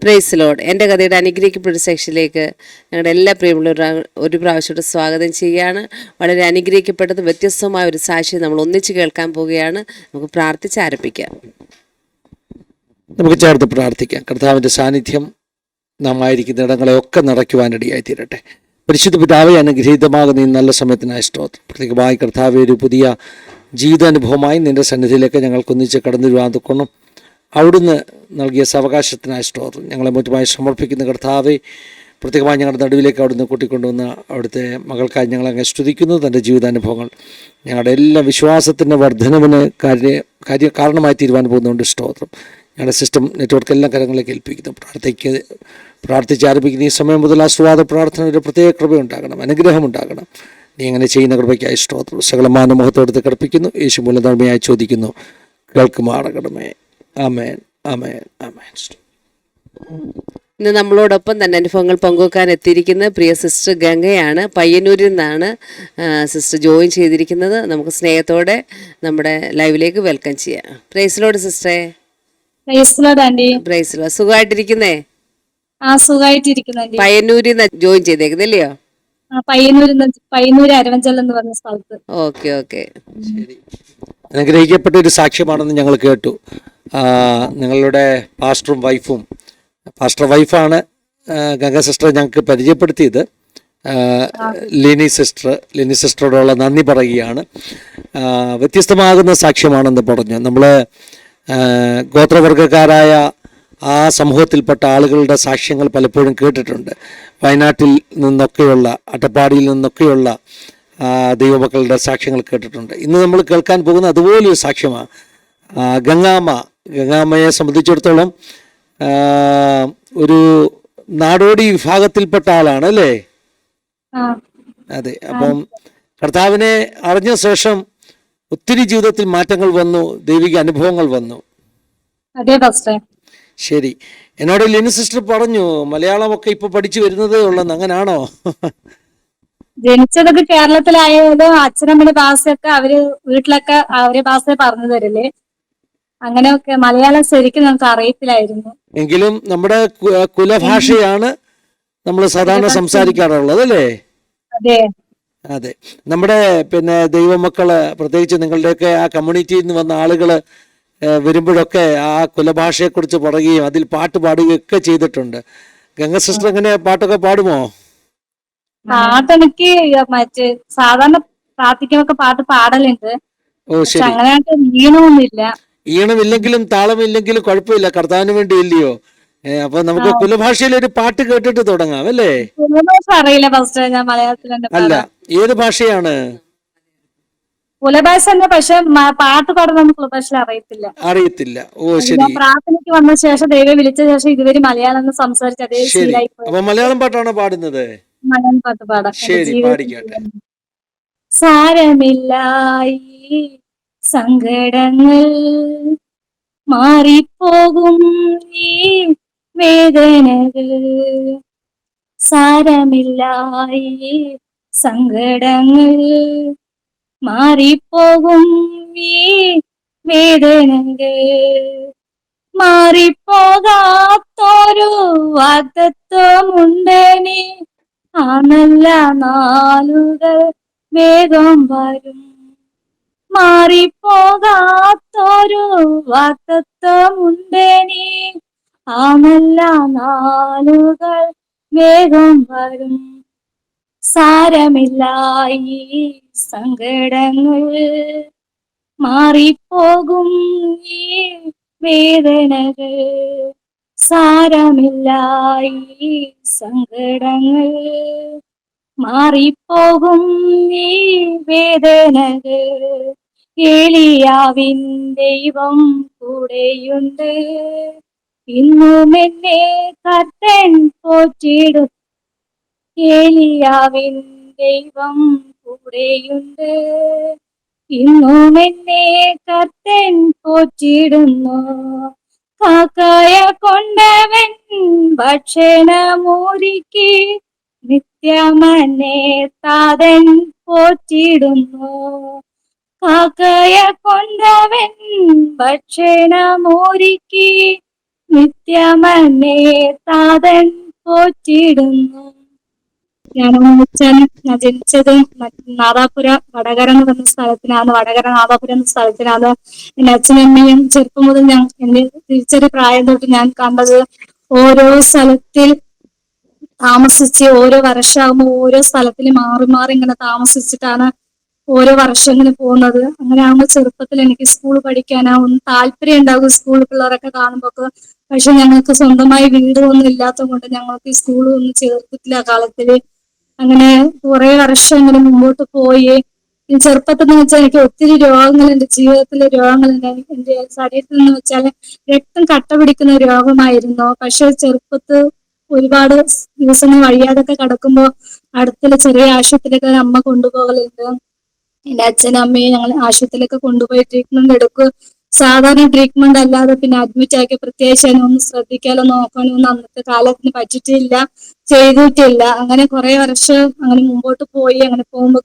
Praise Lord. എൻ്റെ കഥയുടെ അനുഗ്രഹിക്കപ്പെട്ട സെക്ഷനിലേക്ക് ഞങ്ങളുടെ എല്ലാ പ്രിയമുള്ളവരും ഒരു പ്രാവശ്യമായിട്ട് സ്വാഗതം ചെയ്യുകയാണ്. വളരെ അനുഗ്രഹിക്കപ്പെട്ടത് വ്യത്യസ്തമായ ഒരു സാക്ഷ്യം നമ്മൾ ഒന്നിച്ച് കേൾക്കാൻ പോവുകയാണ്. നമുക്ക് പ്രാർത്ഥിച്ച് ആരംഭിക്കാം. നമുക്ക് ചേർത്ത് പ്രാർത്ഥിക്കാം. കർത്താവിൻ്റെ സാന്നിധ്യം നാം ആയിരിക്കുന്ന ഇടങ്ങളെയൊക്കെ നിറയ്ക്കുവാനിടയായി തീരട്ടെ. പരിശുദ്ധ പിതാവേ, അനുഗ്രഹീതമാകുന്ന ഈ നല്ല സമയത്തിനായി സ്തോത്രം. പ്രത്യേകമായി കർത്താവെ, ഒരു പുതിയ ജീവിതാനുഭവമായി നിൻ്റെ സന്നിധിയിലേക്ക് ഞങ്ങൾക്കൊന്നിച്ച് കടന്നു വരുവാൻ തൊക്കണം. അവിടുന്ന് നൽകിയ സാവകാശത്തിനായി സ്തോത്രം. ഞങ്ങളെ മറ്റുമായി സമർപ്പിക്കുന്ന കർത്താവെ, പ്രത്യേകമായി ഞങ്ങളുടെ നടുവിലേക്ക് അവിടുന്ന് കൂട്ടിക്കൊണ്ടുവന്ന അവിടുത്തെ മകൾക്കായി ഞങ്ങളങ്ങ് സ്തുതിക്കുന്നു. തൻ്റെ ജീവിതാനുഭവങ്ങൾ ഞങ്ങളുടെ എല്ലാ വിശ്വാസത്തിൻ്റെ വർധനവിന് കാരണമായി തീരുവാൻ പോകുന്നതുകൊണ്ട് സ്തോത്രം. ഞങ്ങളുടെ സിസ്റ്റം നെറ്റ്വർക്ക് എല്ലാ കാര്യങ്ങളിലേക്ക് ഏൽപ്പിക്കുന്നു. പ്രാർത്ഥിച്ച് ആരംഭിക്കുന്ന ഈ സമയം മുതൽ ആസ്വാദ പ്രാർത്ഥന ഒരു പ്രത്യേക കൃപയുണ്ടാകണം, അനുഗ്രഹമുണ്ടാകണം. നീ അങ്ങനെ ചെയ്യുന്ന കൃപയ്ക്കായി സ്തോത്രം. സകലമാന മുഖത്തോടുത്ത് കർപ്പിക്കുന്നു. യേശു മൂലധർമ്മയായി ചോദിക്കുന്നു, കേൾക്കുമാറകണമേ. ആമേൻ, ആമേൻ, ആമേൻ. ഇന്ന് നമ്മളോടൊപ്പം തന്നെ അനുഭവങ്ങൾ പങ്കുവെക്കാൻ എത്തിയിരിക്കുന്ന പ്രിയ സിസ്റ്റർ ഗംഗയാണ്. പയ്യന്നൂരിൽ നിന്നാണ് സിസ്റ്റർ ജോയിൻ ചെയ്തിരിക്കുന്നത്. നമുക്ക് സ്നേഹത്തോടെ നമ്മുടെ ലൈവിലേക്ക് വെൽക്കം ചെയ്യാം. പ്രൈസ് ലോർഡ് സിസ്റ്ററെ. Praise lord. സുഖമായിട്ടിരിക്കുന്നേ? പയ്യന്നൂരിൽ നിന്ന് ജോയിൻ ചെയ്തേക്കുന്നല്ലയോ? പയ്യന്നൂർ അരവഞ്ചൽ എന്ന് പറഞ്ഞ സ്ഥലത്ത്. ഓക്കെ ഓക്കെ, ശരി. അനുഗ്രഹിക്കപ്പെട്ട ഒരു സാക്ഷ്യമാണെന്ന് ഞങ്ങൾ കേട്ടു. നിങ്ങളുടെ പാസ്റ്ററും വൈഫും, പാസ്റ്റർ വൈഫാണ് ഗംഗ സിസ്റ്റർ ഞങ്ങൾക്ക് പരിചയപ്പെടുത്തിയത്. ലിനി സിസ്റ്ററോടുള്ള നന്ദി പറയുകയാണ്. വ്യത്യസ്തമാകുന്ന സാക്ഷ്യമാണെന്ന് പറഞ്ഞു. നമ്മൾ ഗോത്രവർഗക്കാരായ ആ സമൂഹത്തിൽപ്പെട്ട ആളുകളുടെ സാക്ഷ്യങ്ങൾ പലപ്പോഴും കേട്ടിട്ടുണ്ട്. വയനാട്ടിൽ നിന്നൊക്കെയുള്ള, അട്ടപ്പാടിയിൽ നിന്നൊക്കെയുള്ള ദൈവമക്കളുടെ സാക്ഷ്യങ്ങൾ കേട്ടിട്ടുണ്ട്. ഇന്ന് നമ്മൾ കേൾക്കാൻ പോകുന്ന അതുപോലൊരു സാക്ഷ്യമാണ്. ഗംഗാമ്മയെ സംബന്ധിച്ചിടത്തോളം ഒരു നാടോടി വിഭാഗത്തിൽപ്പെട്ട ആളാണ് അല്ലേ? അതെ. അപ്പം കർത്താവിനെ അറിഞ്ഞ ശേഷം ഒത്തിരി ജീവിതത്തിൽ മാറ്റങ്ങൾ വന്നു, ദൈവിക അനുഭവങ്ങൾ വന്നു. ശരി. എന്നോട് ലിനി സിസ്റ്റർ പറഞ്ഞു മലയാളമൊക്കെ ഇപ്പൊ പഠിച്ചു വരുന്നതേ ഉള്ളെന്ന്. അങ്ങനാണോ? ജനിച്ചതൊക്കെ കേരളത്തിലായാലും അച്ഛനമ്മയുടെ ഭാഷയൊക്കെ അവര് വീട്ടിലൊക്കെ അവരെ ഭാഷ പറഞ്ഞു തരില്ലേ. അങ്ങനെയൊക്കെ മലയാളം ശരിക്കും നമുക്ക് അറിയത്തില്ലായിരുന്നു. എങ്കിലും നമ്മുടെ കുലഭാഷയാണ് നമ്മൾ സാധാരണ സംസാരിക്കാറുള്ളത് അല്ലേ? അതെ അതെ. നമ്മുടെ ദൈവമക്കള്, പ്രത്യേകിച്ച് നിങ്ങളുടെയൊക്കെ ആ കമ്മ്യൂണിറ്റിയിൽ നിന്ന് വന്ന ആളുകള് വരുമ്പോഴൊക്കെ ആ കുലഭാഷയെക്കുറിച്ച് പറയുകയും അതിൽ പാട്ട് പാടുകയൊക്കെ ചെയ്തിട്ടുണ്ട്. ഗംഗ സിസ്റ്റർ എങ്ങനെ പാട്ടൊക്കെ പാടുമോ? പാട്ടെനിക്ക് മറ്റേ സാധാരണ പ്രാർത്ഥിക്കുമ്പൊക്കെ പാട്ട് പാടലുണ്ട്. ഓ ശരി. അങ്ങനെയായിട്ട് ഈണമൊന്നുമില്ല. ഈണമില്ലെങ്കിലും താളമില്ലെങ്കിലും കുഴപ്പമില്ല, കർത്താവിന് വേണ്ടി ഇല്ലയോ? അപ്പൊ നമുക്ക് കുലഭാഷയിൽ ഒരു പാട്ട് കേട്ടിട്ട് തുടങ്ങാം അല്ലേ? കുലഭാഷ അറിയില്ല ഫസ്റ്റ്. ഞാൻ മലയാളത്തിൽ അല്ല, ഏത് ഭാഷയാണ്? കുലഭാഷ തന്നെ, പക്ഷെ പാട്ട് പാടുന്ന നമുക്ക് കുലഭാഷ അറിയത്തില്ല. ഓ ശരി. പ്രാർത്ഥനയ്ക്ക് വന്ന ശേഷം ദൈവം വിളിച്ച ശേഷം ഇതുവരെ മലയാളം സംസാരിച്ച് അതേ ശീലായി. അപ്പൊ മലയാളം പാട്ടാണോ പാടുന്നത്? മലയാളം പാട്ട് പാടാം. ശരി, പാടിക്കട്ടെ. സാരമില്ലായി സങ്കടങ്ങൾ മാറിപ്പോകും ഈ വേദനകൾ, സാരമില്ലായി സങ്കടങ്ങൾ മാറിപ്പോകും ഈ വേദനകൾ, മാറിപ്പോകാത്തൊരു വാഗ്ദത്തമുണ്ടെനി, ആ നല്ല നാളുകൾ വേഗം വരും. മാറിപ്പോകാത്തൊരു വാഗ്ദത്തമുണ്ടെനി, ആ നല്ല നാളുകൾ വേഗം വരും. സാരമില്ലായി സങ്കടങ്ങൾ മാറിപ്പോകും ഈ വേദനകൾ, സാരമില്ലായി സങ്കടങ്ങൾ മാറിപ്പോകും ഈ വേദനകൾ. ഏലിയാവിൻ ദൈവം കൂടെയുണ്ട്, ഇന്നും എന്നെ കർത്തൻ പോറ്റിടും. ഏലിയാവിൻ ദൈവം കൂടെയുണ്ട്, ഇന്നും എന്നെ കർത്തൻ പോറ്റിടുന്നു. കാക്കയ കൊണ്ടവൻ ഭക്ഷണമൊരുക്കി, നിത്യമനെ താതൻ പോറ്റിടുന്നു. കാക്കയ കൊണ്ടവൻ ഭക്ഷണമൊരുക്കി, നിത്യമന്നേ താതൻ പോറ്റിയിടുന്നു. ഞാൻ ജനിച്ചത് നാദാപുര വടകര എന്ന് പറഞ്ഞ സ്ഥലത്തിനാണ്. വടകര നാദാപുരം എന്ന സ്ഥലത്തിനാണ്. എന്റെ അച്ഛനമ്മയും ചെറുപ്പം മുതൽ എന്റെ തിരിച്ചൊരു പ്രായം തൊട്ട് ഞാൻ കണ്ടത് ഓരോ സ്ഥലത്തിൽ താമസിച്ച് ഓരോ വർഷമാകുമ്പോൾ ഓരോ സ്ഥലത്തിൽ മാറി മാറി ഇങ്ങനെ താമസിച്ചിട്ടാണ് ഓരോ വർഷം ഇങ്ങനെ പോകുന്നത്. അങ്ങനെ ആകുമ്പോൾ ചെറുപ്പത്തിൽ എനിക്ക് സ്കൂൾ പഠിക്കാനാവും താല്പര്യം ഉണ്ടാകും സ്കൂൾ പിള്ളേരൊക്കെ കാണുമ്പോൾ. പക്ഷെ ഞങ്ങൾക്ക് സ്വന്തമായി വീടുകളൊന്നും ഇല്ലാത്തത് കൊണ്ട് ഞങ്ങൾക്ക് ഈ സ്കൂളിൽ ഒന്നും ചേർത്തിട്ടില്ല ആ കാലത്തില്. അങ്ങനെ കുറെ വർഷം ഇങ്ങനെ മുമ്പോട്ട് പോയി. ഈ ചെറുപ്പത്തിൽ എന്ന് വെച്ചാൽ എനിക്ക് ഒത്തിരി രോഗങ്ങൾ, എന്റെ ജീവിതത്തിലെ രോഗങ്ങളുണ്ട്. എന്റെ ശരീരത്തിൽ നിന്ന് വെച്ചാൽ രക്തം കട്ട പിടിക്കുന്ന രോഗമായിരുന്നു. പക്ഷെ ചെറുപ്പത്ത് ഒരുപാട് ദിവസങ്ങൾ വഴിയാതൊക്കെ കിടക്കുമ്പോൾ അടുത്തുള്ള ചെറിയ ആശുപത്രിയിലൊക്കെ അമ്മ കൊണ്ടുപോകലുണ്ട്. എന്റെ അച്ഛനും അമ്മയും ഞങ്ങൾ ആശുപത്രിയിലൊക്കെ കൊണ്ടുപോയി ട്രീറ്റ്മെന്റ് എടുക്കും. സാധാരണ ട്രീറ്റ്മെന്റ് അല്ലാതെ പിന്നെ അഡ്മിറ്റ് ആക്കി പ്രത്യേകിച്ച് അതിനൊന്നും ശ്രദ്ധിക്കാനോ നോക്കാനോ ഒന്നും അന്നത്തെ കാലത്തിന് പറ്റിയിട്ടില്ല, ചെയ്തിട്ടില്ല. അങ്ങനെ കുറെ വർഷം അങ്ങനെ മുമ്പോട്ട് പോയി. അങ്ങനെ പോകുമ്പോ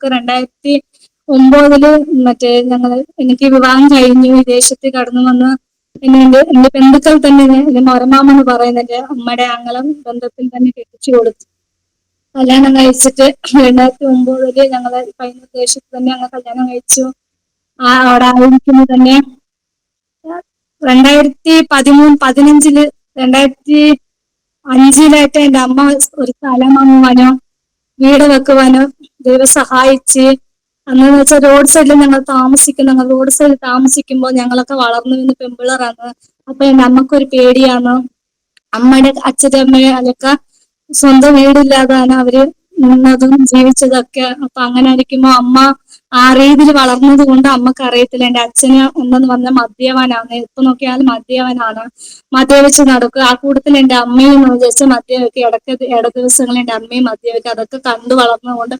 2009 എനിക്ക് വിവാഹം കഴിഞ്ഞു, വിദേശത്ത് കടന്നു വന്ന് എന്റെ ബന്ധുക്കൾ തന്നെ എന്റെ മൊരമാമ എന്ന് പറയുന്ന എന്റെ അമ്മയുടെ ആങ്ങള ബന്ധത്തിൽ തന്നെ കെട്ടിച്ചു കൊടുത്തു. കല്യാണം കഴിച്ചിട്ട് 2009 ഞങ്ങള് കഴിഞ്ഞ ദേശത്ത് തന്നെ ഞങ്ങൾ കല്യാണം കഴിച്ചു. അവിടെ ആയിരിക്കുമ്പോൾ തന്നെ 2015 2005 എന്റെ അമ്മ ഒരു സ്ഥലം വാങ്ങുവാനോ വീട് വെക്കുവാനോ ദൈവം സഹായിച്ച്. അന്നെന്ന് വെച്ചാൽ റോഡ് സൈഡിൽ ഞങ്ങൾ റോഡ് സൈഡിൽ താമസിക്കുമ്പോൾ ഞങ്ങളൊക്കെ വളർന്നു വന്ന് പെമ്പിളറാണ്. അപ്പൊ എന്റെ അമ്മക്കൊരു പേടിയാണ്. അമ്മയുടെ അച്ഛൻ്റെ അമ്മയൊക്കെ സ്വന്തം വീടില്ലാതാണ് അവര് നിന്നതും ജീവിച്ചതൊക്കെ. അപ്പൊ അങ്ങനെ ഇരിക്കുമ്പോ അമ്മ ആ രീതിയിൽ വളർന്നത് കൊണ്ട് അമ്മക്ക് അറിയത്തില്ല. എന്റെ അച്ഛന് ഒന്നെന്ന് പറഞ്ഞാൽ മദ്യപാനാണ്, എപ്പോ നോക്കിയാലും മദ്യപാനാണ്, മദ്യപിച്ച് നടക്കുക. ആ കൂട്ടത്തിൽ എന്റെ അമ്മയും വിചാരിച്ച മദ്യവെക്കുക, ഇട ദിവസങ്ങളിൽ എന്റെ അമ്മയും മദ്യവെക്കുക. അതൊക്കെ കണ്ടു വളർന്നതുകൊണ്ട്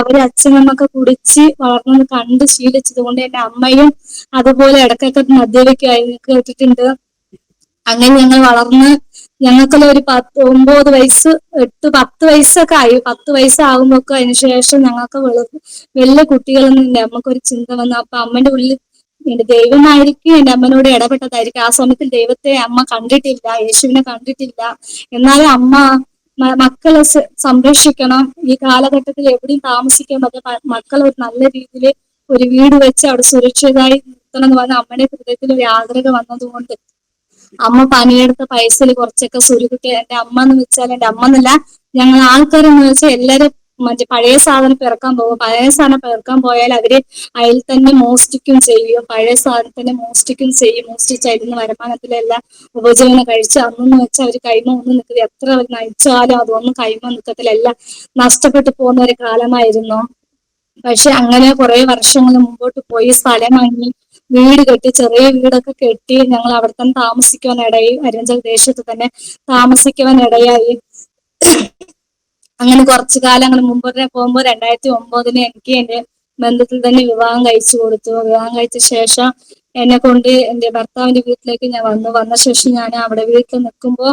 അവര് അച്ഛനമ്മൊക്കെ കുടിച്ച് വളർന്നത് കണ്ട് ശീലിച്ചത് കൊണ്ട് എന്റെ അമ്മയും അതുപോലെ ഇടക്കൊക്കെ മദ്യവെക്കുമായിരുന്നു, കേട്ടിട്ടുണ്ട്. അങ്ങനെ ഞങ്ങൾ വളർന്ന് ഞങ്ങൾക്കെല്ലാം ഒരു 9 വയസ്സ് 10 വയസ്സൊക്കെ ആയി. 10 വയസ്സാകുമ്പോഴൊക്കെ അതിനുശേഷം ഞങ്ങൾക്ക് വലിയ കുട്ടികളൊന്നും എന്റെ അമ്മക്കൊരു ചിന്ത വന്നു. അപ്പൊ അമ്മന്റെ ഉള്ളിൽ എന്റെ ദൈവമായിരിക്കും എന്റെ അമ്മനോട് ഇടപെട്ടതായിരിക്കും. ആ സമയത്തിൽ ദൈവത്തെ അമ്മ കണ്ടിട്ടില്ല, യേശുവിനെ കണ്ടിട്ടില്ല. എന്നാലും അമ്മ മക്കളെ സംരക്ഷിക്കണം, ഈ കാലഘട്ടത്തിൽ എവിടെയും താമസിക്കാൻ പറ്റും, മക്കളെ ഒരു നല്ല രീതിയിൽ ഒരു വീട് വെച്ച് അവിടെ സുരക്ഷിതമായി നിർത്തണം എന്ന് പറഞ്ഞ അമ്മയുടെ ഹൃദയത്തിൽ ഒരു ആഗ്രഹം വന്നതുകൊണ്ട് അമ്മ പണിയെടുത്ത പൈസയിൽ കുറച്ചൊക്കെ സ്വരുക്കിട്ട് എന്റെ അമ്മ എന്ന് വെച്ചാൽ, എന്റെ അമ്മ എന്നല്ല ഞങ്ങൾ ആൾക്കാരെന്ന് വെച്ചാൽ എല്ലാരും പഴയ സാധനം പെറുക്കാൻ പോകും. പഴയ സാധനം പെറുക്കാൻ പോയാൽ അവര് അതിൽ തന്നെ മോഷ്ടിക്കും ചെയ്യും. പഴയ സാധനത്തിനെ മോഷ്ടിക്കും ചെയ്യും. മോഷ്ടിച്ചതിന് വരുമാനത്തിലെല്ലാം ഉപജീവനം കഴിച്ച് അന്നെന്ന് വെച്ചാൽ അവര് കൈമ ഒന്നും നിൽക്കില്ല. എത്ര നയിച്ചാലും അതൊന്നും കൈമ നിൽക്കത്തില്ല, എല്ലാം നഷ്ടപ്പെട്ടു പോകുന്ന ഒരു കാലമായിരുന്നു. പക്ഷെ അങ്ങനെ കുറെ വർഷങ്ങൾ മുമ്പോട്ട് പോയി സ്ഥലം വാങ്ങി വീട് കെട്ടി, ചെറിയ വീടൊക്കെ കെട്ടി ഞങ്ങൾ അവിടെ തന്നെ താമസിക്കുവാനിടയായി. അരിഞ്ചൽ ദേശത്ത് തന്നെ താമസിക്കുവാനിടയായി. അങ്ങനെ കുറച്ചു കാലം അങ്ങനെ മുമ്പോട്ട് പോകുമ്പോൾ 2009 എനിക്ക് എന്റെ ബന്ധത്തിൽ തന്നെ വിവാഹം കഴിച്ചു കൊടുത്തു. വിവാഹം കഴിച്ച ശേഷം എന്നെ കൊണ്ട് എന്റെ ഭർത്താവിന്റെ വീട്ടിലേക്ക് ഞാൻ വന്ന ശേഷം ഞാൻ അവിടെ വീട്ടിൽ നിൽക്കുമ്പോൾ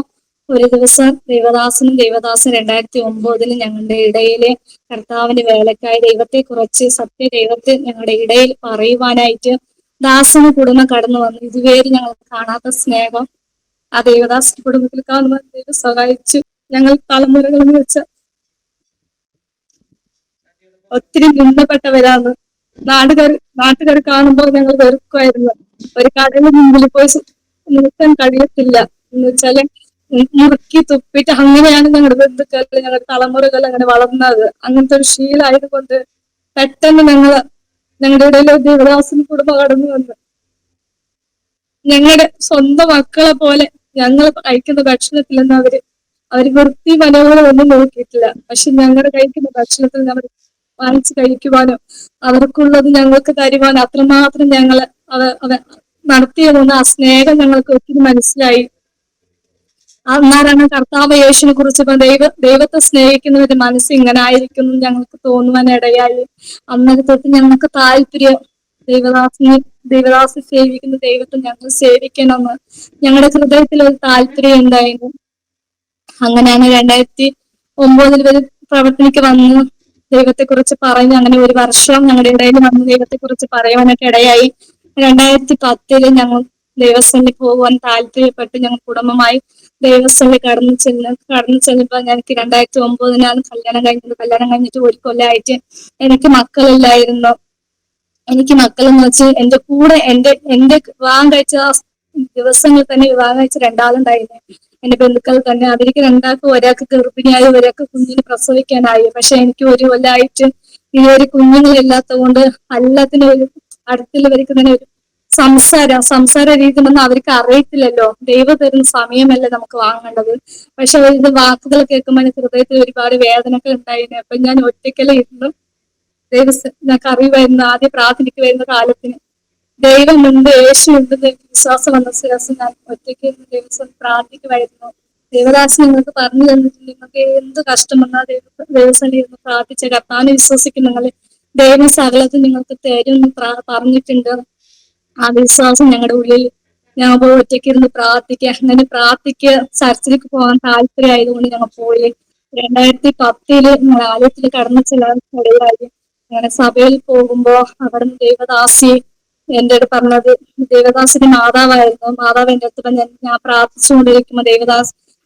ഒരു ദിവസം ദേവദാസൻ 2009 ഞങ്ങളുടെ ഇടയില് കർത്താവിന്റെ വേലക്കായി ദൈവത്തെ കുറിച്ച് സത്യ ദൈവത്തെ ഞങ്ങളുടെ ഇടയിൽ പറയുവാനായിട്ട് ദാസന് കുടുംബം കടന്നു വന്നു. ഇതുവരെ ഞങ്ങൾ കാണാത്ത സ്നേഹം ആ ദേവദാസ കുടുംബത്തിൽ കാണുവാൻ ദൈവം സഹായിച്ചു. ഞങ്ങൾ തലമുറകളെന്ന് വെച്ച ഒത്തിരി നിന്ദപ്പെട്ടവരാണ്. നാട്ടുകാർ കാണുമ്പോൾ ഞങ്ങൾ വെറുക്കുമായിരുന്നു. ഒരു കടലിന് മുമ്പിൽ പോയി നിൽക്കാൻ കഴിയത്തില്ല എന്ന് വെച്ചാല് മുറുക്കി തുപ്പിട്ട് അങ്ങനെയാണ് ഞങ്ങളുടെ ബന്ധുക്കൾ, ഞങ്ങളുടെ തലമുറകൾ അങ്ങനെ വളർന്നത്. അങ്ങനത്തെ ഒരു ശീലമായതുകൊണ്ട് പെട്ടെന്ന് ഞങ്ങളുടെ ഇടയിൽ ദേവദാസൻ കുടുംബം കടന്നു വന്നു. ഞങ്ങളുടെ സ്വന്തം മക്കളെ പോലെ ഞങ്ങൾ കഴിക്കുന്ന ഭക്ഷണത്തിൽ നിന്ന് അവര് വൃത്തി മനോഹരം ഒന്നും നോക്കിയിട്ടില്ല. പക്ഷെ ഞങ്ങളുടെ കഴിക്കുന്ന ഭക്ഷണത്തിൽ അവർ വാങ്ങിച്ച് കഴിക്കുവാനോ അവർക്കുള്ളത് ഞങ്ങൾക്ക് തരുവാനോ അത്രമാത്രം ഞങ്ങള് നടത്തിയതെന്ന് ആ സ്നേഹം ഞങ്ങൾക്ക് ഒത്തിരി മനസ്സിലായി. അന്നാലാണ് കർത്താവ് യേശുവിനെ കുറിച്ച് ദൈവത്തെ സ്നേഹിക്കുന്നവരുടെ മനസ്സ് ഇങ്ങനെ ആയിരിക്കും ഞങ്ങൾക്ക് തോന്നുവാനിടയായി. അന്നേരം തൊട്ട് ഞങ്ങൾക്ക് താല്പര്യം ദൈവദാസി സേവിക്കുന്ന ദൈവത്തെ ഞങ്ങൾ സേവിക്കണമെന്ന് ഞങ്ങളുടെ ഹൃദയത്തിൽ ഒരു താല്പര്യം ഉണ്ടായിരുന്നു. അങ്ങനെയാണ് 2009 വരെ പ്രവർത്തനയ്ക്ക് വന്നു ദൈവത്തെ കുറിച്ച് പറഞ്ഞു. അങ്ങനെ ഒരു വർഷം ഞങ്ങളുടെ ഇടയിൽ വന്ന് ദൈവത്തെ കുറിച്ച് പറയുവാനൊക്കെ ഇടയായി. 2010 ദൈവസന്നിധി പോകുവാൻ താല്പര്യപ്പെട്ട് ഞങ്ങൾ കുടുംബമായി ദൈവസന്നിധി കടന്നു ചെല്ലുമ്പോൾ ഞങ്ങൾക്ക് 2009 കല്യാണം കഴിഞ്ഞത്. കല്യാണം കഴിഞ്ഞിട്ട് ഒരു കൊല്ലമായിട്ട് എനിക്ക് മക്കളില്ലായിരുന്നു. എനിക്ക് മക്കളെന്ന് വെച്ച് എന്റെ കൂടെ എന്റെ വിവാഹം കഴിച്ച ദിവസങ്ങളിൽ തന്നെ വിവാഹം കഴിച്ച രണ്ടാളുണ്ടായിരുന്നു എന്റെ ബന്ധുക്കൾ തന്നെ. അവർക്ക് രണ്ടാൾക്കും ഒരാൾക്ക് ഗർഭിണിയായി, ഒരാൾക്ക് കുഞ്ഞിന് പ്രസവിക്കാനായി. പക്ഷെ എനിക്ക് ഒരു കൊല്ലമായിട്ട് ഈ ഒരു കുഞ്ഞുങ്ങളില്ലാത്തത് കൊണ്ട് എല്ലാത്തിനും ഒരു അടുത്തുള്ളവർക്ക് തന്നെ ഒരു സംസാര രീതി ഒന്നും അവർക്ക് അറിയത്തില്ലല്ലോ. ദൈവം തരുന്ന സമയമല്ലേ നമുക്ക് വാങ്ങേണ്ടത്. പക്ഷെ ഇത് വാക്കുകൾ കേൾക്കുമ്പോൾ എനിക്ക് ഹൃദയത്തിൽ ഒരുപാട് വേദനകൾ ഉണ്ടായിരുന്നു. അപ്പൊ ഞാൻ ഒറ്റയ്ക്കല്ലേ ഇരുന്നു ഞങ്ങൾക്ക് അറിയുമായിരുന്നു. ആദ്യം പ്രാർത്ഥനയ്ക്ക് കാലത്തിന് ദൈവമുണ്ട്, യേശു ഉണ്ടെന്ന് എനിക്ക് വിശ്വാസം വന്ന ശേഷം ഞാൻ ഒറ്റയ്ക്ക് ദൈവം പ്രാർത്ഥിക്കുമായിരുന്നു. ദേവദാസൻ നിങ്ങൾക്ക് പറഞ്ഞു തന്നിട്ടുണ്ട്, നിങ്ങൾക്ക് എന്ത് കഷ്ടം വന്നാൽ ദൈവസന്നിധി ഇരുന്ന് പ്രാർത്ഥിച്ച കർത്താവിനെ വിശ്വസിക്കും നിങ്ങൾ, ദൈവം സകലത്തിൽ നിങ്ങൾക്ക് തരും എന്ന് പറഞ്ഞിട്ടുണ്ട്. ആ വിശ്വാസം ഞങ്ങളുടെ ഉള്ളിൽ ഞങ്ങൾ പോയി ഒറ്റയ്ക്ക് ഇരുന്ന് പ്രാർത്ഥിക്കുക. അങ്ങനെ ചർച്ചിലേക്ക് പോകാൻ താല്പര്യമായതുകൊണ്ട് ഞങ്ങൾ പോയി. 2010 ഞങ്ങൾ ആലയത്തിൽ കടന്നു ചെല്ലാൻ ഇടയായി. അങ്ങനെ സഭയിൽ പോകുമ്പോ അവിടുന്ന് ദേവദാസി എന്റെ അടുത്ത് പറഞ്ഞത്, ദേവദാസിന്റെ മാതാവായിരുന്നു. മാതാവ് എന്റെ അടുത്ത് ഞാൻ പ്രാർത്ഥിച്ചുകൊണ്ടിരിക്കുമ്പോ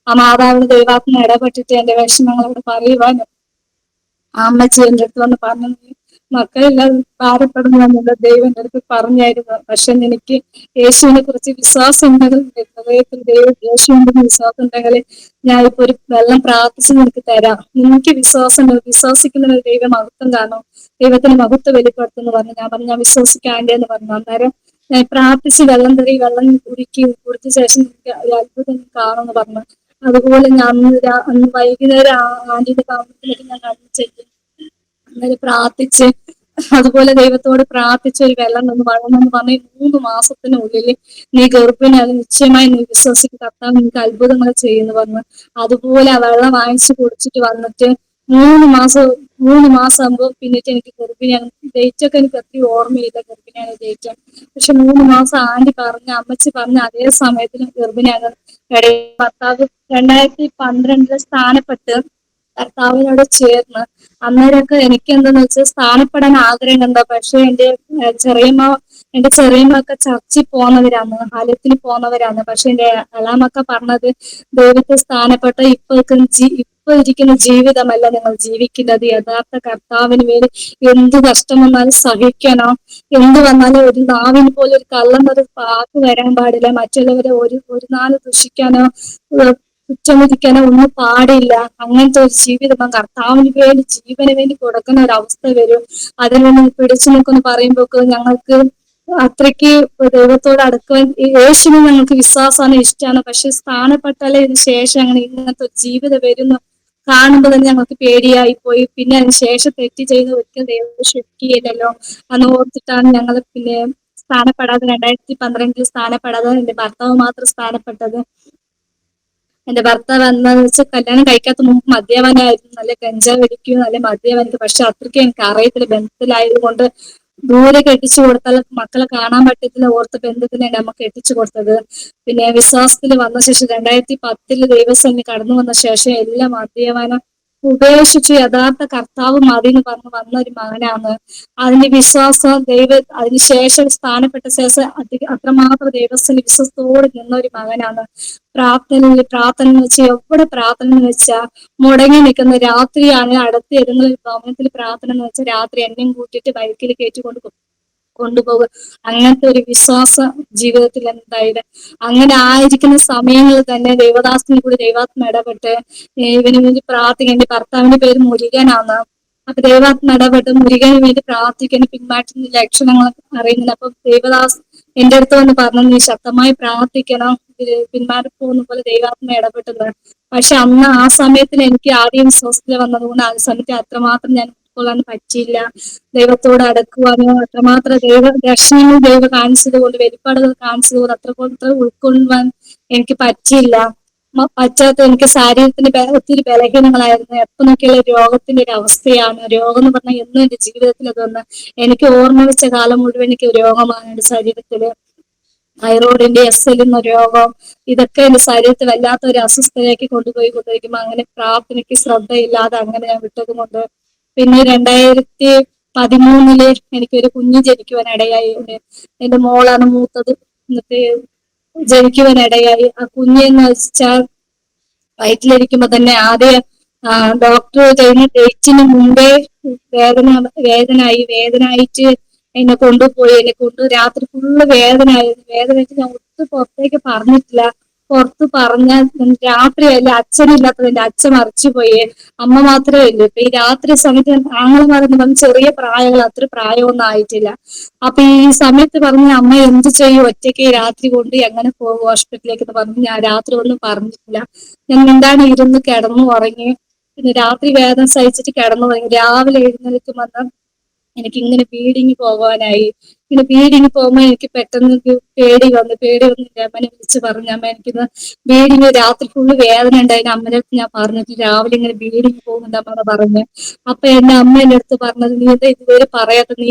ആ മാതാവിന് ദൈവാത്മ ഇടപെട്ടിട്ട് എന്റെ വിഷമങ്ങളോട് പറയുവാനും ആ അമ്മച്ചി എന്റെ അടുത്ത് വന്ന് പറഞ്ഞു, മക്കളെല്ലാം ഭാരപ്പെടുന്നില്ല ദൈവം എന്റെ അടുത്ത് പറഞ്ഞായിരുന്നു. പക്ഷെ എനിക്ക് യേശുവിനെ കുറിച്ച് വിശ്വാസം ഉണ്ടെങ്കിൽ, ഹൃദയത്തിൽ യേശുവിന്റെ വിശ്വാസം ഉണ്ടെങ്കിൽ ഞാൻ ഇപ്പൊ ഒരു വെള്ളം പ്രാർത്ഥിച്ച് നിനക്ക് തരാം. നിനക്ക് വിശ്വസിക്കുന്ന ദൈവം മഹത്വം കാണും, ദൈവത്തിന് മഹത്വം വെളിപ്പെടുത്തുന്നു പറഞ്ഞു. ഞാൻ പറഞ്ഞു ഞാൻ വിശ്വസിക്കാണ്ടെന്ന് പറഞ്ഞു. അന്നേരം ഞാൻ പ്രാർത്ഥിച്ച് വെള്ളം കുടിച്ച ശേഷം ഒരു അത്ഭുതം കാണുമെന്ന് പറഞ്ഞു. അതുപോലെ ഞാൻ അന്ന് വൈകുന്നേരം ആന്റിയുടെ താമസത്തിലേക്ക് ഞാൻ കടന്നു ചെല്ലും. അന്നേരം പ്രാർത്ഥിച്ച് അതുപോലെ ദൈവത്തോട് പ്രാർത്ഥിച്ച് ഒരു വെള്ളം നിന്ന് വളർന്നെന്ന് പറഞ്ഞ് 3 മാസത്തിനുള്ളിൽ നീ ഗർഭിണി, അത് നിശ്ചയമായി നീ വിശ്വസിച്ച് കർത്താവ് നിനക്ക് അത്ഭുതങ്ങൾ ചെയ്യുന്നു പറഞ്ഞു. അതുപോലെ ആ വെള്ളം വാങ്ങിച്ചു കുടിച്ചിട്ട് വന്നിട്ട് 3 മാസം ആകുമ്പോൾ പിന്നിട്ട് എനിക്ക് ഗർഭിണിയാണ്. ഡേറ്റൊക്കെ എനിക്ക് അത്ര ഓർമ്മയില്ല ഗർഭിണിയാണ് ഡേറ്റ്. പക്ഷെ 3 മാസം അമ്മച്ചി പറഞ്ഞ അതേ സമയത്തിന് ഗർഭിണിയാണ്. ഭർത്താവ് 2012 സ്ഥാനപ്പെട്ട് കർത്താവിനോട് ചേർന്ന്. അന്നേരമൊക്കെ എനിക്ക് എന്താന്ന് വെച്ചാൽ സ്ഥാനപ്പെടാൻ ആഗ്രഹം കണ്ടോ. പക്ഷെ എന്റെ ചെറിയമ്മ ഒക്കെ ചർച്ചിൽ പോന്നവരാണ്, ആലയത്തിന് പോന്നവരാണ്. പക്ഷെ എന്റെ അലാമൊക്കെ പറഞ്ഞത്, ദൈവത്തെ സ്ഥാനപ്പെട്ട ഇപ്പൊ ഇരിക്കുന്ന ജീവിതമല്ല നിങ്ങൾ ജീവിക്കുന്നത്, യഥാർത്ഥ കർത്താവിന് വേണ്ടി എന്ത് കഷ്ടം വന്നാലും സഹിക്കണോ, എന്ത് വന്നാലും ഒരു നാവിന് പോലെ ഒരു കള്ളന്നൊരു വാക്ക് വരാൻ പാടില്ല, മറ്റുള്ളവരെ ഒരു നാല് ദുഷിക്കാനോ കുറ്റം വിധിക്കാനോ ഒന്നും പാടില്ല. അങ്ങനത്തെ ഒരു ജീവിതം കർത്താവിന് വേണ്ടി ജീവന് വേണ്ടി കൊടുക്കുന്ന ഒരു അവസ്ഥ വരും. അതിൽ നിന്ന് പിടിച്ചു നിൽക്കുമെന്ന് പറയുമ്പോൾ ഞങ്ങൾക്ക് അത്രയ്ക്ക് ദൈവത്തോട് അടുക്കുവാൻ, യേശുവിന് ഞങ്ങൾക്ക് വിശ്വാസമാണ്, ഇഷ്ടമാണ്. പക്ഷെ സ്ഥാനപ്പെട്ടാലേ ഇതിന് ശേഷം അങ്ങനെ ഇങ്ങനത്തെ ഒരു ജീവിതം വരുന്നു കാണുമ്പോൾ തന്നെ ഞങ്ങൾക്ക് പേടിയായി പോയി. പിന്നെ അതിന് ശേഷം തെറ്റ് ചെയ്ത് ഒരിക്കലും ദൈവം ക്ഷമിക്കുകയില്ലല്ലോ അന്ന് ഓർത്തിട്ടാണ് ഞങ്ങൾ പിന്നെ സ്ഥാനപ്പെടാതെ 2012 സ്ഥാനപ്പെടാതെ എന്റെ ഭർത്താവ് മാത്രം സ്ഥാനപ്പെട്ടത്. എന്റെ ഭർത്താവ് എന്താന്ന് വെച്ചാൽ കല്യാണം കഴിക്കാത്ത മുമ്പ് മദ്യപാനായിരുന്നു, നല്ല കഞ്ചാവ് അടിക്കും, നല്ല മദ്യപാനിക്കും. പക്ഷെ അത്രയ്ക്ക് എനിക്ക് അറിയത്തില്ല. ബന്ധത്തിലായത് കൊണ്ട് ദൂരെ കെട്ടിച്ചു കൊടുത്താൽ മക്കളെ കാണാൻ പറ്റത്തില്ല ഓർത്ത് ബന്ധത്തിനെ അമ്മ കെട്ടിച്ചു കൊടുത്തത്. പിന്നെ വിശ്വാസത്തിൽ വന്ന ശേഷം 2010 ദൈവസേന കടന്നു വന്ന ശേഷം എല്ലാം മദ്യപാനം ഉപേക്ഷിച്ചു യഥാർത്ഥ കർത്താവ് മതി എന്ന് പറഞ്ഞു വന്ന ഒരു മകനാണ്. അതിന്റെ വിശ്വാസം അതിനുശേഷം സ്ഥാനപ്പെട്ട ശേഷം അത്രമാത്രം ദൈവസ്ഥന് വിശ്വസത്തോടെ നിന്ന ഒരു മകനാണ്. പ്രാർത്ഥന വെച്ച് എവിടെ പ്രാർത്ഥന എന്ന് വെച്ചാൽ മുടങ്ങി നിൽക്കുന്ന രാത്രിയാണ് അടുത്ത് ഏതെങ്കിലും ഒരു ഭവനത്തിൽ പ്രാർത്ഥന എന്ന് വെച്ചാൽ രാത്രി എന്നെയും കൂട്ടിയിട്ട് ബൈക്കിൽ കയറ്റി കൊണ്ടുപോകുക. അങ്ങനത്തെ ഒരു വിശ്വാസ ജീവിതത്തിൽ എന്തായാലും അങ്ങനെ ആയിരിക്കുന്ന സമയങ്ങളിൽ തന്നെ ദൈവദാസനെ കൂടി ദൈവാത്മ ഇടപെട്ട് ഇവന് വേണ്ടി പ്രാർത്ഥിക്കാൻ. എന്റെ ഭർത്താവിന്റെ പേര് മുരുകനാണ്. അപ്പൊ ദൈവാത്മ ഇടപെട്ട് മുരുകന് വേണ്ടി പ്രാർത്ഥിക്കാൻ പിന്മാറ്റുന്ന ലക്ഷണങ്ങൾ അറിയുന്നില്ല. അപ്പൊ ദേവദാസ് എന്റെ അടുത്ത് വന്ന് പറഞ്ഞു, നീ ശക്തമായി പ്രാർത്ഥിക്കണം, പിന്മാറി പോകുന്ന പോലെ ദൈവാത്മ ഇടപെട്ടത്. പക്ഷെ അന്ന് ആ സമയത്തിൽ എനിക്ക് ആദ്യം വിശ്വാസത്തിൽ വന്നതുകൊണ്ട് ആ സമയത്ത് അത്രമാത്രം ഞാൻ ഉൾക്കൊള്ളാൻ പറ്റിയില്ല. ദൈവത്തോട് അടുക്കുവാനോ അത്രമാത്രം ദർശനങ്ങൾ ദൈവം കാണിച്ചത് കൊണ്ട്, വെളിപ്പാടുകൾ കാണിച്ചത് കൊണ്ട് അത്ര ഉൾക്കൊള്ളുവാൻ എനിക്ക് പറ്റിയില്ല. പറ്റാത്ത എനിക്ക് ശരീരത്തിന് ഒത്തിരി ബലഹീനങ്ങളായിരുന്നു. എപ്പോ നോക്കിയുള്ള രോഗത്തിന്റെ ഒരു അവസ്ഥയാണ്. രോഗം എന്ന് പറഞ്ഞാൽ എന്നും എന്റെ ജീവിതത്തിൽ അതൊന്ന് എനിക്ക് ഓർമ്മ വെച്ച കാലം മുഴുവൻ എനിക്ക് രോഗമാണ് എന്റെ ശരീരത്തില്. തൈറോയിഡിന്റെ SL എന്ന രോഗം, ഇതൊക്കെ എന്റെ ശരീരത്തിൽ വല്ലാത്ത ഒരു അസ്വസ്ഥതയിലേക്ക് കൊണ്ടുപോയിക്കുമ്പോ അങ്ങനെ പ്രാർത്ഥനയ്ക്ക് ശ്രദ്ധയില്ലാതെ അങ്ങനെ ഞാൻ വിട്ടത് കൊണ്ട് പിന്നെ 2013 എനിക്കൊരു കുഞ്ഞ് ജനിക്കുവാൻ ഇടയായി. എന്റെ മോളാണ് മൂത്തത്. എന്നിട്ട് ജനിക്കുവാനിടയായി. ആ കുഞ്ഞെന്ന് വെച്ചാൽ വയറ്റിലിരിക്കുമ്പോ തന്നെ ആദ്യം ഡോക്ടർ ചെയ്യുന്ന ഡേറ്റിന് മുമ്പേ വേദന വേദനയായിട്ട് എന്നെ കൊണ്ടുപോയി. എന്നെ രാത്രി ഫുള്ള് വേദനയായിരുന്നു. വേദനയായിട്ട് ഞാൻ ഒട്ടും പുറത്തേക്ക് പറഞ്ഞിട്ടില്ല. പുറത്ത് പറഞ്ഞ രാത്രിയല്ല, അച്ഛനില്ലാത്തതിന്റെ അച്ഛൻ മറിച്ചുപോയി, അമ്മ മാത്രമേ ഉള്ളൂ. ഇപ്പൊ ഈ രാത്രി സമയത്ത് ആങ്ങളമാരെന്ന് പറഞ്ഞ ചെറിയ പ്രായങ്ങൾ, അത്ര പ്രായമൊന്നും ആയിട്ടില്ല. അപ്പൊ ഈ സമയത്ത് പറഞ്ഞ അമ്മ എന്ത് ചെയ്യും, ഒറ്റയ്ക്ക് രാത്രി കൊണ്ട് എങ്ങനെ പോകും ഹോസ്പിറ്റലിലേക്ക് എന്ന് പറഞ്ഞ് ഞാൻ രാത്രി ഒന്നും പറഞ്ഞിട്ടില്ല. ഞാൻ മിണ്ടാണ്ട് ഇരുന്ന് കിടന്നു ഉറങ്ങി. പിന്നെ രാത്രി വേദന സഹിച്ചിട്ട് കിടന്നു ഉറങ്ങി. രാവിലെ എഴുന്നേൽക്കുമ്പോൾ എനിക്ക് ഇങ്ങനെ ബ്ലീഡിങ് പോകാനായി. ഇങ്ങനെ ബ്ലീഡിങ് പോകുമ്പോൾ എനിക്ക് പെട്ടെന്ന് പേടി വന്നിട്ട് അമ്മനെ വിളിച്ച് പറഞ്ഞു, അമ്മ എനിക്കിന്ന് ബ്ലീഡിങ് രാത്രി ഫുള്ള് വേദന ഉണ്ടായിരുന്നു. അമ്മയുടെ അടുത്ത് ഞാൻ പറഞ്ഞിട്ട് രാവിലെ ഇങ്ങനെ ബ്ലീഡിങ് പോകുന്നുണ്ട് അമ്മ പറഞ്ഞു. അപ്പൊ എന്റെ അമ്മ എന്റെ അടുത്ത് പറഞ്ഞത്, നീ എന്താ ഇതുവരെ പറയാത്തത്, നീ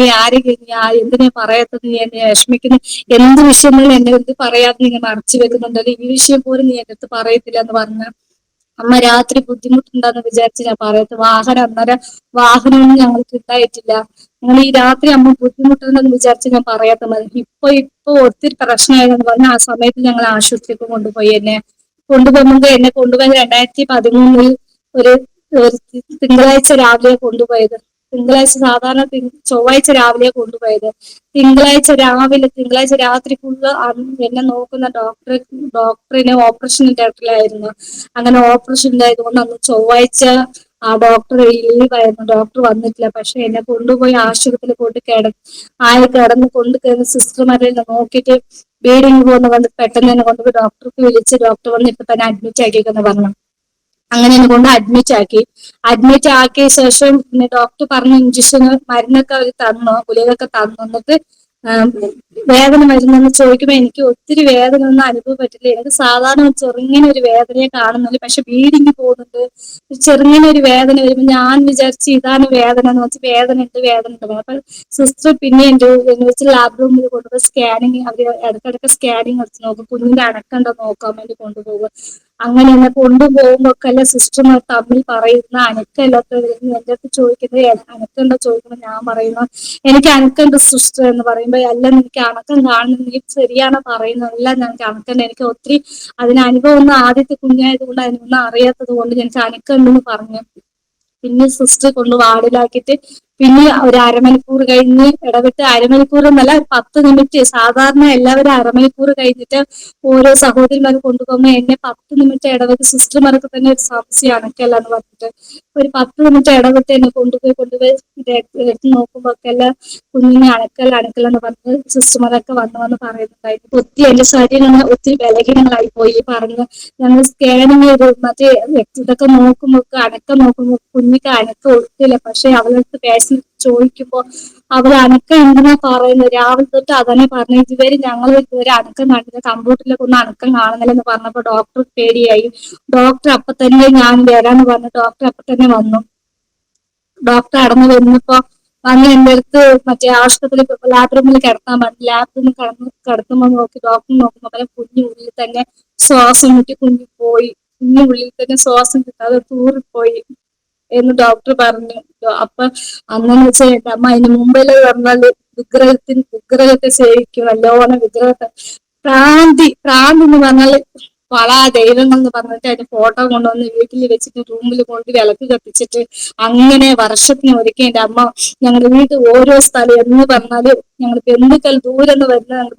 എന്തിനാ പറയാത്തത്, നീ എന്നെ വിഷമിക്കുന്നു, എന്ത് വിഷയങ്ങളും എന്നെ എന്ത് പറയാതെ നീ മറച്ചു വെക്കുന്നുണ്ടല്ലോ, ഈ വിഷയം പോലും നീ എന്റെ അടുത്ത് പറയത്തില്ല എന്ന് പറഞ്ഞു. അമ്മ രാത്രി ബുദ്ധിമുട്ടുണ്ടെന്ന് വിചാരിച്ച് ഞാൻ പറയത്ത്. വാഹനമൊന്നും ഞങ്ങൾക്ക് ഉണ്ടായിട്ടില്ല. ഞങ്ങൾ ഈ രാത്രി അമ്മ ബുദ്ധിമുട്ടുണ്ടെന്ന് വിചാരിച്ച് ഞാൻ പറയാത്ത മതി. ഇപ്പൊ ഒത്തിരി പ്രശ്നമായതെന്ന് പറഞ്ഞാൽ ആ സമയത്ത് ഞങ്ങൾ ആശുപത്രിക്ക് കൊണ്ടുപോയി. എന്നെ കൊണ്ടുപോയത് 2013 ഒരു തിങ്കളാഴ്ച രാവിലെ കൊണ്ടുപോയത്. സാധാരണ ചൊവ്വാഴ്ച രാവിലെ കൊണ്ടുപോയത്. തിങ്കളാഴ്ച രാത്രി ഫുള്ള് എന്നെ നോക്കുന്ന ഡോക്ടറിന് ഓപ്പറേഷൻ തിയേറ്ററിലായിരുന്നു. അങ്ങനെ ഓപ്പറേഷൻ ഉണ്ടായതുകൊണ്ട് അന്ന് ചൊവ്വാഴ്ച ആ ഡോക്ടർ ലീവായിരുന്നു. ഡോക്ടർ വന്നിട്ടില്ല. പക്ഷെ എന്നെ കൊണ്ടുപോയി ആശുപത്രിയിൽ കിടന്ന് കൊണ്ടുകയറുന്ന സിസ്റ്റർമാരെല്ലാം നോക്കിയിട്ട് ബ്ലീഡിങ് പോകുന്ന കൊണ്ട് പെട്ടെന്ന് തന്നെ കൊണ്ടുപോയി ഡോക്ടർക്ക് വിളിച്ച് ഡോക്ടർ വന്ന് ഇപ്പൊ തന്നെ അഡ്മിറ്റ് ആക്കിയെന്ന് പറഞ്ഞു. അങ്ങനെ എന്നെ കൊണ്ട് അഡ്മിറ്റ് ആക്കിയ ശേഷം പിന്നെ ഡോക്ടർ പറഞ്ഞു ഇഞ്ചക്ഷന് മരുന്നൊക്കെ അവർ തന്നു, ഗുളികയൊക്കെ തന്നു. എന്നിട്ട് വേദന വരുന്നെന്ന് ചോദിക്കുമ്പോ എനിക്ക് ഒത്തിരി വേദന ഒന്നും അനുഭവപ്പെട്ടില്ല. എനിക്ക് സാധാരണ ചെറുങ്ങനെ ഒരു വേദനയെ കാണുന്നുള്ളൂ, പക്ഷെ ബ്ലീഡിങ് പോകുന്നുണ്ട്. ചെറുങ്ങനെ ഒരു വേദന വരുമ്പോ ഞാൻ വിചാരിച്ചു ഇതാണ് വേദന എന്ന് വെച്ച് വേദന ഉണ്ട്. അപ്പൊ സിസ്റ്റർ പിന്നെ എന്നെ വെച്ച് ലാബ് റൂമിൽ കൊണ്ടുപോയി സ്കാനിങ്, അവര് ഇടയ്ക്കിടയ്ക്ക് സ്കാനിങ് എടുത്ത് നോക്കും, കുഞ്ഞിന്റെ അനക്കണ്ടോ നോക്കാൻ വേണ്ടി കൊണ്ടുപോകും. അങ്ങനെ എന്നെ കൊണ്ടുപോകുമ്പോഴൊക്കെ സിസ്റ്റർമാർ തമ്മിൽ പറയുന്ന അനക്കമില്ലാത്തവർ എന്റെ അടുത്ത് ചോദിക്കുന്നത് അനക്കണ്ടോ ചോദിക്കുമ്പോൾ ഞാൻ പറയുന്നു എനിക്ക് അനക്കണ്ട് സിസ്റ്റർ എന്ന് പറയുമ്പോ, അല്ല എനിക്ക് അനക്കം കാണുന്നു, നീ ശരിയാണ് പറയുന്നത്, അല്ല ഞങ്ങൾക്ക് അനക്കണ്ട്, എനിക്ക് ഒത്തിരി അതിന് അനുഭവം ഒന്നും ആദ്യത്തെ കുഞ്ഞായത് കൊണ്ട് അതിനൊന്നും അറിയാത്തത് കൊണ്ട് എനിക്ക് അനക്കണ്ടെന്ന് പറഞ്ഞു. പിന്നെ സിസ്റ്റർ കൊണ്ട് വാർഡിലാക്കിയിട്ട് പിന്നെ ഒരു അരമണിക്കൂർ കഴിഞ്ഞ് ഇടവിട്ട്, അരമണിക്കൂർ എന്നല്ല 10 മിനിറ്റ്, സാധാരണ എല്ലാവരും അരമണിക്കൂർ കഴിഞ്ഞിട്ട് ഓരോ സഹോദരിമാർ കൊണ്ടുപോകുമ്പോൾ എന്നെ 10 മിനിറ്റ് ഇടവിട്ട് സിസ്റ്റർമാർക്ക് തന്നെ ഒരു സംശയം അണക്കല്ലെന്ന് പറഞ്ഞിട്ട് ഒരു 10 മിനിറ്റ് ഇടവിട്ട് എന്നെ കൊണ്ടുപോയി എടുത്ത് നോക്കുമ്പോഴൊക്കെ കുഞ്ഞിനെ അണക്കല്ലെന്ന് പറഞ്ഞ് സിസ്റ്റർമാരൊക്കെ വന്ന് പറയുന്നുണ്ടായിരുന്നു. ഒത്തിരി എന്റെ ശരീരം ഒത്തിരി ബലഹീനങ്ങളായി പോയി പറഞ്ഞു. ഞങ്ങൾ സ്കാനിങ് ചെയ്ത് മറ്റേ ഇതൊക്കെ നോക്കുമ്പോ കുഞ്ഞിക്ക് അനക്കം ഒട്ടില്ല. പക്ഷെ അവളടുത്ത് പേഷ്യന്റ് ചോദിക്കുമ്പോ അവൾ അനക്കം എന്തിനാ പറയുന്നത്, രാവിലെ തൊട്ട് അതന്നെ പറഞ്ഞു, ഇതുവരെ അനക്കം കാണില്ല, കമ്പ്യൂട്ടറിലൊക്കെ ഒന്നും അനക്കം കാണുന്നില്ലെന്ന് പറഞ്ഞപ്പോ ഡോക്ടർ പേടിയായി. ഡോക്ടർ അപ്പൊ തന്നെ ഞാൻ വരാന്ന് പറഞ്ഞു. ഡോക്ടർ അപ്പൊ തന്നെ വന്നു. ഡോക്ടർ അടന്നു വരുന്നപ്പോ വന്ന് എന്റെ അടുത്ത് മറ്റേ ആശുപത്രിയിൽ ലാബ് റൂമിൽ കിടത്താൻ പറഞ്ഞു. ലാബ് റൂമിൽ കിടത്തുമ്പോ ഡോക്ടർ നോക്കുമ്പോ കുഞ്ഞുള്ളിൽ തന്നെ ശ്വാസം മുട്ടി കുഞ്ഞുള്ളിൽ തന്നെ ശ്വാസം കിട്ടാതെ തൂറിപ്പോയി എന്ന് ഡോക്ടർ പറഞ്ഞു. അപ്പൊ അന്നെന്ന് വെച്ചാൽ എന്റെ അമ്മ അതിന് മുമ്പില് പറഞ്ഞാല് വിഗ്രഹത്തെ സേവിക്കും, നല്ലോണം വിഗ്രഹത്തെ പ്രാന്തി എന്ന് പറഞ്ഞാല് ദൈവങ്ങൾ എന്ന് പറഞ്ഞിട്ട് അതിന്റെ ഫോട്ടോ കൊണ്ടുവന്ന് വീട്ടിൽ വെച്ചിട്ട് റൂമിൽ കൊണ്ട് വിളക്ക് കത്തിച്ചിട്ട് അങ്ങനെ വർഷത്തിന് ഒരിക്കൽ എന്റെ അമ്മ ഞങ്ങളുടെ വീട്ടിൽ ഓരോ സ്ഥലം എന്ന് പറഞ്ഞാല് ഞങ്ങൾ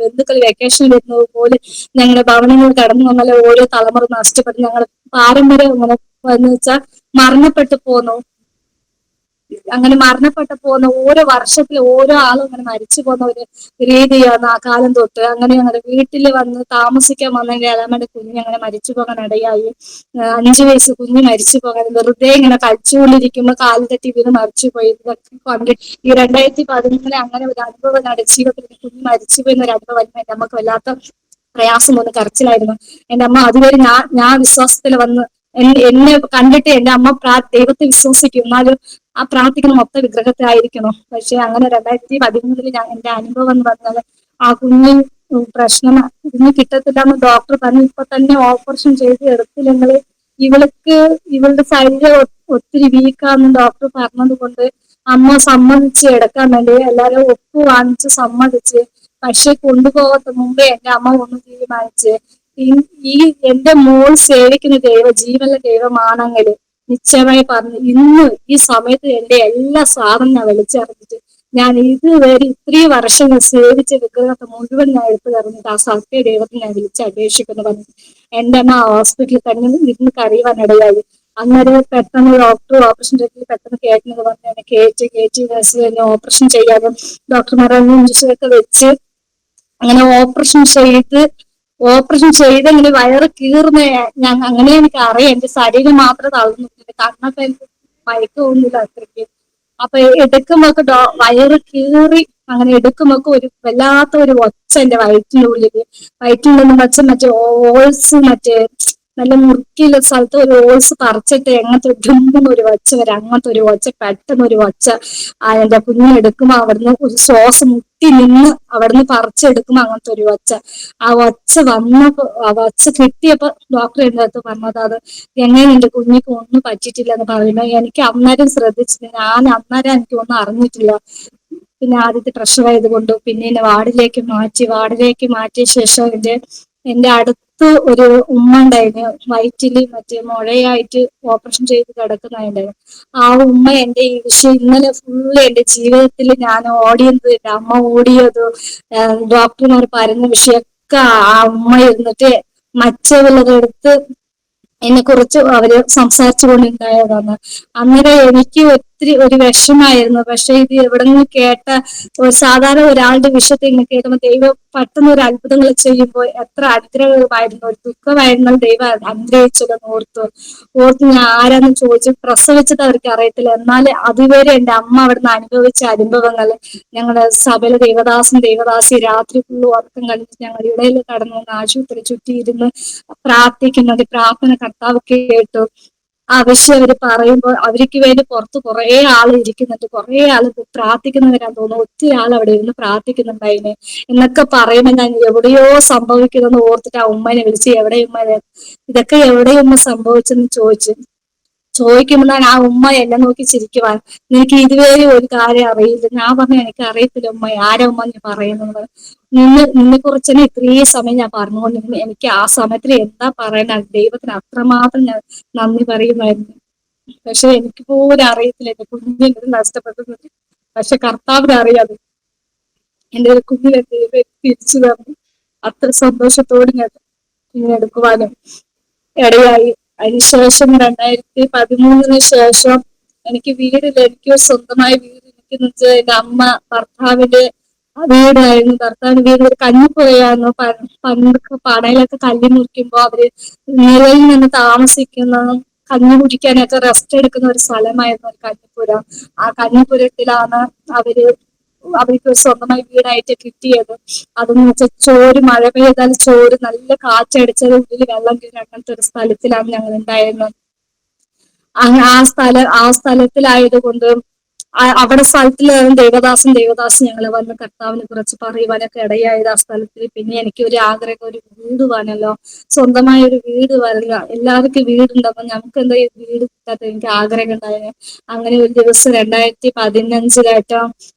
ബന്ധുക്കൾ വെക്കേഷൻ വരുന്നത് പോലെ ഞങ്ങളുടെ ഭവനങ്ങൾ കടന്നു വന്നാല് ഓരോ തലമുറ നഷ്ടപ്പെട്ടു. ഞങ്ങൾ പാരമ്പര്യം എന്ന് വെച്ചാൽ മരണപ്പെട്ടു പോകുന്ന ഓരോ വർഷത്തിൽ ഓരോ ആളും അങ്ങനെ മരിച്ചു പോകുന്ന ഒരു രീതിയാണ് ആ കാലം തൊട്ട്. അങ്ങനെ ഞങ്ങളുടെ വീട്ടിൽ വന്ന് താമസിക്കാൻ വന്ന ഏഴാമന്റെ കുഞ്ഞ് അങ്ങനെ മരിച്ചു പോകാൻ ഇടയായി. 5 വയസ്സ് കുഞ്ഞ് മരിച്ചു പോകാൻ വെറുതെ ഇങ്ങനെ കളിച്ചുകൊണ്ടിരിക്കുമ്പോ കാല് തെറ്റി വീണ് മരിച്ചു പോയി. ഇതൊക്കെ കണ്ട് ഈ 2013 അങ്ങനെ ഒരു അനുഭവം ജീവിതത്തിൽ കുഞ്ഞ് മരിച്ചു പോയിരുന്ന ഒരു അനുഭവം എന്റെ അമ്മക്ക് വല്ലാത്ത പ്രയാസം വന്ന് കരച്ചിലായിരുന്നു. എന്റെ അമ്മ അതുവരെ ഞാൻ വിശ്വാസത്തിൽ വന്ന് എന്നെ കണ്ടിട്ട് എന്റെ അമ്മ ദൈവത്തെ വിശ്വസിക്കും, എന്നാലും ആ പ്രാർത്ഥിക്കുന്ന മൊത്തം വിഗ്രഹത്തെ ആയിരിക്കണം. പക്ഷെ അങ്ങനെ 2013 എന്റെ അനുഭവം എന്ന് പറഞ്ഞാൽ ആ കുഞ്ഞ് കുഞ്ഞ് കിട്ടത്തില്ല എന്ന് ഡോക്ടർ പറഞ്ഞു. ഇപ്പൊ തന്നെ ഓപ്പറേഷൻ ചെയ്ത് എടുത്തില്ലെങ്കിൽ ഇവളുടെ ശരീരം ഒത്തിരി വീക്കാന്ന് ഡോക്ടർ പറഞ്ഞത് കൊണ്ട് അമ്മ സമ്മതിച്ച് എടുക്കാൻ വേണ്ടി എല്ലാരും ഒപ്പ് വാങ്ങിച്ച് സമ്മതിച്ച് പക്ഷെ കൊണ്ടുപോകാത്ത മുമ്പേ എന്റെ അമ്മ ഒന്ന് തീരുമാനിച്ച് ഈ ഈ എന്റെ മോൾ സേവിക്കുന്ന ജീവനുള്ള ദൈവമാണെങ്കിൽ നിശ്ചയമായി പറഞ്ഞു ഇന്ന് ഈ സമയത്ത് എന്റെ എല്ലാ സാധനം ഞാൻ വിളിച്ചറിഞ്ഞിട്ട് ഞാൻ ഇതുവരെ ഇത്രയും വർഷങ്ങൾ സേവിച്ച വിഗ്രഹത്തെ മുഴുവൻ ഞാൻ എടുത്തു തന്നിട്ട് ആ സത്യ ദൈവത്തെ ഞാൻ വിളിച്ച് അപേക്ഷിക്കുന്നു പറഞ്ഞു. എന്റെ അമ്മ ഹോസ്പിറ്റലിൽ തന്നെ ഇരുന്ന് കരയുവാനിടയായി. അന്നേരം പെട്ടെന്ന് ഡോക്ടർ ഓപ്പറേഷൻ തിയേറ്ററിൽ പെട്ടെന്ന് കേൾക്കുന്നത് പറഞ്ഞു എന്നെ കയറ്റി നഴ്സ് തന്നെ ഓപ്പറേഷൻ ചെയ്യാനും ഡോക്ടർമാർ ഇഞ്ചക്ഷൻ ഒക്കെ വെച്ച് അങ്ങനെ ഓപ്പറേഷൻ ചെയ്ത് ഇങ്ങനെ വയറ് കീറുന്ന ഞാൻ അങ്ങനെ എനിക്ക് അറിയാം. എന്റെ ശരീരം മാത്രമേ തളർന്നിട്ടില്ല, കണ്ണൊക്കെ എനിക്ക് മയക്കമൊന്നുമില്ല അത്രയ്ക്ക്. അപ്പൊ എടുക്കുമ്പോ വയറ് കീറി അങ്ങനെ എടുക്കുമ്പോ ഒരു വല്ലാത്ത ഒരു ഒച്ച എന്റെ വയറ്റിനുള്ളിൽ വെച്ച് മറ്റേ ഓൾസ് മറ്റേ നല്ല മുറുക്കിയുള്ള സ്ഥലത്ത് ഒരു ഓൾസ് പറിച്ചിട്ട് എങ്ങനത്തെ ഒരു ഒച്ച വരെ, അങ്ങനത്തെ ഒരു ഒച്ച, പെട്ടെന്ന് ഒരു ഒച്ച എന്റെ കുഞ്ഞിനെടുക്കുമ്പോ അവിടുന്ന് ഒരു ശ്വാസം മുട്ടി നിന്ന് അവിടുന്ന് പറിച്ചെടുക്കുമ്പോ അങ്ങനത്തെ ഒരു ഒച്ച. ആ ഒച്ച വന്നപ്പോ ആ ഒച്ച കിട്ടിയപ്പോ ഡോക്ടർ എന്റെ അടുത്ത് പറഞ്ഞത് അത് എങ്ങനെ എന്റെ കുഞ്ഞിക്ക് ഒന്നും പറ്റിയിട്ടില്ല എന്ന് പറയുന്നത്. എനിക്ക് അന്നേരം ശ്രദ്ധിച്ചില്ല, ഞാൻ അന്നേരം എനിക്ക് ഒന്നും അറിഞ്ഞിട്ടില്ല. പിന്നെ ആദ്യത്തെ പ്രഷറായത് കൊണ്ട് പിന്നെ എന്നെ വാർഡിലേക്ക് മാറ്റിയ ശേഷം എന്റെ അടുത്ത് ഒരു ഉമ്മ ഉണ്ടായിരുന്നു, വയറ്റില് മറ്റേ മുഴയായിട്ട് ഓപ്പറേഷൻ ചെയ്ത് കിടക്കുന്നുണ്ടായിരുന്നു. ആ ഉമ്മ എന്റെ ഈ വിഷയം ഇന്നലെ ഫുള്ള് എന്റെ ജീവിതത്തിൽ ഞാൻ ഓടിയത്, എന്റെ അമ്മ ഓടിയത്, ഡോക്ടർമാർ പറയുന്ന വിഷയമൊക്കെ ആ ഉമ്മ ഇരുന്നിട്ട് മറ്റുള്ളതെടുത്ത് എന്നെ കുറിച്ച് അവര് സംസാരിച്ചു കൊണ്ടുണ്ടായതാണ്. അന്നേരം എനിക്ക് ഒത്തിരി ഒരു വിഷമായിരുന്നു. പക്ഷെ ഇത് എവിടെ നിന്ന് കേട്ട ഒരു സാധാരണ ഒരാളുടെ വിഷയത്തെ ഇങ്ങനെ കേൾക്കുമ്പോൾ ദൈവം പെട്ടെന്ന് ഒരു അത്ഭുതങ്ങൾ ചെയ്യുമ്പോൾ എത്ര അനുഗ്രഹമായിരുന്നു, ഒരു ദുഃഖമായിരുന്നു ദൈവം അനുഗ്രഹിച്ചതെന്ന് ഓർത്ത് ഞാൻ ആരാന്ന് ചോദിച്ചു. പ്രസവിച്ചത് അവർക്ക് അറിയത്തില്ല, എന്നാൽ അതുവരെ എന്റെ അമ്മ അവിടുന്ന് അനുഭവിച്ച അനുഭവങ്ങൾ, ഞങ്ങളുടെ സഭയിലെ ദേവദാസി രാത്രി ഫുള്ള് ഉറക്കം കഴിഞ്ഞിട്ട് ഞങ്ങൾ ഇടയിൽ കടന്നു വന്ന് ആശുപത്രി ചുറ്റിയിരുന്ന് പ്രാർത്ഥിക്കുന്നത്, പ്രാർത്ഥന കർത്താവ് കേട്ടു. ആ വിഷയം അവര് പറയുമ്പോൾ അവർക്ക് വേണ്ടി പുറത്ത് കുറെ ആൾ ഇരിക്കുന്നുണ്ട്, കുറെ ആള് പ്രാർത്ഥിക്കുന്നവരാന്ന് തോന്നുന്നു, ഒത്തിരി ആൾ അവിടെ ഇരുന്ന് പ്രാർത്ഥിക്കുന്നുണ്ടായിന് എന്നൊക്കെ പറയുമ്പോൾ ഞാൻ എവിടെയോ സംഭവിക്കുന്നതെന്ന് ഓർത്തിട്ട് ആ ഉമ്മനെ വിളിച്ച് എവിടെ ഉമ്മ ഇതൊക്കെ എവിടെ ഉമ്മ സംഭവിച്ചെന്ന് ചോദിക്കുമ്പോഴാണ് ആ ഉമ്മ എന്നെ നോക്കി ചിരിക്കുവാൻ, നിനക്ക് ഇതുവരെ ഒരു കാര്യം അറിയില്ല. ഞാൻ പറഞ്ഞു എനിക്ക് അറിയത്തില്ല ഉമ്മ, ആരാ ഉമ്മ നീ പറയുന്നത്, നിന്നെ കുറിച്ച് തന്നെ ഇത്രയും സമയം ഞാൻ പറഞ്ഞുകൊണ്ടിരുന്നു, എനിക്ക് ആ സമയത്തിൽ എന്താ പറയണ ദൈവത്തിന് അത്രമാത്രം ഞാൻ നന്ദി പറയുമായിരുന്നു. പക്ഷെ എനിക്ക് പോലും അറിയത്തില്ല എന്റെ കുഞ്ഞിനെ നഷ്ടപ്പെട്ടത്. പക്ഷെ കർത്താവിന് അറിയാതെ എന്റെ ഒരു കുഞ്ഞിനെ ദൈവം തിരിച്ചു തന്നു. അത്ര സന്തോഷത്തോട് ഞാൻ കുഞ്ഞിനെടുക്കുവാനും ഇടയായി. അതിനുശേഷം 2013 ശേഷം എനിക്ക് വീടില്ല, എനിക്ക് സ്വന്തമായ വീട് എനിക്കെന്ന് വെച്ചാൽ എന്റെ അമ്മ ഭർത്താവിന്റെ വീടായിരുന്നു. ഭർത്താവിന്റെ വീട് ഒരു കഞ്ഞിപ്പുരയായിരുന്നു. പണ്ട് പടയിലൊക്കെ കല്ല് മുറിക്കുമ്പോ അവര് നിലയിൽ നിന്ന് താമസിക്കുന്നതും കഞ്ഞി കുടിക്കാനൊക്കെ റെസ്റ്റ് എടുക്കുന്ന ഒരു സ്ഥലമായിരുന്നു ഒരു കഞ്ഞിപ്പുര. ആ കഞ്ഞിപ്പുരത്തിലാണ് അവർക്ക് സ്വന്തമായി വീടായിട്ട് കിട്ടിയത്. അതെന്ന് വെച്ചാൽ മഴ പെയ്താൽ നല്ല കാറ്റടിച്ചത് ഉള്ളിൽ വെള്ളം കയറി അങ്ങനത്തെ ഒരു സ്ഥലത്തിലാണ് ഞങ്ങൾ ഉണ്ടായിരുന്നത്. ആ സ്ഥലത്തിലായത് കൊണ്ട് അവിടെ സ്ഥലത്തിലായിരുന്നു ദേവദാസൻ ഞങ്ങളെ വന്ന് കർത്താവിനെ കുറിച്ച് പറയുവാനൊക്കെ ഇടയായത് ആ സ്ഥലത്തിൽ. പിന്നെ എനിക്ക് ഒരു ആഗ്രഹം, ഒരു വീട് വേണമല്ലോ, സ്വന്തമായ ഒരു വീട് വരിക. എല്ലാവർക്കും വീടുണ്ടാവും, നമുക്ക് എന്താ വീട് കിട്ടാത്ത എനിക്ക് ആഗ്രഹം ഉണ്ടായിരുന്നു. അങ്ങനെ ഒരു ദിവസം 2015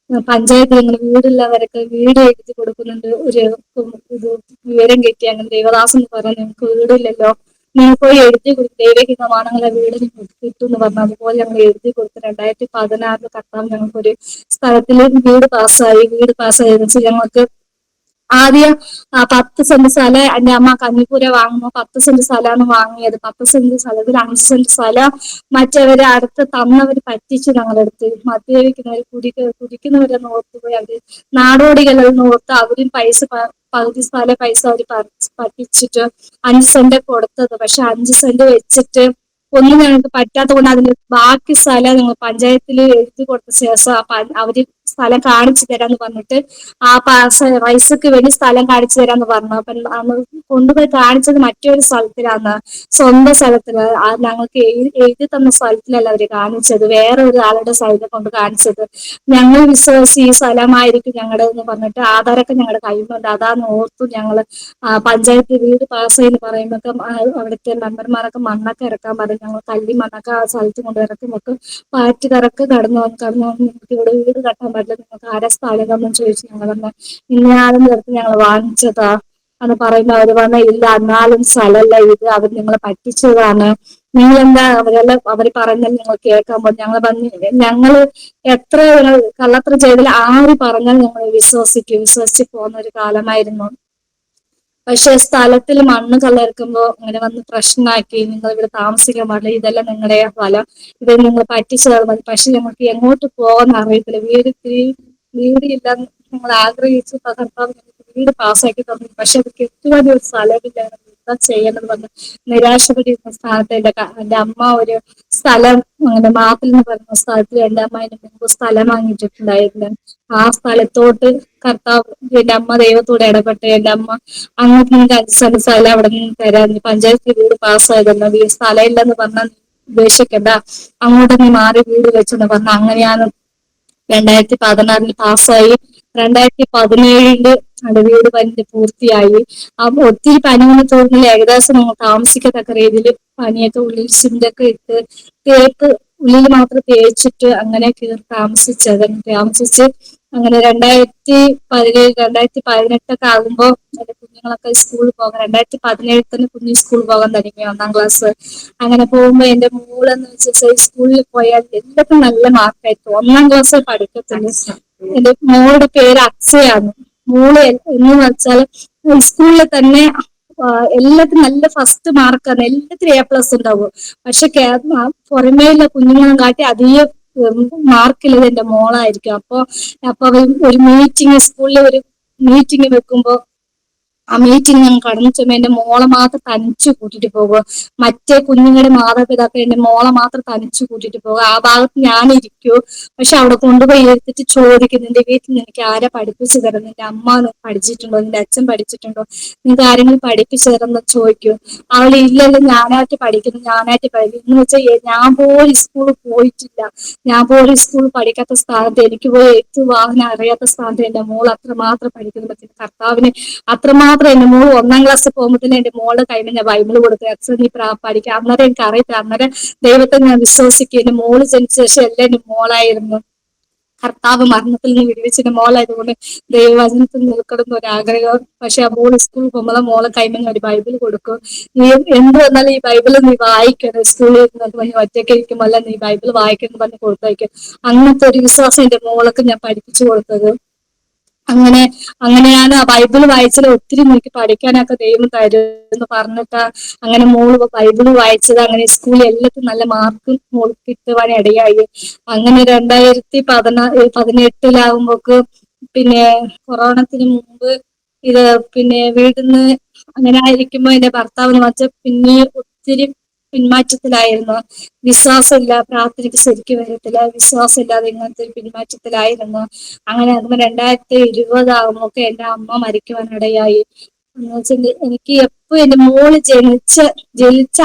പഞ്ചായത്തിൽ ഞങ്ങൾ വീടുള്ളവരൊക്കെ വീട് എഴുതി കൊടുക്കുന്നുണ്ട് ഒരു ഇത് വിവരം കിട്ടി. അങ്ങനെ ദേവദാസൻ എന്ന് പറഞ്ഞു നിങ്ങൾക്ക് വീടില്ലല്ലോ, നിങ്ങൾ പോയി എഴുതി കൊടുക്കും, ദൈവഹിതമാണെങ്കിലെ വീട് നിങ്ങൾക്ക് കിട്ടും എന്ന് പറഞ്ഞു. അതുപോലെ ഞങ്ങൾ എഴുതി കൊടുത്തു. 2016 കർത്താവ് ഞങ്ങൾക്കൊരു സ്ഥലത്തിൽ വീട് പാസ്സായി വെച്ച് ഞങ്ങൾക്ക് ആദ്യം 10 സെന്റ് സ്ഥലം എന്റെ അമ്മ കഞ്ഞിപ്പുര വാങ്ങുമ്പോൾ 10 സെന്റ് സ്ഥലമാണ് വാങ്ങിയത്. 10 സെന്റ് സ്ഥലത്തിൽ 5 സെന്റ് സ്ഥലം മറ്റവര് അടുത്ത് തന്നവര് പറ്റിച്ചു ഞങ്ങളെടുത്ത്. മദ്യപിക്കുന്നവര് കുടിക്കുന്നവരെന്ന് ഓർത്തുപോയി, അവര് നാടോടികളെന്ന് ഓർത്ത് അവരും പകുതി സ്ഥല പൈസ അവര് പറ്റിച്ചിട്ട് 5 സെന്റ് കൊടുത്തത്. പക്ഷെ 5 സെന്റ് വെച്ചിട്ട് ഒന്നും ഞങ്ങൾക്ക് പറ്റാത്ത കൊണ്ട് അതിന് ബാക്കി സ്ഥലം ഞങ്ങൾ പഞ്ചായത്തിൽ എഴുതി കൊടുത്ത ശേഷം അവര് സ്ഥലം കാണിച്ചു തരാന്ന് പറഞ്ഞിട്ട് ആ പൈസക്ക് വേണ്ടി സ്ഥലം കാണിച്ചു തരാന്ന് പറഞ്ഞു. അപ്പൊ അന്ന് കൊണ്ടുപോയി കാണിച്ചത് മറ്റൊരു സ്ഥലത്തിലാണ്, സ്വന്തം സ്ഥലത്തില്. ഞങ്ങൾക്ക് എഴുതി തന്ന സ്ഥലത്തിലല്ല അവര് കാണിച്ചത്, വേറെ ഒരു ആളുടെ സ്ഥലത്തെ കൊണ്ട് കാണിച്ചത്. ഞങ്ങൾ വിശ്വസിച്ച് ഈ സ്ഥലമായിരിക്കും ഞങ്ങളുടെ എന്ന് പറഞ്ഞിട്ട് ആധാരമൊക്കെ ഞങ്ങളുടെ കയ്യിലുണ്ട്. അതാന്ന് ഓർത്തു ഞങ്ങള് പഞ്ചായത്ത് വീട് പാസ്സായി പറയുമ്പോ അവിടുത്തെ മെമ്പർമാരൊക്കെ മണ്ണൊക്കെ ഇറക്കാൻ പറയും. ഞങ്ങൾ കല്ലി മണ്ണൊക്കെ ആ സ്ഥലത്ത് കൊണ്ട് ഇറക്കി നമുക്ക് പാറ്റുകാരൊക്കെ കടന്നു വന്ന് നിങ്ങൾക്ക് ഇവിടെ വീട് കെട്ടാൻ പറ്റില്ല, നിങ്ങൾക്ക് ആരെ സ്ഥലം എന്ന് ചോദിച്ചു. ഞങ്ങൾ പറഞ്ഞു ഇന്നയാളും ചേർത്ത് ഞങ്ങൾ വാങ്ങിച്ചതാ എന്ന് പറയുമ്പോൾ അവര് പറഞ്ഞ ഇല്ല, എന്നാലും സ്ഥലമല്ല ഇത്, അവർ നിങ്ങളെ പറ്റിച്ചതാണ്, നിങ്ങൾ എന്താ അവര് പറഞ്ഞാൽ നിങ്ങൾ കേൾക്കാൻ പോകും. ഞങ്ങൾ പറഞ്ഞു ഞങ്ങള് എത്ര കള്ളത്ര ചെയ്താൽ ആര് പറഞ്ഞാൽ ഞങ്ങൾ വിശ്വസിച്ച് പോകുന്ന ഒരു കാലമായിരുന്നു. പക്ഷെ സ്ഥലത്തിൽ മണ്ണ് കല്ലെടുക്കുമ്പോ അങ്ങനെ വന്ന് പ്രശ്നമാക്കി, നിങ്ങൾ ഇവിടെ താമസിക്കാൻ പാടില്ല, ഇതെല്ലാം നിങ്ങളുടെ ഫലം, ഇത് നിങ്ങൾ പറ്റിച്ചത് മതി. പക്ഷെ ഞങ്ങൾക്ക് എങ്ങോട്ട് പോകാൻ അറിയത്തില്ല, വീടില്ല, ഞങ്ങൾ ആഗ്രഹിച്ച് കർത്താവ് വീട് പാസ്സാക്കി തന്നു. പക്ഷെ അത് കെട്ടുവാൻ ഒരു സ്ഥലമില്ല, എന്താ ചെയ്യേണ്ടത് വന്ന് നിരാശപ്പെട്ടിരുന്ന സ്ഥാനത്ത് എന്റെ അമ്മ ഒരു സ്ഥലം അങ്ങനെ മാപ്പിൽ എന്ന് പറയുന്ന സ്ഥലത്തിൽ എന്റെ അമ്മ അതിന് മുമ്പ് സ്ഥലം വാങ്ങിച്ചിട്ടുണ്ടായിരുന്നു. ആ സ്ഥലത്തോട്ട് കർത്താവ് എന്റെ അമ്മ ദൈവത്തോട് ഇടപെട്ട് എന്റെ അമ്മ അങ്ങോട്ട് നിങ്ങൾക്ക് 5 സെന്റ് സ്ഥലം അവിടെ നിന്ന് തരാം, പഞ്ചായത്ത് വീട് പാസ്സായതല്ല, സ്ഥലം ഇല്ലെന്ന് പറഞ്ഞാൽ ഉപേക്ഷിക്കണ്ട, അങ്ങോട്ട് നീ മാറി വീട് വെച്ചെന്ന് പറഞ്ഞ അങ്ങനെയാണ് 2016 പാസ്സായി. 2017 അത് വീട് പണിത് പൂർത്തിയായി. അപ്പൊ ഒത്തിരി പണിയൊന്നും തോന്നുന്നില്ല, ഏകദേശം നമ്മൾ താമസിക്കത്തക്ക രീതിയിൽ പണിയൊക്കെ ഉള്ളിൽ സിന്തൊക്കെ ഇട്ട് തേപ്പ് ഉള്ളിൽ മാത്രം തേച്ചിട്ട് അങ്ങനെ കയറി താമസിച്ച് അങ്ങനെ 2018 ആകുമ്പോ എന്റെ കുഞ്ഞുങ്ങളൊക്കെ സ്കൂളിൽ പോകാൻ, 2017 തന്നെ കുഞ്ഞു സ്കൂളിൽ പോകാൻ തുടങ്ങി, 1ാം ക്ലാസ്. അങ്ങനെ പോകുമ്പോ എന്റെ മോളെന്ന് വെച്ചാൽ സ്കൂളിൽ പോയാൽ എല്ലാത്തിനും നല്ല മാർക്കായിരിക്കും, 1ാം ക്ലാസ്സിൽ പഠിക്കത്തുള്ളൂ. എന്റെ മോളുടെ പേര് അക്ഷയാണ്. മോള് എന്ന് വെച്ചാൽ സ്കൂളിൽ തന്നെ എല്ലാത്തിനും നല്ല ഫസ്റ്റ് മാർക്കാണ്, എല്ലാത്തിനും A+ ഉണ്ടാവും. പക്ഷെ പുറമേയുള്ള കുഞ്ഞുങ്ങളും കാട്ടി അധികം മാർക്കുള്ളത് എന്റെ മോളായിരിക്കും. അപ്പൊ ഒരു സ്കൂളിൽ ഒരു മീറ്റിംഗ് വെക്കുമ്പോ ആ മീറ്റിംഗ് ഞാൻ കടന്നു ചെല്ലുമ്പോൾ എന്റെ മോളെ മാത്രം തനിച്ചു കൂട്ടിട്ട് പോകുക, മറ്റേ കുഞ്ഞുങ്ങളുടെ മാതാപിതാക്കൾ എന്റെ മോളെ മാത്രം തനിച്ചു കൂട്ടിട്ട് പോകുക. ആ ഭാഗത്ത് ഞാൻ ഇരിക്കൂ, പക്ഷെ അവിടെ കൊണ്ടുപോയി എടുത്തിട്ട് ചോദിക്കും, നിന്റെ വീട്ടിൽ നിനക്ക് ആരെ പഠിപ്പിച്ചു തരും, നിന്റെ അമ്മ പഠിച്ചിട്ടുണ്ടോ, നിന്റെ അച്ഛൻ പഠിച്ചിട്ടുണ്ടോ, നിങ്ങൾക്ക് ആരെങ്കിലും പഠിപ്പിച്ചു തരുമെന്ന് ചോദിക്കൂ. അവൾ ഇല്ലല്ലോ, ഞാനായിട്ട് പഠിക്കുന്നു എന്ന് വെച്ചാൽ ഞാൻ പോലും സ്കൂളിൽ പോയിട്ടില്ല, ഞാൻ പോലും സ്കൂളിൽ പഠിക്കാത്ത സ്ഥാനത്ത്, എനിക്ക് പോയി എഴുത്ത് വാഹനം അറിയാത്ത സ്ഥാനത്ത് എന്റെ മോൾ അത്രമാത്രം പഠിക്കുന്നു. കർത്താവിന് അത്രമാത്രം എന്റെ മോള് 1ാം ക്ലാസ്സിൽ പോകുമ്പോഴത്തേന് എന്റെ മോളുടെ കയ്യിൽ ഞാൻ ബൈബിള് കൊടുത്തു, അച്ഛൻ നീ പഠിക്കുക. അന്നേരം എനിക്ക് അറിയത്തില്ല, അന്നേരം ദൈവത്തെ ഞാൻ വിശ്വസിക്കും. എന്റെ മോള് ജനിച്ച ശേഷം എല്ലാം എന്റെ മോളായിരുന്നു. കർത്താവ് മരണത്തിൽ നിന്ന് വിടുവിച്ചെന്റെ മോളായതുകൊണ്ട് ദൈവവചനത്തിൽ നിൽക്കണം എന്നൊരാഗ്രഹം. പക്ഷെ ആ മോള് സ്കൂളിൽ പോകുമ്പോൾ മോളെ കൈമ ഒരു ബൈബിൾ കൊടുക്കും, നീ എന്ത് വന്നാലും ഈ ബൈബിള് നീ വായിക്കണം, സ്കൂളിൽ ഇരുന്ന് ഒറ്റയ്ക്ക് ഇരിക്കുമ്പോൾ നീ ബൈബിൾ വായിക്കണം പറഞ്ഞ് കൊടുത്തയക്കും. അങ്ങനത്തെ ഒരു വിശ്വാസം എന്റെ മോളൊക്കെ ഞാൻ പഠിപ്പിച്ചു കൊടുത്തത്. അങ്ങനെയാണ് ആ ബൈബിള് വായിച്ചാൽ ഒത്തിരി എനിക്ക് പഠിക്കാനൊക്കെ ദൈവം തരും എന്ന് പറഞ്ഞിട്ട് അങ്ങനെ മോള് ബൈബിള് വായിച്ചത്. അങ്ങനെ സ്കൂളിൽ എല്ലാത്തും നല്ല മാർക്ക് മോൾക്ക് കിട്ടുവാൻ ഇടയായി. അങ്ങനെ 2018 പിന്നെ കൊറോണത്തിന് മുമ്പ് ഇത് പിന്നെ വീട്ടിന്ന് അങ്ങനെ ആയിരിക്കുമ്പോ എന്റെ ഭർത്താവിന് വെച്ച പിന്നെ ഒത്തിരി പിന്മാറ്റത്തിലായിരുന്നു. വിശ്വാസമില്ല, പ്രാർത്ഥനയ്ക്ക് ശരിക്കും വരത്തില്ല, വിശ്വാസമില്ലാതെ ഇങ്ങനത്തെ ഒരു പിന്മാറ്റത്തിലായിരുന്നു. അങ്ങനെ അതുമ്പോ 2020 ആകുമ്പോ എന്റെ അമ്മ മരിക്കുവാനിടയായി. എന്ന് വെച്ചാൽ എനിക്ക് എപ്പോ എന്റെ മോള് ജനിച്ച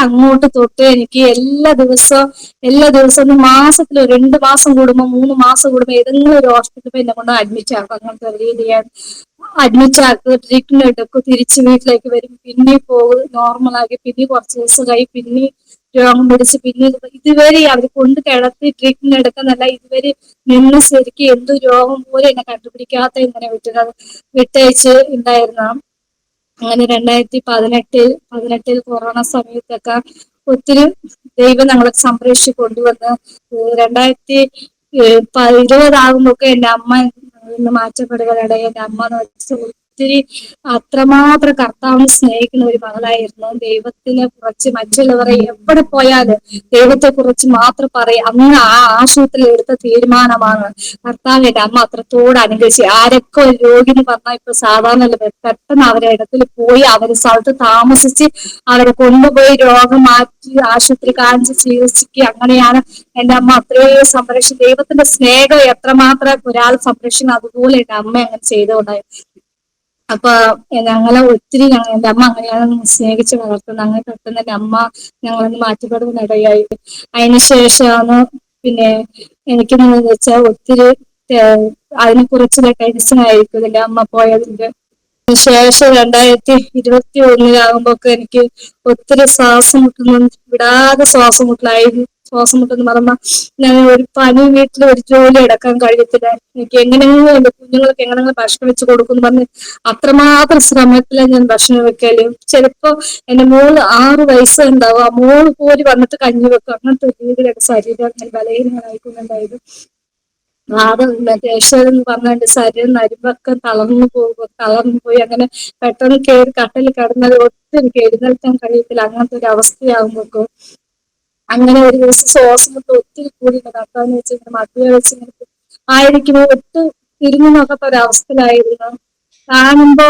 അങ്ങോട്ട് തൊട്ട് എനിക്ക് എല്ലാ ദിവസവും മാസത്തിൽ 2 മാസം കൂടുമ്പോ 3 മാസം കൂടുമ്പോ ഏതെങ്കിലും ഒരു ഹോസ്പിറ്റലിൽ എന്നെ കൊണ്ട് അഡ്മിറ്റ് ആക്കും. അങ്ങനത്തെ രീതിയാണ് അഡ്മിറ്റ് ആക്കുക, ട്രീറ്റ്മെന്റ് എടുക്കും, തിരിച്ച് വീട്ടിലേക്ക് വരും, പിന്നെ പോകും, നോർമലാക്കി, പിന്നെ കുറച്ച് ദിവസം പിന്നെ രോഗം പിടിച്ച്, പിന്നെ ഇതുവരെ അവർ കൊണ്ട് കിടത്തി ട്രീറ്റ്മെന്റ് എടുക്കുന്നല്ല, ഇതുവരെ നിന്ന് ശരിക്കും എന്ത് രോഗം പോലും എന്നെ കണ്ടുപിടിക്കാത്ത ഇങ്ങനെ വിട്ടയച്ച് ഉണ്ടായിരുന്നു. അങ്ങനെ 2018 കൊറോണ സമയത്തൊക്കെ ഒത്തിരി ദൈവം ഞങ്ങളെ സംരക്ഷിച്ച് കൊണ്ടുവന്ന് 2020 ആകുമ്പോഴൊക്കെ എന്റെ അമ്മ മാറ്റപ്പെടുകയിടയിൽ. എന്റെ അമ്മ എന്ന് വെച്ചാൽ ഒത്തിരി അത്രമാത്രം കർത്താവിനെ സ്നേഹിക്കുന്ന ഒരു മകളായിരുന്നു. ദൈവത്തിനെ കുറിച്ച് മറ്റുള്ളവരെ എവിടെ പോയാലും ദൈവത്തെ കുറിച്ച് മാത്രം പറയും. അന്ന് ആ ആശുപത്രിയിൽ എടുത്ത തീരുമാനമാണ്. കർത്താവ് എന്റെ അമ്മ അത്രത്തോട് അനുഗ്രഹിച്ച്. ആരൊക്കെ ഒരു രോഗി എന്ന് പറഞ്ഞാൽ ഇപ്പൊ സാധാരണ പെട്ടെന്ന് അവരെ ഇടത്തിൽ പോയി അവരെ സ്ഥലത്ത് താമസിച്ച് അവരെ കൊണ്ടുപോയി രോഗം മാറ്റി ആശുപത്രി കാണിച്ച് ചികിത്സിക്കുക. അങ്ങനെയാണ് എന്റെ അമ്മ അത്രയും സംരക്ഷിച്ചു. ദൈവത്തിന്റെ സ്നേഹം എത്രമാത്രം ഒരാൾ സംരക്ഷിക്കണം അതുപോലെ എന്റെ അമ്മ അങ്ങനെ ചെയ്തുകൊണ്ടായി. അപ്പൊ ഞങ്ങളെ ഒത്തിരി എന്റെ അമ്മ അങ്ങനെയാണ് സ്നേഹിച്ച് വളർത്തുന്നത്. അങ്ങനെ പെട്ടെന്ന് എന്റെ അമ്മ ഞങ്ങളൊന്ന് മാറ്റപ്പെടുന്നതിനിടയായി. അതിനുശേഷമാണ് പിന്നെ എനിക്കെന്ന് വെച്ചാൽ ഒത്തിരി അതിനെ കുറിച്ചുള്ള ടെൻഷൻ ആയിരിക്കും എന്റെ അമ്മ പോയതിന്റെ. ശേഷം 2021 എനിക്ക് ഒത്തിരി ശ്വാസം മുട്ടുന്നു, വിടാതെ ശ്വാസം മുട്ടലായിരുന്നു. ശ്വാസം മുട്ടെന്ന് പറയുമ്പോൾ ഞാൻ ഒരു പനി വീട്ടിൽ ഒരു ജോലി എടുക്കാൻ കഴിയത്തില്ല. എനിക്ക് എങ്ങനെയെങ്കിലും എന്റെ കുഞ്ഞുങ്ങൾക്ക് എങ്ങനെയെങ്കിലും ഭക്ഷണം വെച്ച് കൊടുക്കുന്നു പറഞ്ഞ് അത്രമാത്രം ശ്രമത്തിലാണ് ഞാൻ ഭക്ഷണം വെക്കല്. ചിലപ്പോ എന്റെ മോള് 6 വയസ്സ് ഉണ്ടാവും, ആ മോള് പോലും വന്നിട്ട് കഞ്ഞി വെക്കും. അങ്ങനത്തെ ഒരു രീതിയിലൊക്കെ ശരീരം ഞാൻ ബലഹീനമായിക്കൊണ്ടുണ്ടായിരുന്നു. വാദം മറ്റേ യേശോദ് എന്ന് പറഞ്ഞ എന്റെ ശരീരം നരിമ്പൊക്കെ തളർന്നു പോയി. അങ്ങനെ പെട്ടെന്ന് കയറി കട്ടിൽ കിടന്നാൽ ഒട്ടും എനിക്ക് എഴുന്നേൽക്കാൻ കഴിയത്തില്ല. അങ്ങനത്തെ ഒരു അവസ്ഥയാകുമ്പോ അങ്ങനെ ഒരു ദിവസം ശ്വാസം മുട്ട് ഒത്തിരി കൂടി കത്താന്ന് വെച്ച് മദ്യ വെച്ച് ആയിരിക്കുമ്പോ ഒട്ടും തിരിഞ്ഞു നോക്കാത്ത ഒരവസ്ഥയിലായിരുന്നു. കാണുമ്പോ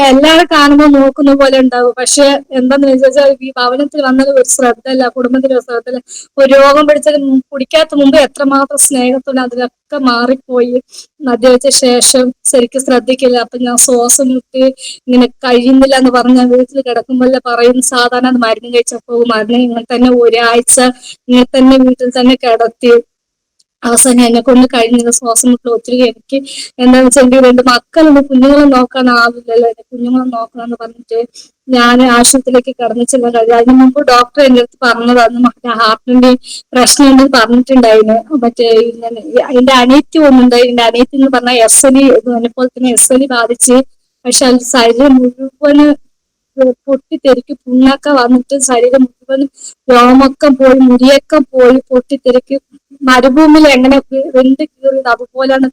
എല്ലാവരും കാണുമ്പോ നോക്കുന്ന പോലെ ഉണ്ടാവും. പക്ഷെ എന്താന്ന് വെച്ചാൽ ഈ ഭവനത്തിൽ വന്നത് ഒരു ശ്രദ്ധയില്ല, കുടുംബത്തിൽ ഒരു ശ്രദ്ധയില്ല. ഒരു രോഗം പിടിച്ചത് കുടിക്കാത്ത മുമ്പ് എത്രമാത്രം സ്നേഹത്തോടെ അതിലൊക്കെ മാറിപ്പോയി. മദ്യവെച്ച ശേഷം ശരിക്കും ശ്രദ്ധിക്കില്ല. അപ്പൊ ഞാൻ ശ്വാസം മുട്ടി ഇങ്ങനെ കഴിയുന്നില്ല എന്ന് പറഞ്ഞ് ഞാൻ വീട്ടിൽ കിടക്കുമ്പോഴേ പറയും, സാധാരണ അത് മരുന്ന് കഴിച്ചപ്പോ മരുന്ന് ഇങ്ങനെ തന്നെ ഒരാഴ്ച ഇങ്ങനെ തന്നെ വീട്ടിൽ തന്നെ കിടത്തി. അവസാനം എന്നെ കൊണ്ട് കഴിഞ്ഞത് ശ്വാസം മുട്ടൽ ഒത്തിരി. എനിക്ക് എന്താണെന്ന് വെച്ചാൽ എന്റെ 2 മക്കളുണ്ട്, കുഞ്ഞുങ്ങളെ നോക്കാൻ ആവില്ലല്ലോ, എന്റെ കുഞ്ഞുങ്ങളെ നോക്കണം എന്ന് പറഞ്ഞിട്ട് ഞാൻ ആശുപത്രിയിലേക്ക് കടന്നു ചെല്ലാൻ കഴിയും. അതിന് മുമ്പ് ഡോക്ടർ എന്റെ അടുത്ത് പറഞ്ഞതാണ് മറ്റേ ഹാർട്ടിന്റെ പ്രശ്നം ഉണ്ടെന്ന് പറഞ്ഞിട്ടുണ്ടായിരുന്നു. മറ്റേ ഇങ്ങനെ എന്റെ അനിയത്തി ഒന്നുണ്ട്, എന്റെ അനിയത്തി എന്ന് പറഞ്ഞാൽ SLE, അതുപോലെ തന്നെ SLE ബാധിച്ച്. പക്ഷെ അത് ശരീരം മുഴുവന് പൊട്ടിത്തെറിക്ക്, പുണ്ണൊക്കെ വന്നിട്ട് ശരീരം മുഴുവനും രോമൊക്കെ പോയി, മുടിയൊക്കെ പോയി, പൊട്ടിത്തെറിക്ക്. മരുഭൂമിയിൽ എങ്ങനെ വെന്ത് കീറിയത് അതുപോലെയാണ്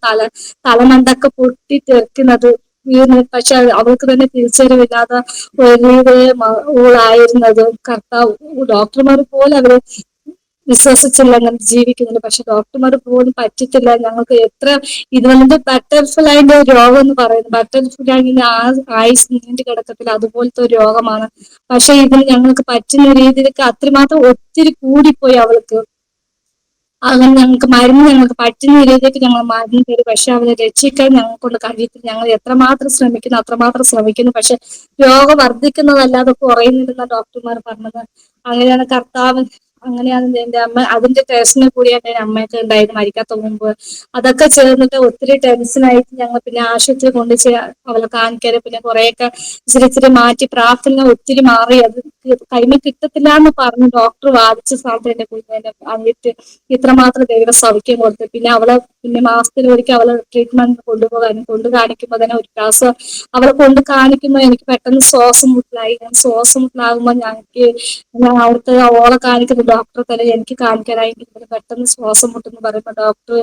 തലമണ്ടൊക്കെ പൊട്ടിത്തെറിക്കുന്നത്, വീഴുന്നത്. പക്ഷെ അവൾക്ക് തന്നെ തിരിച്ചറിവില്ലാതെ ഓളായിരുന്നത്. കർത്താവ് ഡോക്ടർമാർ പോലും അവര് വിശ്വസിച്ചില്ല അങ്ങനെ ജീവിക്കുന്നുണ്ട്. പക്ഷെ ഡോക്ടർമാർ പോലും പറ്റത്തില്ല ഞങ്ങൾക്ക്. എത്ര ഇത് വന്നിട്ട് ബട്ടർഫ്ലൈന്റെ രോഗം എന്ന് പറയുന്നത്, ബട്ടർഫ്ലൈന്റെ ആയുസ് നീണ്ടു കിടക്കത്തില്ല, അതുപോലത്തെ ഒരു രോഗമാണ്. പക്ഷെ ഇതിന് ഞങ്ങൾക്ക് പറ്റുന്ന രീതിയിലേക്ക് അത്രമാത്രം ഒത്തിരി കൂടിപ്പോയി അവൾക്ക്. അങ്ങനെ ഞങ്ങൾക്ക് പറ്റുന്ന രീതിയിലേക്ക് ഞങ്ങൾ മരുന്ന് തരും. പക്ഷെ അവരെ രക്ഷിക്കാൻ ഞങ്ങളെ കൊണ്ട് കഴിയത്തില്ല. ഞങ്ങൾ എത്രമാത്രം ശ്രമിക്കുന്നു അത്രമാത്രം ശ്രമിക്കുന്നു, പക്ഷെ രോഗം വർദ്ധിക്കുന്നതല്ലാതെ കുറയുന്നില്ലെന്ന ഡോക്ടർമാർ പറഞ്ഞത്. അങ്ങനെയാണ് കർത്താവ്, അങ്ങനെയാണ് എന്റെ അമ്മ അതിന്റെ ടെൻഷനെ കൂടിയാണ് എന്റെ അമ്മയൊക്കെ ഉണ്ടായത് മരിക്കാത്ത മുമ്പ്. അതൊക്കെ ചേർന്നിട്ട് ഒത്തിരി ടെൻഷനായിട്ട് ഞങ്ങൾ പിന്നെ ആശുപത്രി കൊണ്ട് അവളെ കാണിക്കാറ്. പിന്നെ കുറെയൊക്കെ ഇച്ചിരി മാറ്റി പ്രാർത്ഥന ഒത്തിരി മാറി. അത് കൈമ കിട്ടത്തില്ല എന്ന് പറഞ്ഞ് ഡോക്ടർ വാദിച്ച സ്ഥലത്ത് എന്റെ കുഞ്ഞിനെ വന്നിട്ട് ഇത്രമാത്രം ദൈവം സൗഖ്യം കൊടുത്തു. പിന്നെ അവളെ പിന്നെ മാസത്തിലൊരിക്കൽ അവളെ ട്രീറ്റ്മെന്റ് കൊണ്ടുപോകാനും കൊണ്ട് കാണിക്കുമ്പോൾ തന്നെ ഒരു പ്രാവശ്യം അവളെ കൊണ്ട് കാണിക്കുമ്പോൾ എനിക്ക് പെട്ടെന്ന് ശ്വാസം മുട്ടലായി. ഞാൻ ശ്വാസം മുട്ടലാകുമ്പോൾ ഞാൻ അവിടുത്തെ ഓളെ കാണിക്കുന്ന ഡോക്ടറെ തന്നെ എനിക്ക് കാണിക്കാനായി. പെട്ടെന്ന് ശ്വാസം മുട്ടെന്ന് പറയുമ്പോൾ ഡോക്ടർ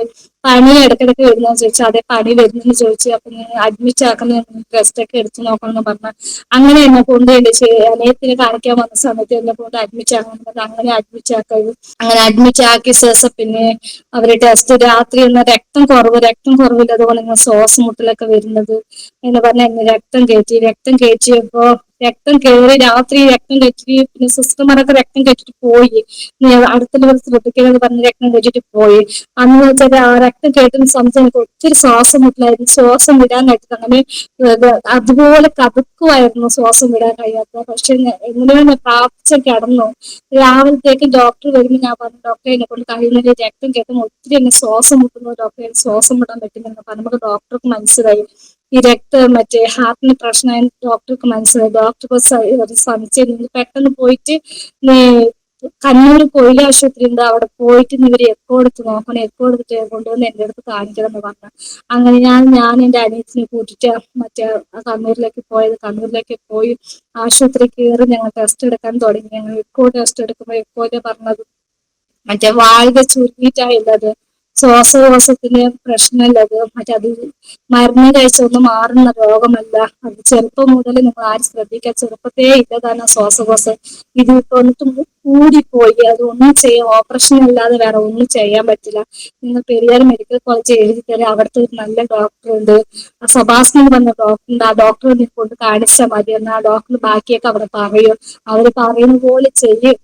പനി ഇടയ്ക്കിടയ്ക്ക് വരുന്നതെന്ന് ചോദിച്ചാൽ അതേ പനി വരുന്നെന്ന് ചോദിച്ചു. അപ്പൊ ഞാൻ അഡ്മിറ്റ് ആക്കുന്ന ടെസ്റ്റ് ഒക്കെ എടുത്തു നോക്കണം എന്ന് പറഞ്ഞു. അങ്ങനെ എന്നെ കൊണ്ട് എന്റെ അനിയത്തിനെ കാണിക്കാൻ വന്ന സമയത്ത് എന്നെ കൊണ്ട് അഡ്മിറ്റ് ആക്കണം പറഞ്ഞു. അങ്ങനെ അഡ്മിറ്റ് ആക്കരുത്. അങ്ങനെ അഡ്മിറ്റ് ആക്കിയ ശേഷം പിന്നെ അവര് ടെസ്റ്റ് രാത്രി എന്ന രക്തം കുറവില്ല, അതുപോലെ തന്നെ ശ്വാസം മുട്ടലൊക്കെ വരുന്നത് എന്ന് പറഞ്ഞ എന്നെ രക്തം കയറ്റിയപ്പോ രക്തം കയറി രാത്രി രക്തം കയറ്റി. പിന്നെ സിസ്റ്റർമാരൊക്കെ രക്തം കയറ്റിട്ട് പോയി, അടുത്ത ദിവസം ശ്രദ്ധിക്കണമെന്ന് പറഞ്ഞ് രക്തം കയറ്റിട്ട് പോയി. അന്ന് വെച്ചാൽ ആ രക്തം കയറ്റുന്ന സമയത്ത് എനിക്ക് ഒത്തിരി ശ്വാസം മുട്ടലായിരുന്നു, ശ്വാസം വിടാനായിട്ട്. അങ്ങനെ അതുപോലെ കതുക്കുമായിരുന്നു, ശ്വാസം വിടാൻ കഴിയാത്ത. പക്ഷെ എങ്ങനെയോ ഞാൻ പ്രാർത്ഥിച്ച കിടന്നു. രാവിലത്തേക്ക് ഡോക്ടർ വരുമ്പോൾ ഞാൻ പറഞ്ഞു, ഡോക്ടറെ എന്നെ കൊണ്ട് കഴിയുന്നത് രക്തം കേൾക്കുമ്പോൾ ഒത്തിരി എന്നെ ശ്വാസം മുട്ടുന്നു, ഡോക്ടറെ ശ്വാസം വിടാൻ പറ്റുമെന്ന് പറഞ്ഞപ്പോൾ ഡോക്ടർക്ക് മനസ്സിലായി ഈ മറ്റേ ഹാർട്ടിന് പ്രശ്നമായി. ഡോക്ടർക്ക് മനസ്സിലായി. ഡോക്ടർക്ക് ശ്രമിച്ചു പെട്ടെന്ന് പോയിട്ട് നീ കണ്ണൂർ കൊയില ആശുപത്രി ഉണ്ട്, അവിടെ പോയിട്ട് ഇവര് എക്കോ എടുത്ത് നോക്കണം, എക്കോ എടുത്തിട്ട് കൊണ്ടുവന്ന് എന്റെ അടുത്ത് കാണിക്കണം എന്ന് പറഞ്ഞു. അങ്ങനെ ഞാൻ എന്റെ അനിയത്തിനെ കൂട്ടിട്ട് മറ്റേ കണ്ണൂരിലേക്ക് പോയി ആശുപത്രി കയറി ഞങ്ങൾ ടെസ്റ്റ് എടുക്കാൻ തുടങ്ങി. ഞങ്ങൾ എക്കോ ടെസ്റ്റ് എടുക്കുമ്പോൾ എക്കോയില് പറഞ്ഞത് മറ്റേ വാൽവ് ചുരുങ്ങിയിട്ടായുള്ളത്, ശ്വാസകോശത്തിന് പ്രശ്നമുള്ളത്. അത് മരുന്ന് കഴിച്ചൊന്നും മാറുന്ന രോഗമല്ല. അത് ചെറുപ്പം മുതൽ നിങ്ങൾ ആരും ശ്രദ്ധിക്കാൻ ചെറുപ്പത്തേ ഇല്ലതാണ് ശ്വാസകോശം. ഇത് ഇപ്പൊ വന്നിട്ട് കൂടിപ്പോയി. അത് ഒന്നും ചെയ്യാൻ, ഓപ്പറേഷൻ അല്ലാതെ വേറെ ഒന്നും ചെയ്യാൻ പറ്റില്ല. നിങ്ങൾ പെരിയാർ മെഡിക്കൽ കോളേജ് എഴുതി തരാം, അവിടുത്തെ ഒരു നല്ല ഡോക്ടർ ഉണ്ട്, സബാസ്ന എന്ന് പറഞ്ഞ ഡോക്ടർ ഉണ്ട്. ആ ഡോക്ടറെ നീ കൊണ്ട് കാണിച്ചാൽ മതി എന്ന് ആ ഡോക്ടർ ബാക്കിയൊക്കെ അവിടെ പറയും. അവര് പറയുന്ന പോലെ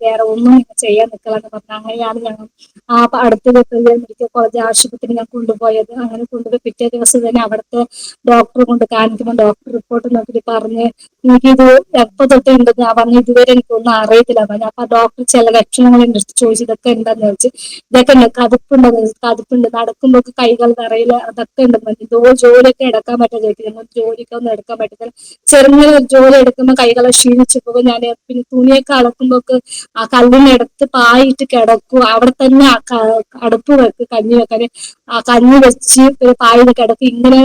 വേറെ ഒന്നും ചെയ്യാൻ നിൽക്കലെന്ന് പറഞ്ഞു. അങ്ങനെയാണ് ഞങ്ങൾ ആ അടുത്ത മെഡിക്കൽ കോളേജ് ആശുപത്രി ഞാൻ കൊണ്ടുപോയത്. അങ്ങനെ കൊണ്ടുപോയി പിറ്റേ ദിവസം തന്നെ അവിടുത്തെ ഡോക്ടറെ കൊണ്ട് കാണിക്കുമ്പോൾ ഡോക്ടർ റിപ്പോർട്ട് നോക്കിയിട്ട് പറഞ്ഞ് എനിക്കിത് എപ്പോ തൊട്ട് ഉണ്ടെന്ന് ഞാൻ പറഞ്ഞു, ഇതുവരെ എനിക്കൊന്നും അറിയത്തില്ല പറഞ്ഞു. അപ്പൊ ഡോക്ടർ ചില ലക്ഷണങ്ങൾ എൻ്റെ അടുത്ത് ചോദിച്ചു, ഇതൊക്കെ എന്താന്ന് ചോദിച്ചു. ഇതൊക്കെ ഉണ്ട്, കതുപ്പുണ്ടെന്ന് ചോദിച്ചു. കതുപ്പുണ്ട്, നടക്കുമ്പോ കൈകൾ നിറയില്ല, അതൊക്കെ ഉണ്ടെന്ന് പറഞ്ഞു. ഇതോ ജോലിയൊക്കെ എടുക്കാൻ പറ്റാൻ ചോദിക്കുന്നു. ജോലിക്കൊന്നും എടുക്കാൻ പറ്റത്തില്ല, ചെറുങ്ങനെ ഒരു ജോലി എടുക്കുമ്പോൾ കൈകളെ ക്ഷീണിച്ചു പോകും. ഞാൻ പിന്നെ തുണിയൊക്കെ അളക്കുമ്പോ ആ കല്ലിനടുത്ത് പായിട്ട് കിടക്കും, അവിടെ തന്നെ അടുപ്പ് വെക്ക് കഞ്ഞി വെക്കാൻ, ആ കഞ്ഞി വെച്ച് പായിൽ കിടക്കും. ഇങ്ങനെ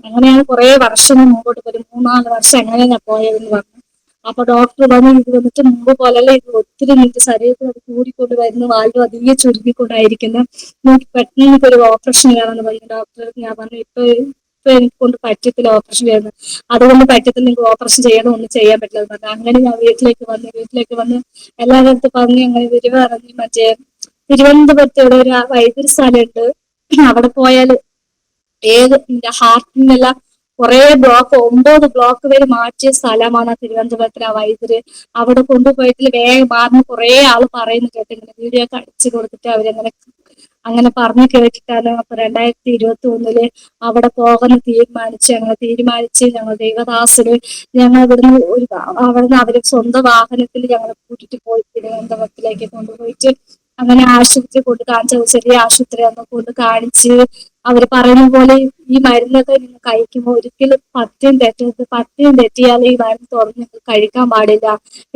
അങ്ങനെയാണ് കുറെ വർഷങ്ങൾ മുമ്പോട്ട് പോയി. 3-4 വർഷം എങ്ങനെയാ ഞാൻ പോയതെന്ന് പറഞ്ഞു. അപ്പൊ ഡോക്ടർ പറഞ്ഞു, ഇത് വന്നിട്ട് മുമ്പ് പോലല്ല, ഇത് ഒത്തിരി നിന്റെ ശരീരത്തിൽ അത് കൂടിക്കൊണ്ട് വരുന്നു, വാൽവ് അധികം ചുരുങ്ങിക്കൊണ്ടായിരിക്കുന്നു, നിങ്ങൾക്ക് പെട്ടെന്ന് ഒരു ഓപ്പറേഷൻ വേണമെന്ന് പറഞ്ഞു ഡോക്ടർ. ഞാൻ പറഞ്ഞു, ഇപ്പൊ എനിക്ക് കൊണ്ട് പറ്റത്തില്ല ഓപ്പറേഷൻ ചെയ്യുന്നത്, അതുകൊണ്ട് പറ്റത്തില്ല, നിങ്ങൾക്ക് ഓപ്പറേഷൻ ചെയ്യണം, ഒന്നും ചെയ്യാൻ പറ്റില്ല പറഞ്ഞു. അങ്ങനെ ഞാൻ വീട്ടിലേക്ക് വന്ന് എല്ലാവരുടെ അടുത്ത് പറഞ്ഞു. അങ്ങനെ ഇറങ്ങി. മറ്റേ തിരുവനന്തപുരത്ത് ഇവിടെ ഒരു വൈദ്യുതി സ്ഥലമുണ്ട്, അവിടെ പോയാൽ ഹാർട്ടിനെല്ലാം കുറെ ബ്ലോക്ക്, 9 ബ്ലോക്ക് വരെ മാറ്റിയ സ്ഥലമാണ് തിരുവനന്തപുരത്തിലെ ആ വൈദ്യുതി. അവിടെ കൊണ്ടുപോയിട്ട് വേഗം മാറുന്ന കുറെ ആള് പറയുന്നു കേട്ടിങ്ങനെ, വീഡിയോ ഒക്കെ അടിച്ചു കൊടുത്തിട്ട് അങ്ങനെ പറഞ്ഞു കേട്ടിട്ടാണ്. അപ്പൊ 2021 അവിടെ പോകാൻ തീരുമാനിച്ച് ഞങ്ങൾ ദൈവദാസര് ഞങ്ങൾ അവിടുന്ന് അവര് സ്വന്തം വാഹനത്തിൽ ഞങ്ങളെ കൂട്ടിട്ട് പോയി തിരുവനന്തപുരത്തിലേക്ക് കൊണ്ടുപോയിട്ട് അങ്ങനെ ആശുപത്രി കൊണ്ട് കാണിച്ചു. ചെറിയ ആശുപത്രി അന്ന് കൊണ്ട് കാണിച്ച് അവര് പറയുന്ന പോലെ ഈ മരുന്നൊക്കെ നിങ്ങൾ കഴിക്കുമ്പോൾ ഒരിക്കലും പഥ്യം തെറ്റിയാൽ ഈ മരുന്ന് തുറന്ന് കഴിക്കാൻ പാടില്ല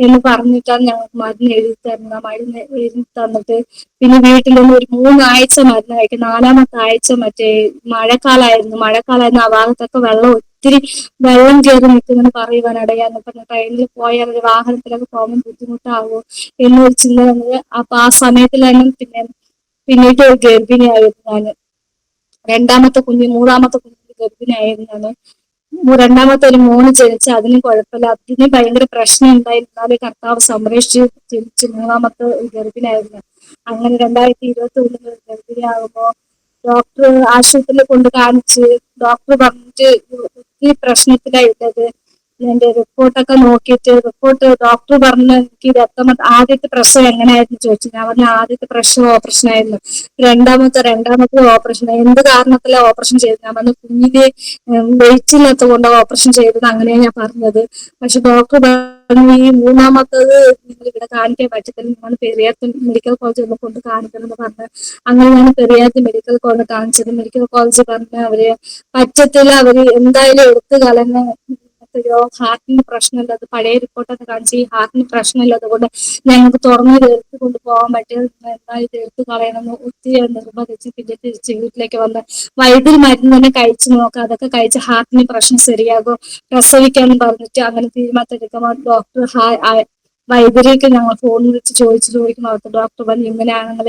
എന്ന് പറഞ്ഞിട്ടാണ് ഞങ്ങൾക്ക് മരുന്ന് എഴുതി തരുന്നത്. മരുന്ന് എഴുതി തന്നിട്ട് പിന്നെ വീട്ടിൽ നിന്ന് ഒരു 3 ആഴ്ച മരുന്ന് കഴിക്കും. 4-മത്തെ ആഴ്ച മഴക്കാലായിരുന്നു, ആ ഭാഗത്തൊക്കെ ഒത്തിരി വെള്ളം കയറി നിൽക്കുമെന്ന് പറയുവാനിടയാന്ന്. പറഞ്ഞ ട്രെയിനിൽ പോയാൽ ഒരു വാഹനത്തിലൊക്കെ പോകാൻ ബുദ്ധിമുട്ടാവോ എന്നൊരു ചിന്ത വന്നത്. അപ്പൊ ആ സമയത്തിലാണ് പിന്നീട് ഗർഭിണിയായിരുന്നു ഞാൻ. മൂന്നാമത്തെ കുഞ്ഞിന് ഗർഭിണിയായിരുന്നു ഞാൻ. രണ്ടാമത്തെ ഒരു മോന് ജനിച്ച്, അതിനും കുഴപ്പമില്ല, അതിന് ഭയങ്കര പ്രശ്നം ഉണ്ടായിരുന്നാലും കർത്താവ് സംരക്ഷിച്ച് ജനിച്ച് 3-മത്തെ ഗർഭിണിയായിരുന്നു. അങ്ങനെ 2021 ഗർഭിണിയാകുമ്പോ ഡോക്ടർ ആശുപത്രിയിൽ കൊണ്ട് കാണിച്ച് ഡോക്ടർ പറഞ്ഞിട്ട് ഈ പ്രശ്നത്തിലായിട്ടത്. എന്റെ റിപ്പോർട്ടൊക്കെ നോക്കിയിട്ട് ഡോക്ടർ പറഞ്ഞു, എനിക്ക് ആദ്യത്തെ പ്രസവം എങ്ങനെയായിരുന്നു ചോദിച്ചു. ഞാൻ പറഞ്ഞു, ആദ്യത്തെ പ്രസവം ഓപ്പറേഷൻ ആയിരുന്നു. രണ്ടാമത്തെ ഓപ്പറേഷൻ. എന്ത് കാരണത്തിലാണ് ഓപ്പറേഷൻ ചെയ്തത്? ഞാൻ പറഞ്ഞു, കുഞ്ഞിന് വെയിറ്റ് ഇല്ലാത്തത് കൊണ്ടാണ് ഓപ്പറേഷൻ ചെയ്തത്, അങ്ങനെയാണ് ഞാൻ പറഞ്ഞത്. പക്ഷെ ഡോക്ടർ പറഞ്ഞു, ഈ 3-മത്തത് നിങ്ങൾ ഇവിടെ കാണിക്കാൻ പറ്റത്തില്ല, നിങ്ങൾ പെരിയാർ മെഡിക്കൽ കോളേജ് കൊണ്ട് കാണിക്കണം എന്ന് പറഞ്ഞു. അങ്ങനെ ഞാൻ പെരിയാർ മെഡിക്കൽ കോളേജ് കാണിച്ചത്. മെഡിക്കൽ കോളേജ് പറഞ്ഞ് അവര് പറ്റത്തില്ല, അവര് എന്തായാലും എടുത്തു കളഞ്ഞ ഹാർട്ടിന് പ്രശ്നമില്ല, അത് പഴയ റിപ്പോർട്ടൊക്കെ കാണിച്ച് ഈ ഹാർട്ടിന് പ്രശ്നമില്ല, അതുകൊണ്ട് ഞങ്ങൾക്ക് തുറന്ന് എടുത്തു കൊണ്ടുപോകാൻ പറ്റിയത് എന്തായാലും ഇത് എടുത്തു കളയണമെന്ന് ഒത്തിരി നിർബന്ധിച്ച് പിന്നെ തിരിച്ച് വീട്ടിലേക്ക് വന്ന് വൈദ്യുതി മരുന്ന് തന്നെ കഴിച്ചു നോക്കാം, അതൊക്കെ കഴിച്ച് ഹാർട്ടിന് പ്രശ്നം ശരിയാകും, പ്രസവിക്കാന്ന് പറഞ്ഞിട്ട് അങ്ങനെ തീരുമാനത്തെടുക്കുമ്പോൾ ഡോക്ടർ വൈദ്യുതിക്ക് ഞങ്ങൾ ഫോണിൽ വെച്ച് ചോദിക്കുമ്പോൾ അവർക്ക് ഡോക്ടർ പറഞ്ഞു, ഇങ്ങനെയാണെങ്കിൽ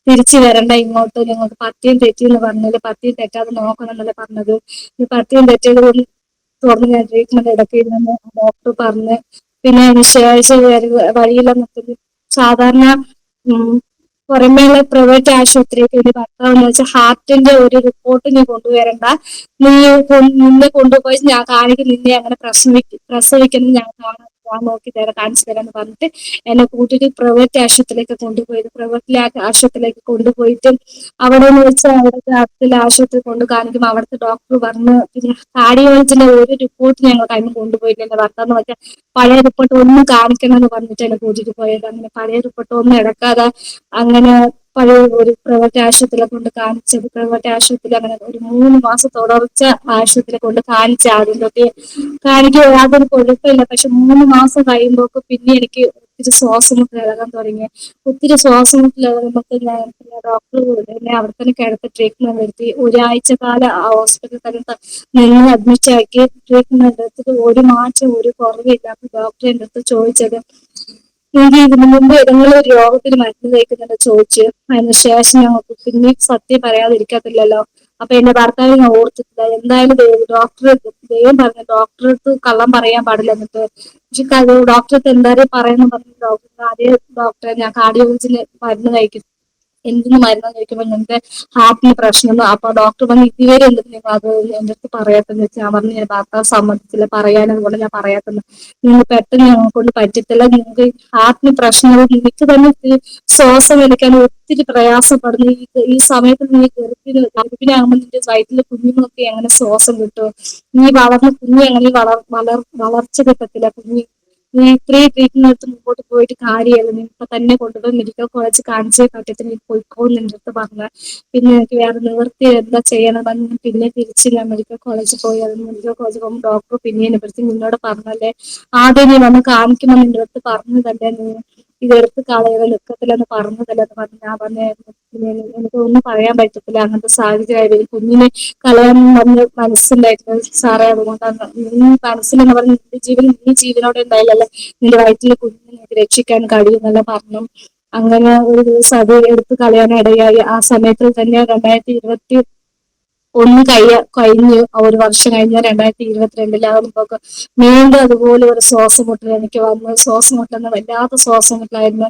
തിരിച്ചു വരണ്ട ഇങ്ങോട്ട്, ഞങ്ങൾക്ക് പഥ്യം തെറ്റിയെന്ന് പറഞ്ഞത്, പഥ്യം തെറ്റാതെ നോക്കണം എന്നല്ലേ പറഞ്ഞത്, ഈ പഥ്യം തെറ്റിയത് കൊണ്ട് തുറന്ന് ഞാൻ ട്രീറ്റ്മെന്റ് എടുക്കില്ലെന്ന് ഡോക്ടർ പറഞ്ഞ്. പിന്നെ അതിന് ശേഷം വഴിയിലെന്ന് സാധാരണ പുറമേയുള്ള പ്രൈവറ്റ് ആശുപത്രിയൊക്കെ ഒരു ഭർത്താവെന്ന് വെച്ചാൽ ഹാർട്ടിന്റെ ഒരു റിപ്പോർട്ട് നീ കൊണ്ടുവരണ്ട, നിന്നെ കൊണ്ടുപോയി ഞാൻ കാണിക്കും, നിന്നെ അങ്ങനെ പ്രസവിക്കണം, ഞാൻ നോക്കി തരാം, കാണിച്ചു തരാന്ന് പറഞ്ഞിട്ട് എന്നെ കൂട്ടിട്ട് പ്രൈവറ്റ് ആശുപത്രിയിലേക്ക് കൊണ്ടുപോയത്. പ്രൈവറ്റിലെ ആശുപത്രിയിലേക്ക് കൊണ്ടുപോയിട്ട് അവിടെ എന്ന് വെച്ചാൽ അവിടുത്തെ അടുത്തുള്ള ആശുപത്രി കൊണ്ട് കാണിക്കുമ്പോൾ അവിടുത്തെ ഡോക്ടർ പറഞ്ഞു, പിന്നെ കാർഡിയോളജിന്റെ ഒരു റിപ്പോർട്ട് ഞങ്ങൾ കഴിഞ്ഞ് കൊണ്ടുപോയില്ല. എന്റെ ഭർത്താന്ന് വെച്ചാൽ പഴയ റിപ്പോർട്ട് ഒന്നും കാണിക്കണം എന്ന് പറഞ്ഞിട്ട് എന്നെ കൂട്ടിട്ട് പോയത്. അങ്ങനെ പഴയ റിപ്പോർട്ട് ഒന്നും എടുക്കാതെ അങ്ങനെ പഴയ ഒരു പ്രൈവറ്റ് ആശുപത്രിയെ കൊണ്ട് കാണിച്ചത്. പ്രൈവറ്റ് ആശുപത്രി അങ്ങനെ ഒരു 3 മാസം തുടർച്ച ആശുപത്രിയെ കൊണ്ട് കാണിച്ച. ആദ്യം തൊട്ട് കാണിക്കുക യാതൊരു കുഴപ്പമില്ല. പക്ഷെ 3 മാസം കഴിയുമ്പോൾ പിന്നെ എനിക്ക് ഒത്തിരി ശ്വാസമുട്ട് ഇളകാൻ തുടങ്ങി. ഒത്തിരി ശ്വാസമുട്ട് ഇളകുമ്പോൾ ഞാൻ ഡോക്ടർ എന്നെ അവിടെ തന്നെ കിടത്തി ട്രീറ്റ്മെന്റ് എടുത്തി. ഒരാഴ്ച കാലം ആ ഹോസ്പിറ്റലിൽ തന്നെ നിന്ന് അഡ്മിറ്റ് ആക്കി ട്രീറ്റ്മെന്റ് എടുത്തിട്ട് ഒരു മാറ്റം ഒരു കുറവില്ല. അപ്പൊ ഡോക്ടർ എൻ്റെ അടുത്ത് ചോദിച്ചത്, എനിക്ക് ഇതിനു മുമ്പ് ഏതെങ്കിലും ഒരു രോഗത്തിന് മരുന്ന് കഴിക്കുന്നുണ്ട് ചോദിച്ചു. അതിന് ശേഷം ഞങ്ങൾക്ക് പിന്നെ സത്യം പറയാതിരിക്കത്തില്ലല്ലോ. അപ്പൊ എന്റെ ഭർത്താവ് ഞാൻ ഓർത്തിട്ടില്ല. എന്തായാലും ദൈവം പറഞ്ഞു ഡോക്ടർക്ക് കള്ളം പറയാൻ പാടില്ല എന്നിട്ട്. പക്ഷെ ഡോക്ടർക്ക് എന്തായാലും പറയുന്നു പറഞ്ഞു. അതേ ഡോക്ടറെ ഞാൻ കാർഡിയോളജിന് മരുന്ന് കഴിക്കും എന്തിനു മരുന്ന് ചോദിക്കുമ്പോൾ എന്റെ ഹാർട്ടിന് പ്രശ്നം. അപ്പൊ ഡോക്ടർ പറഞ്ഞു ഇതുവരെ എന്തിനു നിങ്ങൾ അത് എന്റെ അടുത്ത് പറയാത്തെന്ന് വെച്ചാൽ ഞാൻ പറഞ്ഞു ഞാൻ ഭർത്താവ് സമ്മതിച്ചില്ല പറയാനും കൊണ്ട് ഞാൻ പറയാത്തെന്ന്. നിങ്ങൾ പെട്ടെന്ന് ഞങ്ങളെ കൊണ്ട് പറ്റത്തില്ല, നിങ്ങൾക്ക് ഹാർട്ടിന് പ്രശ്നങ്ങൾ, നിങ്ങൾക്ക് തന്നെ ശ്വാസം എടുക്കാൻ ഒത്തിരി പ്രയാസപ്പെടുന്നു. ഈ സമയത്ത് നീ ഗർഭിണിയാകുമ്പോൾ നിന്റെ വയറ്റിലെ കുഞ്ഞുങ്ങളൊക്കെ എങ്ങനെ ശ്വാസം കിട്ടും, നീ വളർന്ന കുഞ്ഞ് എങ്ങനെ വളർച്ച കിട്ടത്തില്ല കുഞ്ഞ്, നീ ഇത്രയും ട്രീറ്റ്മെന്റ് എടുത്ത് മുമ്പോട്ട് പോയിട്ട് കാര്യമല്ല, നീ ഇപ്പൊ തന്നെ കൊണ്ടുപോയി മെഡിക്കൽ കോളേജ് കാണിച്ചേ പറ്റത്തില്ല, നീ പോയിക്കോ നിന്റെ അടുത്ത് പറഞ്ഞ. പിന്നെ എനിക്ക് വേറെ നിവൃത്തി എന്താ ചെയ്യണമെന്ന് പിന്നെ തിരിച്ച് ഞാൻ മെഡിക്കൽ കോളേജിൽ പോയി. അത് മെഡിക്കൽ കോളേജിൽ പോകുമ്പോൾ ഡോക്ടർ പിന്നെ എന്നെ നിന്നോട് പറഞ്ഞല്ലേ, ആദ്യം നീ വന്ന് കാണിക്കുമ്പോൾ നിന്റെ അടുത്ത് പറഞ്ഞതല്ലേ, നീ ഇതെടുത്ത് കളയുക നിൽക്കത്തില്ലെന്ന് പറഞ്ഞതല്ലേ എന്ന് പറഞ്ഞു. ഞാൻ പറഞ്ഞായിരുന്നു എനിക്ക് ഒന്നും പറയാൻ പറ്റത്തില്ല, അങ്ങനത്തെ സാഹചര്യമായിരുന്നു, കുഞ്ഞിനെ കളയാൻ പറഞ്ഞ് മനസ്സുണ്ടായിരുന്നു സാറേ, അതുകൊണ്ടാണ് നീ മനസ്സിലെന്ന് പറഞ്ഞ് നിന്റെ ജീവൻ നീ ജീവനോടെ ഉണ്ടായില്ലല്ലേ, നിന്റെ വയറ്റിലെ കുഞ്ഞിനെ രക്ഷിക്കാൻ കഴിയുമെന്നല്ല പറഞ്ഞു. അങ്ങനെ ഒരു ദിവസം അത് എടുത്ത് കളയാനിടയായി. ആ സമയത്തിൽ തന്നെ 2021 കഴിഞ്ഞ് ഒരു വർഷം കഴിഞ്ഞ 2022 വീണ്ടും അതുപോലെ ഒരു ശ്വാസം മുട്ടൽ എനിക്ക് വന്നു. ശ്വാസം മുട്ടുന്ന വല്ലാത്ത ശ്വാസം മുട്ടലായിരുന്നു.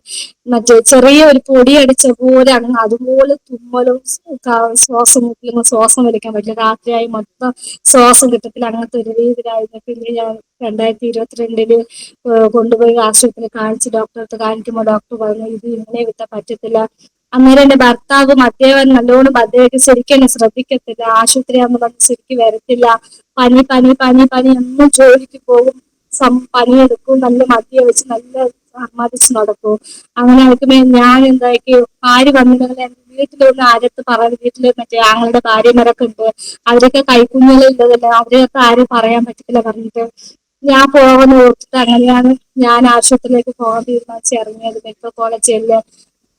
മറ്റേ ചെറിയ ഒരു പൊടി അടിച്ച പോലെ അങ്ങ് അതുപോലെ തുമ്മലും ശ്വാസം മുട്ടലും, ശ്വാസം വലിക്കാൻ പറ്റില്ല, രാത്രിയായി മൊത്തം ശ്വാസം കിട്ടത്തില്ല, അങ്ങനത്തെ ഒരു രീതിയിലായിരുന്നു. പിന്നെ ഞാൻ 2022 കൊണ്ടുപോയി ആശുപത്രിയിൽ കാണിച്ച് ഡോക്ടറെ അടുത്ത് കാണിക്കുമ്പോൾ ഡോക്ടർ പറഞ്ഞു ഇത് ഇങ്ങനെ വിട്ടാൽ പറ്റത്തില്ല. അന്നേരം എന്റെ ഭർത്താവ് മദ്യവൻ നല്ലോണം മദ്യപിച്ച് ശരിക്കും എന്നെ ശ്രദ്ധിക്കത്തില്ല, ആശുപത്രി ആകുമ്പോൾ പറഞ്ഞ് ശരിക്കും വരത്തില്ല, പനി പനി പനി പനി എന്നും ജോലിക്ക് പോകും, പണിയെടുക്കും, നല്ല മദ്യം വെച്ച് നല്ല ആത്മാതിച്ച് നടക്കും. അങ്ങനെ ആയിരിക്കുമ്പോ ഞാൻ എന്താക്കി, ആര് വന്നിട്ടുണ്ടെങ്കിൽ വീട്ടിലൊന്നും ആരടുത്ത് പറയാൻ, വീട്ടില് മറ്റേ ആങ്ങളുടെ ഭാര്യമാരൊക്കെ ഉണ്ട്, അവരൊക്കെ കൈക്കുഞ്ഞുങ്ങളുള്ളതല്ലേ, അവരെയൊക്കെ ആരും പറയാൻ പറ്റത്തില്ല പറഞ്ഞിട്ട് ഞാൻ പോകാൻ ഓർത്തിട്ട് അങ്ങനെയാണ് ഞാൻ ആശുപത്രിയിലേക്ക് പോകാൻ തീരുമാനിച്ച് ഇറങ്ങിയത്. മെഡിക്കൽ കോളേജിൽ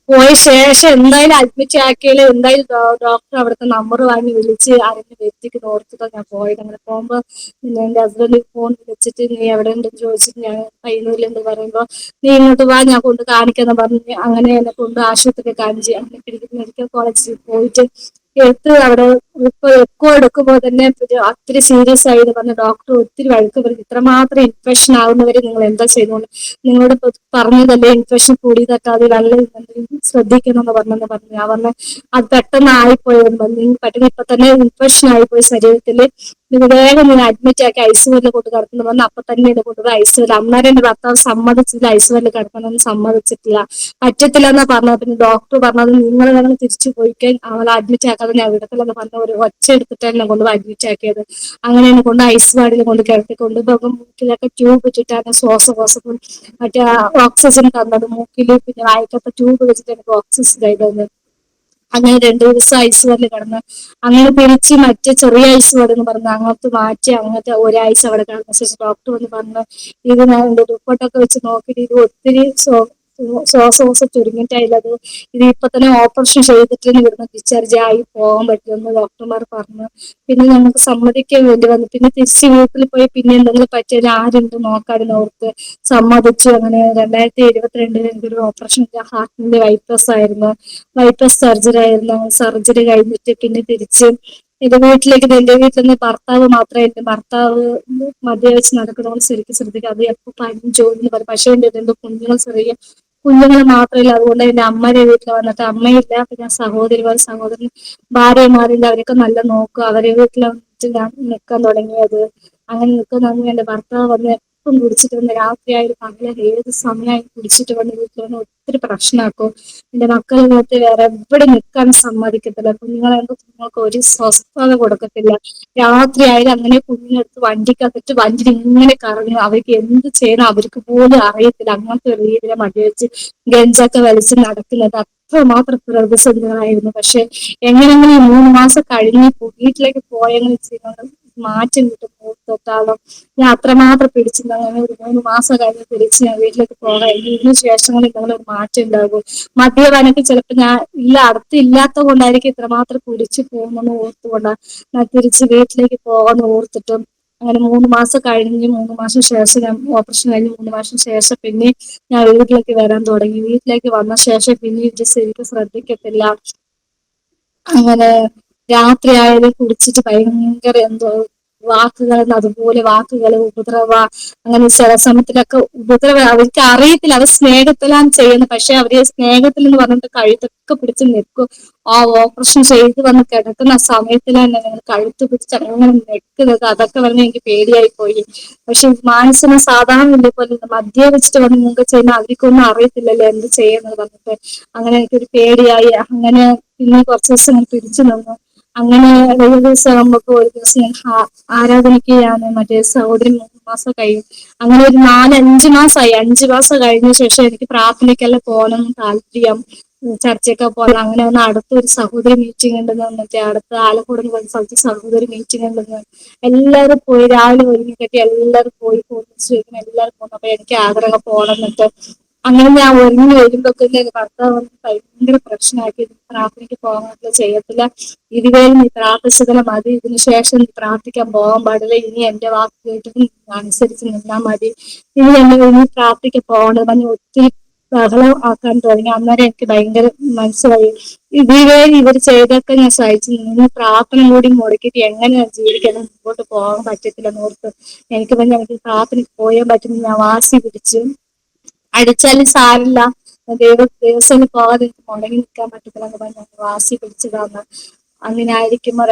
പോയ ശേഷം എന്തായാലും അഡ്മിറ്റ് ആക്കിയാലും എന്തായാലും ഡോക്ടർ അവിടുത്തെ നമ്പർ വാങ്ങി വിളിച്ച് അറിഞ്ഞ് വ്യക്തിക്ക് ഓർത്തിട്ടാണ് ഞാൻ പോയത്. അങ്ങനെ പോകുമ്പോൾ എന്റെ ഹസ്ബൻഡ് ഫോൺ വിളിച്ചിട്ട് നീ എവിടെ ഉണ്ടെന്ന് ചോദിച്ചിട്ട് ഞാൻ പയ്യന്നൂരിലുണ്ട് പറയുമ്പോൾ നീ ഇങ്ങോട്ട് വാ ഞാൻ കൊണ്ട് കാണിക്കാന്ന് പറഞ്ഞ് അങ്ങനെ എന്നെ കൊണ്ട് ആശുപത്രിയിൽ കാണിച്ച് അങ്ങനെ മെഡിക്കൽ കോളേജിൽ പോയിട്ട് എടുത്ത് അവിടെ ഇപ്പൊ എക്കോ എടുക്കുമ്പോൾ തന്നെ ഒത്തിരി സീരിയസ് ആയി എന്ന് പറഞ്ഞ ഡോക്ടർ ഒത്തിരി വഴക്ക് പറയും, ഇത്രമാത്രം ഇൻഫെക്ഷൻ ആവുന്നവരെ നിങ്ങൾ എന്താ ചെയ്യുന്നത്, നിങ്ങളോട് പറഞ്ഞതല്ലേ ഇൻഫെക്ഷൻ കൂടി തട്ടാതെ വെള്ളം ശ്രദ്ധിക്കണം എന്ന് പറഞ്ഞു. ഞാൻ പറഞ്ഞു അത് പെട്ടെന്ന് ആയിപ്പോയെന്ന് പറഞ്ഞു, പെട്ടെന്ന് ഇപ്പൊ തന്നെ ഇൻഫെക്ഷൻ ആയിപ്പോയി ശരീരത്തില്, ഇത് വേഗം ഞാൻ അഡ്മിറ്റ് ആക്കി ഐസിയുവിൽ കൊണ്ട് കിടക്കുന്നു പറഞ്ഞു. അപ്പൊ തന്നെ എന്നെ കൊണ്ടുപോയി ഐസിയുവിൽ, അന്നേരം എന്റെ ഭർത്താവ് സമ്മതിച്ചില്ല, ഐസിയുവിൽ കിടക്കണമെന്ന് സമ്മതിച്ചിട്ടില്ല, പറ്റത്തില്ല എന്നാ പറഞ്ഞത്. പിന്നെ ഡോക്ടർ പറഞ്ഞത് നിങ്ങൾ വേണം തിരിച്ചു പോയിക്കാൻ, അവളെ അഡ്മിറ്റ് ആക്കാതെ ഞാൻ വിടത്തില്ലെന്ന് പറഞ്ഞ ഒരു ഒച്ച എടുത്തിട്ട് എന്നെ കൊണ്ടുപോയി അഡ്മിറ്റ് ആക്കിയത്. അങ്ങനെ എന്നെ കൊണ്ട് ഐസ് വാർഡിൽ കൊണ്ട് കിടത്തിക്കൊണ്ട് മൂക്കിലൊക്കെ ട്യൂബ് ഇട്ടിട്ടാണ് ശ്വാസകോശത്തിൽ മറ്റേ ഓക്സിജൻ തന്നത്, മൂക്കില് പിന്നെ വായിക്കത്തെ ട്യൂബ് വെച്ചിട്ട് എനിക്ക് ഓക്സിജൻ ചെയ്തത്. അങ്ങനെ 2 ദിവസം ഐസ് വാർഡിൽ കിടന്ന് അങ്ങനെ പിരിച്ച് മറ്റേ ചെറിയ ഐസ് വാർഡ് എന്ന് പറഞ്ഞ് അങ്ങോട്ട് മാറ്റി, അങ്ങനത്തെ ഒരാഴ്ച അവിടെ കിടന്ന ശേഷം ഡോക്ടർ വന്ന് പറഞ്ഞു ഇത് ഞാൻ എന്റെ റിപ്പോർട്ടൊക്കെ വെച്ച് നോക്കിയിട്ട് ഇത് ഒത്തിരി ശ്വാസകോശം ചുരുങ്ങിയിട്ടായുള്ളത്, ഇത് ഇപ്പൊ തന്നെ ഓപ്പറേഷൻ ചെയ്തിട്ട് ഇവിടുന്ന് ഡിസ്ചാർജ് ആയി പോകാൻ പറ്റുമെന്ന് ഡോക്ടർമാർ പറഞ്ഞു. പിന്നെ ഞങ്ങൾക്ക് സമ്മതിക്കാൻ വേണ്ടി വന്നു. പിന്നെ തിരിച്ച് വീട്ടിൽ പോയി പിന്നെ എന്തെങ്കിലും പറ്റിയാൽ ആരുണ്ട് നോക്കാനും ഓർത്ത് സമ്മതിച്ചു. അങ്ങനെ 2022 എനിക്കൊരു ഓപ്പറേഷൻ, ഹാർട്ടിന്റെ ബൈപ്പാസ് ആയിരുന്നു, ബൈപ്പാസ് സർജറി ആയിരുന്നു. സർജറി കഴിഞ്ഞിട്ട് പിന്നെ തിരിച്ച് എന്റെ വീട്ടിൽ നിന്ന് ഭർത്താവ് മാത്രമേ, എന്റെ ഭർത്താവ് മദ്യവെച്ച് നടക്കുന്നതുകൊണ്ട് ശരിക്കും ശ്രദ്ധിക്കുക, അത് എപ്പോ പനി ജോലി എന്ന് പറയും. പക്ഷേ എന്റെ 2 കുഞ്ഞുങ്ങൾ ചെറിയ കുഞ്ഞുങ്ങൾ മാത്രമില്ല, അതുകൊണ്ട് എന്റെ അമ്മയുടെ വീട്ടിൽ വന്നിട്ട് അമ്മയില്ല, പിന്നെ സഹോദരൻ ഭാര്യമാരില്ല, അവരൊക്കെ നല്ല നോക്കുക, അവരെ വീട്ടിൽ വന്നിട്ട് ഞാൻ നിൽക്കാൻ തുടങ്ങിയത്. അങ്ങനെ നിൽക്കുന്ന എന്റെ ഭർത്താവ് വന്ന് എപ്പം കുടിച്ചിട്ട് വന്ന് രാത്രിയായാലും പകലും ഏത് സമയമായി കുടിച്ചിട്ട് വന്ന് വീട്ടിൽ വന്ന് ഒത്തിരി പ്രശ്നമാക്കും. എന്റെ മക്കളെ നോക്കി വേറെ എവിടെ നിൽക്കാൻ സമ്മതിക്കത്തില്ല, കുഞ്ഞുങ്ങൾക്ക് ഒരു സ്വസ്ഥത കൊടുക്കത്തില്ല. രാത്രി ആയാലും അങ്ങനെ കുഞ്ഞിനെടുത്ത് വണ്ടിക്കകത്തിട്ട് വണ്ടി ഇങ്ങനെ കറങ്ങും, അവർക്ക് എന്ത് ചെയ്യണം അവർക്ക് പോലും അറിയത്തില്ല, അങ്ങനത്തെ ഒരു രീതിയിൽ മദ്യവെച്ച് ഗഞ്ചൊക്കെ വലിച്ച് നടക്കുന്നത്. അത്രമാത്രം പ്രതിസന്ധികളായിരുന്നു. പക്ഷെ എങ്ങനെങ്കിലും 3 മാസം കഴിഞ്ഞ് വീട്ടിലേക്ക് പോയെന്ന് ചെയ്യുന്നത് മാറ്റം കിട്ടും തൊട്ടാലും ഞാൻ അത്രമാത്രം പിടിച്ചിരുന്നു. അങ്ങനെ ഒരു 3 മാസം കഴിഞ്ഞ് തിരിച്ച് ഞാൻ വീട്ടിലേക്ക് പോകാം, ഇതിനു ശേഷങ്ങളിൽ ഒരു മാറ്റം ഉണ്ടാകും. മദ്യപാനത്തിൽ ചിലപ്പോൾ ഞാൻ അടുത്തില്ലാത്ത കൊണ്ടായിരിക്കും ഇത്രമാത്രം കുടിച്ചു പോകുമെന്ന് ഓർത്തുകൊണ്ടാണ് ഞാൻ തിരിച്ച് വീട്ടിലേക്ക് പോകാൻ ഓർത്തിട്ടും അങ്ങനെ 3 മാസം കഴിഞ്ഞ് 3 മാസം ശേഷം ഞാൻ ഓപ്പറേഷൻ കഴിഞ്ഞ് 3 മാസം ശേഷം പിന്നെ ഞാൻ വീട്ടിലേക്ക് വരാൻ തുടങ്ങി. വീട്ടിലേക്ക് വന്ന ശേഷം പിന്നെ ഇത് ശരിക്കും ശ്രദ്ധിക്കത്തില്ല. അങ്ങനെ രാത്രി ആയാലും കുടിച്ചിട്ട് ഭയങ്കര എന്തോ വാക്കുകൾ അതുപോലെ വാക്കുകൾ ഉപദ്രവ, അങ്ങനെ ചില സമയത്തിലൊക്കെ ഉപദ്രവ അവർക്ക് അറിയത്തില്ല, അവർ സ്നേഹത്തിലാണ് ചെയ്യുന്നത്. പക്ഷെ അവര് സ്നേഹത്തിൽ എന്ന് പറഞ്ഞിട്ട് കഴുത്തൊക്കെ പിടിച്ച് നിൽക്കും. ആ ഓപ്പറേഷൻ ചെയ്ത് വന്ന് കിടക്കുന്ന സമയത്തിൽ തന്നെ ഞങ്ങൾ കഴുത്ത് പിടിച്ച് അങ്ങനെ നിൽക്കുന്നത്, അതൊക്കെ പറഞ്ഞ് എനിക്ക് പേടിയായി പോയി. പക്ഷെ മാനസിക സാധാരണ ഇതേപോലെ മദ്യപിച്ചിട്ട് വന്ന് നിങ്ങൾക്ക് ചെയ്യുന്ന അവർക്കൊന്നും അറിയത്തില്ലല്ലോ എന്ത് ചെയ്യുന്നത് പറഞ്ഞിട്ട്. അങ്ങനെ എനിക്കൊരു പേടിയായി. അങ്ങനെ പിന്നെ കുറച്ച് ദിവസം ഞാൻ പിടിച്ചു നിന്നു. അങ്ങനെ ഒരു ദിവസം നമുക്ക് ഒരു ദിവസം ഞാൻ ആരാധനയ്ക്ക് ഞാൻ മറ്റേ സഹോദരി 3 മാസം കഴിയും. അങ്ങനെ ഒരു 4-5 മാസമായി. 5 മാസം കഴിഞ്ഞ ശേഷം എനിക്ക് പ്രാർത്ഥനയ്ക്കെല്ലാം പോകണം താല്പര്യം, ചർച്ചയൊക്കെ പോകണം. അങ്ങനെ ഒന്ന് അടുത്തൊരു സഹോദരി മീറ്റിംഗ് ഉണ്ടെന്ന്, മറ്റേ അടുത്ത ആലക്കോട് എന്ന് പറഞ്ഞ സ്ഥലത്ത് സഹോദരി മീറ്റിംഗ് ഉണ്ടെന്ന് എല്ലാവരും പോയി. രാവിലെ ഒരുങ്ങി കെട്ടി എല്ലാവരും പോയി എല്ലാവരും പോകുന്നു. അപ്പൊ എനിക്ക് ആഗ്രഹം പോകണം എന്നിട്ട്. അങ്ങനെ ഞാൻ ഒരുങ്ങി വരുമ്പോഴത്തേക്ക് ഭർത്താവ് വന്ന് ഭയങ്കര പ്രശ്നമാക്കി. പ്രാർത്ഥനയ്ക്ക് പോകാൻ ചെയ്യത്തില്ല, ഇതുവരെ നീ പ്രാർത്ഥിച്ചതിന് മതി, ഇതിനു ശേഷം നീ പ്രാർത്ഥിക്കാൻ പോകാൻ പാടില്ല, ഇനി എന്റെ വാക്ക് കേട്ടിട്ട് അനുസരിച്ച് നിന്നാൽ മതി, ഇനി പ്രാർത്ഥിക്കാൻ പോകേണ്ടത് പറഞ്ഞ് ഒത്തിരി ബഹളം ആക്കാൻ തുടങ്ങി. അന്നേരം എനിക്ക് ഭയങ്കര മനസ്സിലായി, ഇതുവരെ ഇവർ ചെയ്തൊക്കെ ഞാൻ സഹിച്ചു നിന്ന് പ്രാർത്ഥന കൂടി മുടക്കിയിട്ട് എങ്ങനെയാണ് ജീവിക്കണം, മുമ്പോട്ട് പോകാൻ പറ്റത്തില്ലെന്ന് ഓർത്ത് എനിക്ക് പറഞ്ഞ എനിക്ക് പ്രാർത്ഥനയ്ക്ക് പോയാൻ പറ്റുന്ന ഞാൻ വാശി പിടിച്ചു. അടിച്ചാലും സാരില്ല, ദിവസം പോകാതെ എനിക്ക് മുടങ്ങി നിൽക്കാൻ പറ്റത്തില്ല എന്ന് പറഞ്ഞ് വാശി പിടിച്ചതാണ്. അങ്ങനെ ആയിരിക്കുമ്പോ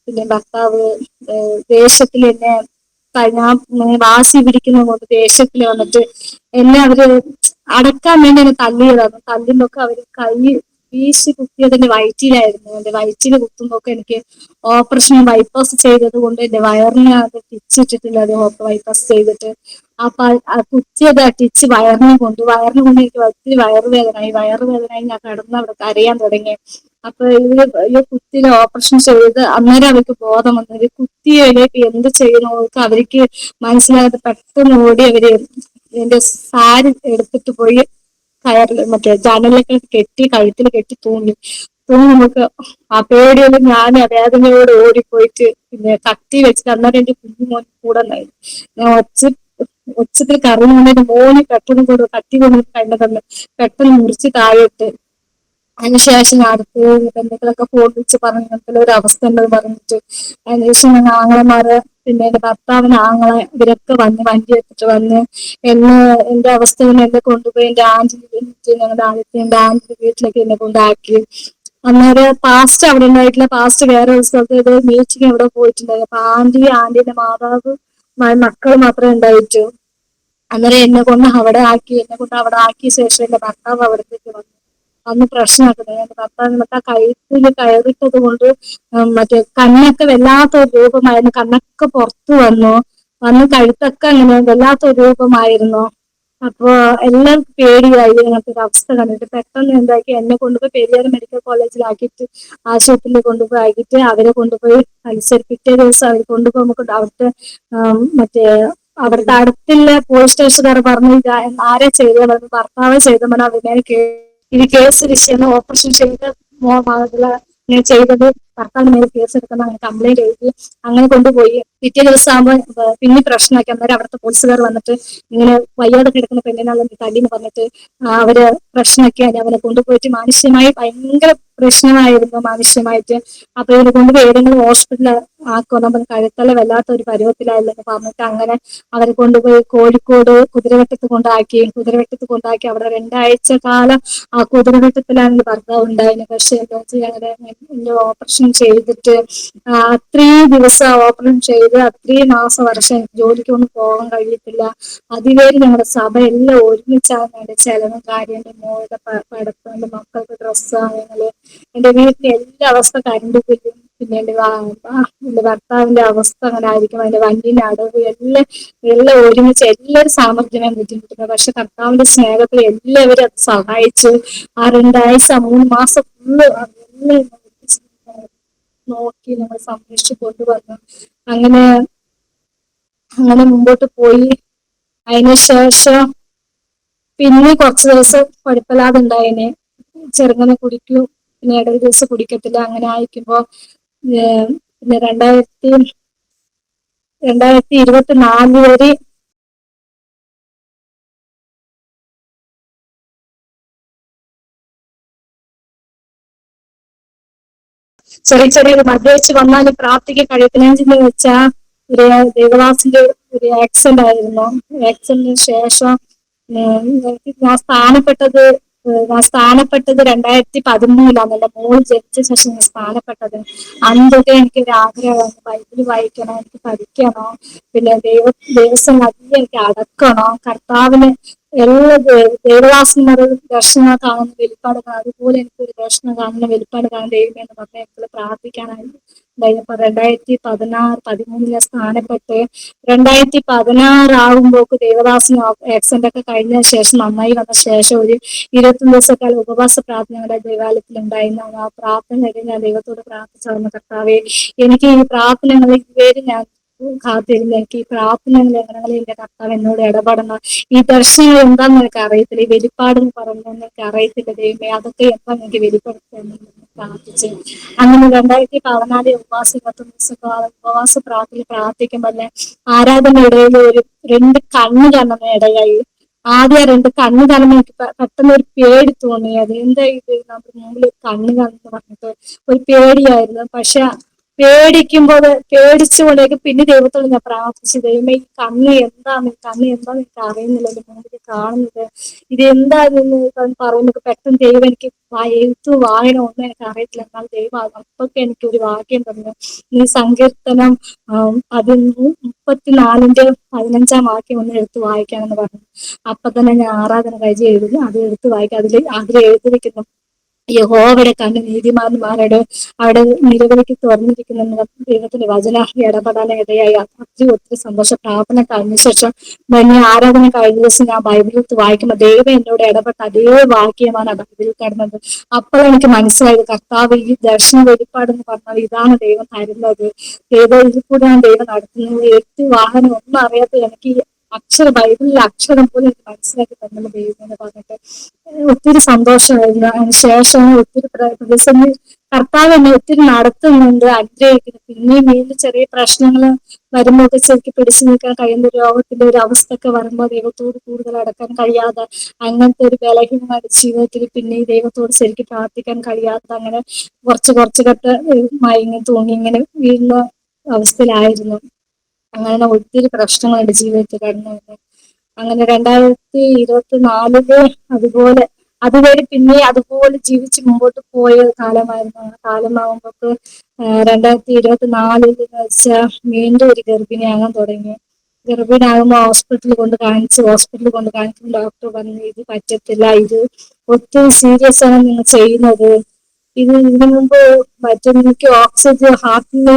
പിന്നെ ഭർത്താവ് ദേഷ്യത്തിൽ എന്നെ ഞാൻ വാശി പിടിക്കുന്ന കൊണ്ട് ദേഷ്യത്തിൽ വന്നിട്ട് എന്നെ അവര് അടക്കാൻ വേണ്ടി എന്നെ തല്ലിയതാണ്. തല്ലുമ്പൊക്കെ അവര് കൈ വീശി കുത്തിയത് എന്റെ വയറ്റിലായിരുന്നു. എന്റെ വയറ്റില് കുത്തുമ്പൊക്കെ എനിക്ക് ഓപ്പറേഷൻ ബൈപ്പാസ് ചെയ്തത് കൊണ്ട് എന്റെ വയറിനെ അത് ടിച്ചിട്ടിട്ടില്ല. അത് ബൈപ്പാസ് ചെയ്തിട്ട് അപ്പൊ കുത്തിയത് ടിച്ച് വയറിനെ കൊണ്ട് എനിക്ക് ഒത്തിരി വയറുവേദനയായി ഞാൻ കിടന്ന് അവിടെ കരയാൻ തുടങ്ങി. അപ്പൊ ഈ കുത്തിയില് ഓപ്പറേഷൻ ചെയ്ത് അന്നേരം അവർക്ക് ബോധം വന്നു. ഒരു കുത്തിയിലേക്ക് എന്ത് ചെയ്യുന്നവർക്ക് അവർക്ക് മനസ്സിലാകാതെ പെട്ടെന്ന് ഓടി അവര് എന്റെ സാരി എടുത്തിട്ട് പോയി കയറിൽ മറ്റേ ജനലൊക്കെ കെട്ടി കഴുത്തിൽ കെട്ടി തൂങ്ങി. നമുക്ക് ആ പേടിയൊന്നും ഞാൻ വേദനയോട് ഓടിപ്പോയിട്ട് പിന്നെ കത്തി വെച്ചിട്ട് അന്നേരം എന്റെ കുഞ്ഞുമോൻ കൂടെ ഉണ്ടായിരുന്നു. ഞാൻ ഒച്ചത്തിൽ കരഞ്ഞുകൊണ്ട് മോന് പെട്ടെന്ന് കൂടെ കത്തി കൊണ്ട് കണ്ടതന്ന് പെട്ടെന്ന് മുറിച്ച് താഴെയിട്ട്. അതിനുശേഷം അടുത്ത് ബന്ധുക്കളൊക്കെ ഫോൺ വിളിച്ച് പറഞ്ഞു ഇങ്ങനത്തെ ഒരു അവസ്ഥ ഉണ്ടെന്ന് പറഞ്ഞിട്ട്. അതിനുശേഷം ഞങ്ങൾ ആങ്ങളമാര് പിന്നെ എന്റെ ഭർത്താവിന് ആങ്ങളെ ഇവരൊക്കെ വന്ന് വണ്ടി എടുത്തിട്ട് വന്ന് എന്റെ അവസ്ഥയിൽ എന്നെ കൊണ്ടുപോയി എന്റെ ഞങ്ങളുടെ ആന്റിന്റെ വീട്ടിലേക്ക് എന്നെ കൊണ്ടാക്കി. അന്നേരം പാസ്റ്റ് അവിടെ ഉണ്ടായിട്ടില്ല, പാസ്റ്റ് വേറെ ഒരു സ്ഥലത്ത് ഏതോ മീറ്റിംഗ് എവിടെ പോയിട്ടുണ്ടായി. അപ്പൊ ആന്റിന്റെ മാതാവ് മക്കൾ മാത്രമേ ഉണ്ടായിട്ടു. അന്നേരം എന്നെ കൊണ്ട് അവിടെ ആക്കിയ ശേഷം എന്റെ ഭർത്താവ് അവിടത്തേക്ക് വന്ന് പ്രശ്നമാക്കുന്നത്. എന്റെ ഭർത്താവിനൊക്കെ ആ കഴുത്തിൽ കയറിട്ടത് കൊണ്ട് മറ്റേ കണ്ണൊക്കെ വല്ലാത്തൊരു രൂപമായിരുന്നു. കണ്ണൊക്കെ പുറത്തു വന്ന് കഴുത്തൊക്കെ അങ്ങനെ വല്ലാത്തൊരു രൂപമായിരുന്നു. അപ്പൊ എല്ലാവർക്കും പേടിയായി അങ്ങനത്തെ ഒരു അവസ്ഥ കണ്ടിട്ട്. പെട്ടെന്ന് എന്താക്കി എന്നെ കൊണ്ടുപോയി പെരിയാർ മെഡിക്കൽ കോളേജിലാക്കിയിട്ട് ആശുപത്രിയിൽ കൊണ്ടുപോയി ആക്കിയിട്ട് അവരെ കൊണ്ടുപോയി പിറ്റേ ദിവസം അവർ കൊണ്ടുപോകുമ്പോൾ അവിടുത്തെ മറ്റേ അവിടുത്തെ അടുത്തുള്ള പോലീസ് സ്റ്റേഷനുകാർ പറഞ്ഞു ആരാ ചെയ്തത്, ഭർത്താവ് ചെയ്ത പറഞ്ഞാൽ അതിനെ ഇത് കേസ് വിഷയം ഓപ്പറേഷൻ ചെയ്ത് ഇങ്ങനെ ചെയ്തത് ഭർത്താവിന് നേരെ കേസ് എടുക്കുന്ന അങ്ങനെ കംപ്ലൈന്റ് എഴുതി അങ്ങനെ കൊണ്ടുപോയി. പിറ്റേ ദിവസം ആകുമ്പോൾ പിന്നെ പ്രശ്നമാക്കി. അന്നേരം അവിടുത്തെ പോലീസുകാർ വന്നിട്ട് ഇങ്ങനെ വയ്യാതെ കിടക്കുന്ന പെണ്ണിനാണ് തല്ലിന്ന് പറഞ്ഞിട്ട് അവര് പ്രശ്നമാക്കി. അവനെ കൊണ്ടുപോയിട്ട് മാനുഷ്യമായി ഭയങ്കര പ്രശ്നമായിരുന്നു മാനുഷ്യമായിട്ട്. അപ്പൊ ഇതിനെ കൊണ്ടുപോയി ഏതെങ്കിലും ഹോസ്പിറ്റലിൽ ആക്കുക, നമ്മൾ കഴുത്തല വല്ലാത്ത ഒരു പരുവത്തിലായില്ലെന്ന് പറഞ്ഞിട്ട് അങ്ങനെ അവരെ കൊണ്ടുപോയി കോഴിക്കോട് കുതിരവട്ടത്ത് കൊണ്ടാക്കി. അവിടെ 2 ആഴ്ച കാലം ആ കുതിരവട്ടത്തിലാണ് എന്റെ ഭർത്താവ് ഉണ്ടായിരുന്നത്. പക്ഷെ എന്താ വെച്ചാൽ എന്റെ ഓപ്പറേഷൻ ചെയ്തിട്ട് അത്രയും ദിവസം ഓപ്പറേഷൻ ചെയ്ത് അത്രയും മാസം വർഷം എനിക്ക് ജോലിക്കൊന്നും പോകാൻ കഴിയത്തില്ല. അതിലേറെ ഞങ്ങളുടെ സഭ എല്ലാം ഒരുമിച്ചാണ് എന്റെ ചെലവും കാര്യം, എന്റെ മോളുടെ പഠിത്തം, എന്റെ മക്കൾക്ക് ഡ്രസ്സ് ആണെങ്കില് എന്റെ വീട്ടിലെ എല്ലാ അവസ്ഥ കരണ്ട് ബില്ലും പിന്നെ എന്റെ ഭർത്താവിന്റെ അവസ്ഥ അങ്ങനെ ആയിരിക്കും, എന്റെ വണ്ടിന്റെ അടവ് എല്ലാം ഒരുമിച്ച് എല്ലാവരും സാമർഥ്യമായി ബുദ്ധിമുട്ടുന്നത്. പക്ഷെ കർത്താവിന്റെ സ്നേഹത്തിൽ എല്ലാവരും അത് സഹായിച്ചു. ആ 2 ആഴ്ച 3 മാസം ഫുള്ള് നോക്കി നമ്മൾ സംരക്ഷിച്ചു കൊണ്ടുവന്നു. അങ്ങനെ അങ്ങനെ മുമ്പോട്ട് പോയി. അതിനുശേഷം പിന്നെ കുറച്ച് ദിവസം കുഴപ്പമില്ലാതെ ഉണ്ടായിന്. ചെറുങ്ങനെ കുടിക്കും, പിന്നെ ഇടഒരു ദിവസം കുടിക്കത്തില്ല. അങ്ങനെ ആയിരിക്കുമ്പോ പിന്നെ 2024 വരെ ചെറിയ ചെറിയ മദ്യവെച്ച് വന്നാലും പ്രാർത്ഥിക്കാൻ കഴിയത്തില്ലെന്ന് വെച്ചാൽ ഒരു ദേവദാസിന്റെ ഒരു ആക്സിഡന്റ് ആയിരുന്നു. ആക്സിഡന്റിന് ശേഷം ഞാൻ സ്ഥാനപ്പെട്ടത് ഞാൻ സ്ഥാനപ്പെട്ടത് 2013 എന്റെ മോള് ജനിച്ച ശേഷം ഞാൻ സ്ഥാനപ്പെട്ടത്. അന്നൊക്കെ എനിക്ക് ഒരു ആഗ്രഹമാണ് ബൈബിള് വായിക്കണം, എനിക്ക് പഠിക്കണം, പിന്നെ ദൈവസം അധികം എനിക്ക് അടക്കണം, കർത്താവിന് എല്ലാ ദേവദാസന്മാർ ദർശനം കാണുന്ന വെളിപ്പാട് കാണും, അതുപോലെ എനിക്കൊരു ദർശനം കാണുന്ന വെളിപ്പാട് കാണുന്ന ദൈവമേ എന്ന് പറഞ്ഞാൽ എപ്പോഴും പ്രാർത്ഥിക്കാനായിരുന്നു. 2013 സ്ഥാനപ്പെട്ട് 2016 ആകുമ്പോക്ക് ദേവദാസിന് ആക്സിഡന്റ് ഒക്കെ കഴിഞ്ഞ ശേഷം നന്നായി വന്ന ശേഷം ഒരു 21 ദിവസക്കാലം ഉപവാസ പ്രാർത്ഥന ഞങ്ങളുടെ ദേവാലയത്തിൽ ഉണ്ടായിരുന്നു. ആ പ്രാർത്ഥന ഞാൻ ദൈവത്തോട് പ്രാർത്ഥിച്ചു, കർത്താവേ എനിക്ക് ഈ പ്രാർത്ഥനകളിൽ പേര് ഞാൻ കാത്തിരുന്നു, എനിക്ക് ഈ പ്രാർത്ഥനകൾ എങ്ങനെ എന്റെ കർത്താവ് എന്നോട് ഇടപെടണം, ഈ ദർശനങ്ങൾ എന്താണെന്ന് എനിക്ക് അറിയത്തില്ല, ഈ വെളിപ്പാടെന്ന് പറയുന്നത് എനിക്ക് അറിയത്തില്ല ദൈവമേ, അതൊക്കെ എന്താണെന്ന് എനിക്ക് വെളിപ്പെടുത്താൻ പ്രാർത്ഥിച്ചു. അങ്ങനെ 2014 ഉപവാസ 21 ദിവസക്കാലം ഉപവാസ പ്രാർത്ഥിക്കുമ്പോൾ ആരാധന ഇടയിൽ ഒരു 2 കണ്ണ് കാണുന്ന ഇടയായി. ആദ്യം 2 കണ്ണ് കാണുമ്പോൾ എനിക്ക് പെട്ടെന്ന് ഒരു പേടി തോന്നി. അത് എന്താ ഇത് നമ്മുടെ മുമ്പിൽ കണ്ണ് കാണുന്നു പറഞ്ഞിട്ട് ഒരു പേടിയായിരുന്നു. പക്ഷെ പേടിച്ചുകൊണ്ടേക്ക് പിന്നെ ദൈവത്തോട് ഞാൻ പ്രാർത്ഥിച്ചു, ദൈവമേ ഈ കണ്ണ് എന്താന്ന് എനിക്ക് അറിയുന്നില്ല, എന്റെ മുമ്പിൽ കാണുന്നത് ഇത് എന്താന്ന് പറയുമ്പോൾ പെട്ടെന്ന് ദൈവം എനിക്ക് എഴുത്തു വായന ഒന്നും എനിക്ക് അറിയത്തില്ല, എന്നാൽ ദൈവം അപ്പൊക്കെ എനിക്ക് ഒരു വാക്യം തന്നു, ഈ സങ്കീർത്തനം 34:15 വാക്യം ഒന്ന് എടുത്ത് വായിക്കാമെന്ന് പറഞ്ഞു. അപ്പൊ തന്നെ ഞാൻ ആരാധന കഴിച്ച് എഴുതുന്നു, അത് എടുത്ത് വായിക്കാം. അതിൽ എഴുതിയിരിക്കുന്നു, യഹോവയുടെ കണ്ണ് നീതിമാന്മാരുടെ അവിടെ നിരവധിക്ക് തുറന്നിരിക്കുന്ന ദൈവത്തിന്റെ വചന ഇടപെടാൻ ഇടയായി. ഒത്തിരി സന്തോഷം. പ്രാർത്ഥന കഴിഞ്ഞ ശേഷം വലിയ ആരാധന കഴിഞ്ഞ ദിവസം ഞാൻ ബൈബിളിൽ വായിക്കുമ്പോൾ ദൈവം എന്നോട് ഇടപെട്ട അതേ വാക്യമാണ് ബൈബിളിൽ കിടന്നത്. അപ്പോൾ എനിക്ക് മനസ്സിലായത് കർത്താവ് ഈ ദർശന വെളിപ്പാടെന്ന് പറഞ്ഞാൽ ഇതാണ് ദൈവം തരുന്നത്, ഇതിൽ കൂടെയാണ് ദൈവം നടത്തുന്നത്. എഴുത്ത് വാഹനം ഒന്നും അറിയാത്ത എനിക്ക് ബൈബിളിലെ അക്ഷരം പോലും എനിക്ക് മനസ്സിലാക്കി തന്നത് ദൈവം എന്ന് പറഞ്ഞിട്ട് ഒത്തിരി സന്തോഷമായിരുന്നു. അതിന് ശേഷം ഒത്തിരി പ്രതിസന്ധി കർത്താവ് എന്നെ ഒത്തിരി നടത്തുന്നുണ്ട്, അനുഗ്രഹിക്കുന്നു. പിന്നെയും വീണ്ടും ചെറിയ പ്രശ്നങ്ങൾ വരുമ്പോൾ ഒക്കെ ശരിക്കും പിടിച്ചു നിൽക്കാൻ കഴിയുന്ന രോഗത്തിന്റെ ഒരു അവസ്ഥ ഒക്കെ വരുമ്പോൾ ദൈവത്തോട് കൂടുതൽ അടക്കാൻ കഴിയാതെ അങ്ങനത്തെ ഒരു ബലഹീനമായ ജീവിതത്തിൽ പിന്നെ ഈ ദൈവത്തോട് ശരിക്കും പ്രാർത്ഥിക്കാൻ കഴിയാത്ത അങ്ങനെ കുറച്ച് കെട്ട് മയങ്ങി തൂങ്ങി ഇങ്ങനെ വീഴുന്ന അവസ്ഥയിലായിരുന്നു. അങ്ങനെ ഒത്തിരി പ്രശ്നങ്ങൾ എന്റെ ജീവിതത്തിൽ കടന്നു വന്നു. അങ്ങനെ 2024 അതുപോലെ അതുവരെ പിന്നെ അതുപോലെ ജീവിച്ച് മുമ്പോട്ട് പോയ കാലമായിരുന്നു. ആ കാലമാകുമ്പോൾ 2024 വെച്ചാൽ വീണ്ടും ഒരു ഗർഭിണിയാകാൻ തുടങ്ങി. ഗർഭിണിയാകുമ്പോൾ ഹോസ്പിറ്റലിൽ കൊണ്ട് കാണിക്കുമ്പോൾ ഡോക്ടർ പറഞ്ഞു ഇത് പറ്റത്തില്ല, ഇത് ഒത്തിരി സീരിയസ് ആണ് നിങ്ങൾ ചെയ്യുന്നത്, ഇതിനു മുമ്പ് എനിക്ക് ഓക്സിജൻ ഹാർട്ടിന്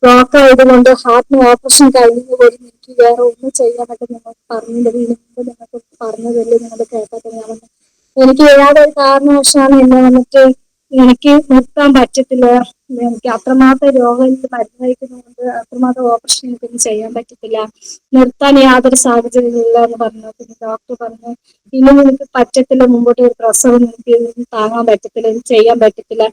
ബ്ലോക്ക് ആയതുകൊണ്ട് ഹാർട്ടിന് ഓപ്പറേഷൻ കഴിഞ്ഞ പോലും എനിക്ക് വേറെ ഒന്നും ചെയ്യാനൊക്കെ നിങ്ങൾക്ക് പറഞ്ഞില്ല, ഇതിനു മുമ്പ് നിങ്ങൾക്ക് പറഞ്ഞതല്ലേ നിങ്ങൾ കേട്ടത്. എനിക്ക് യാതൊരു കാരണവശാലും എന്നെ വന്നിട്ട് എനിക്ക് നിർത്താൻ പറ്റത്തില്ല, എനിക്ക് അത്രമാത്രം രോഗം മരുന്ന് കഴിക്കുന്നതുകൊണ്ട് അത്രമാത്രം ഓപ്പറേഷൻ എനിക്കൊന്നും ചെയ്യാൻ പറ്റത്തില്ല, നിർത്താൻ യാതൊരു സാഹചര്യം ഇല്ല എന്ന് പറഞ്ഞു. പിന്നെ ഡോക്ടർ പറഞ്ഞു ഇനി നിനക്ക് പറ്റത്തില്ല, മുമ്പോട്ട് ഒരു പ്രസവം നിനക്ക് താങ്ങാൻ പറ്റത്തില്ല, ഇത് ചെയ്യാൻ പറ്റത്തില്ല,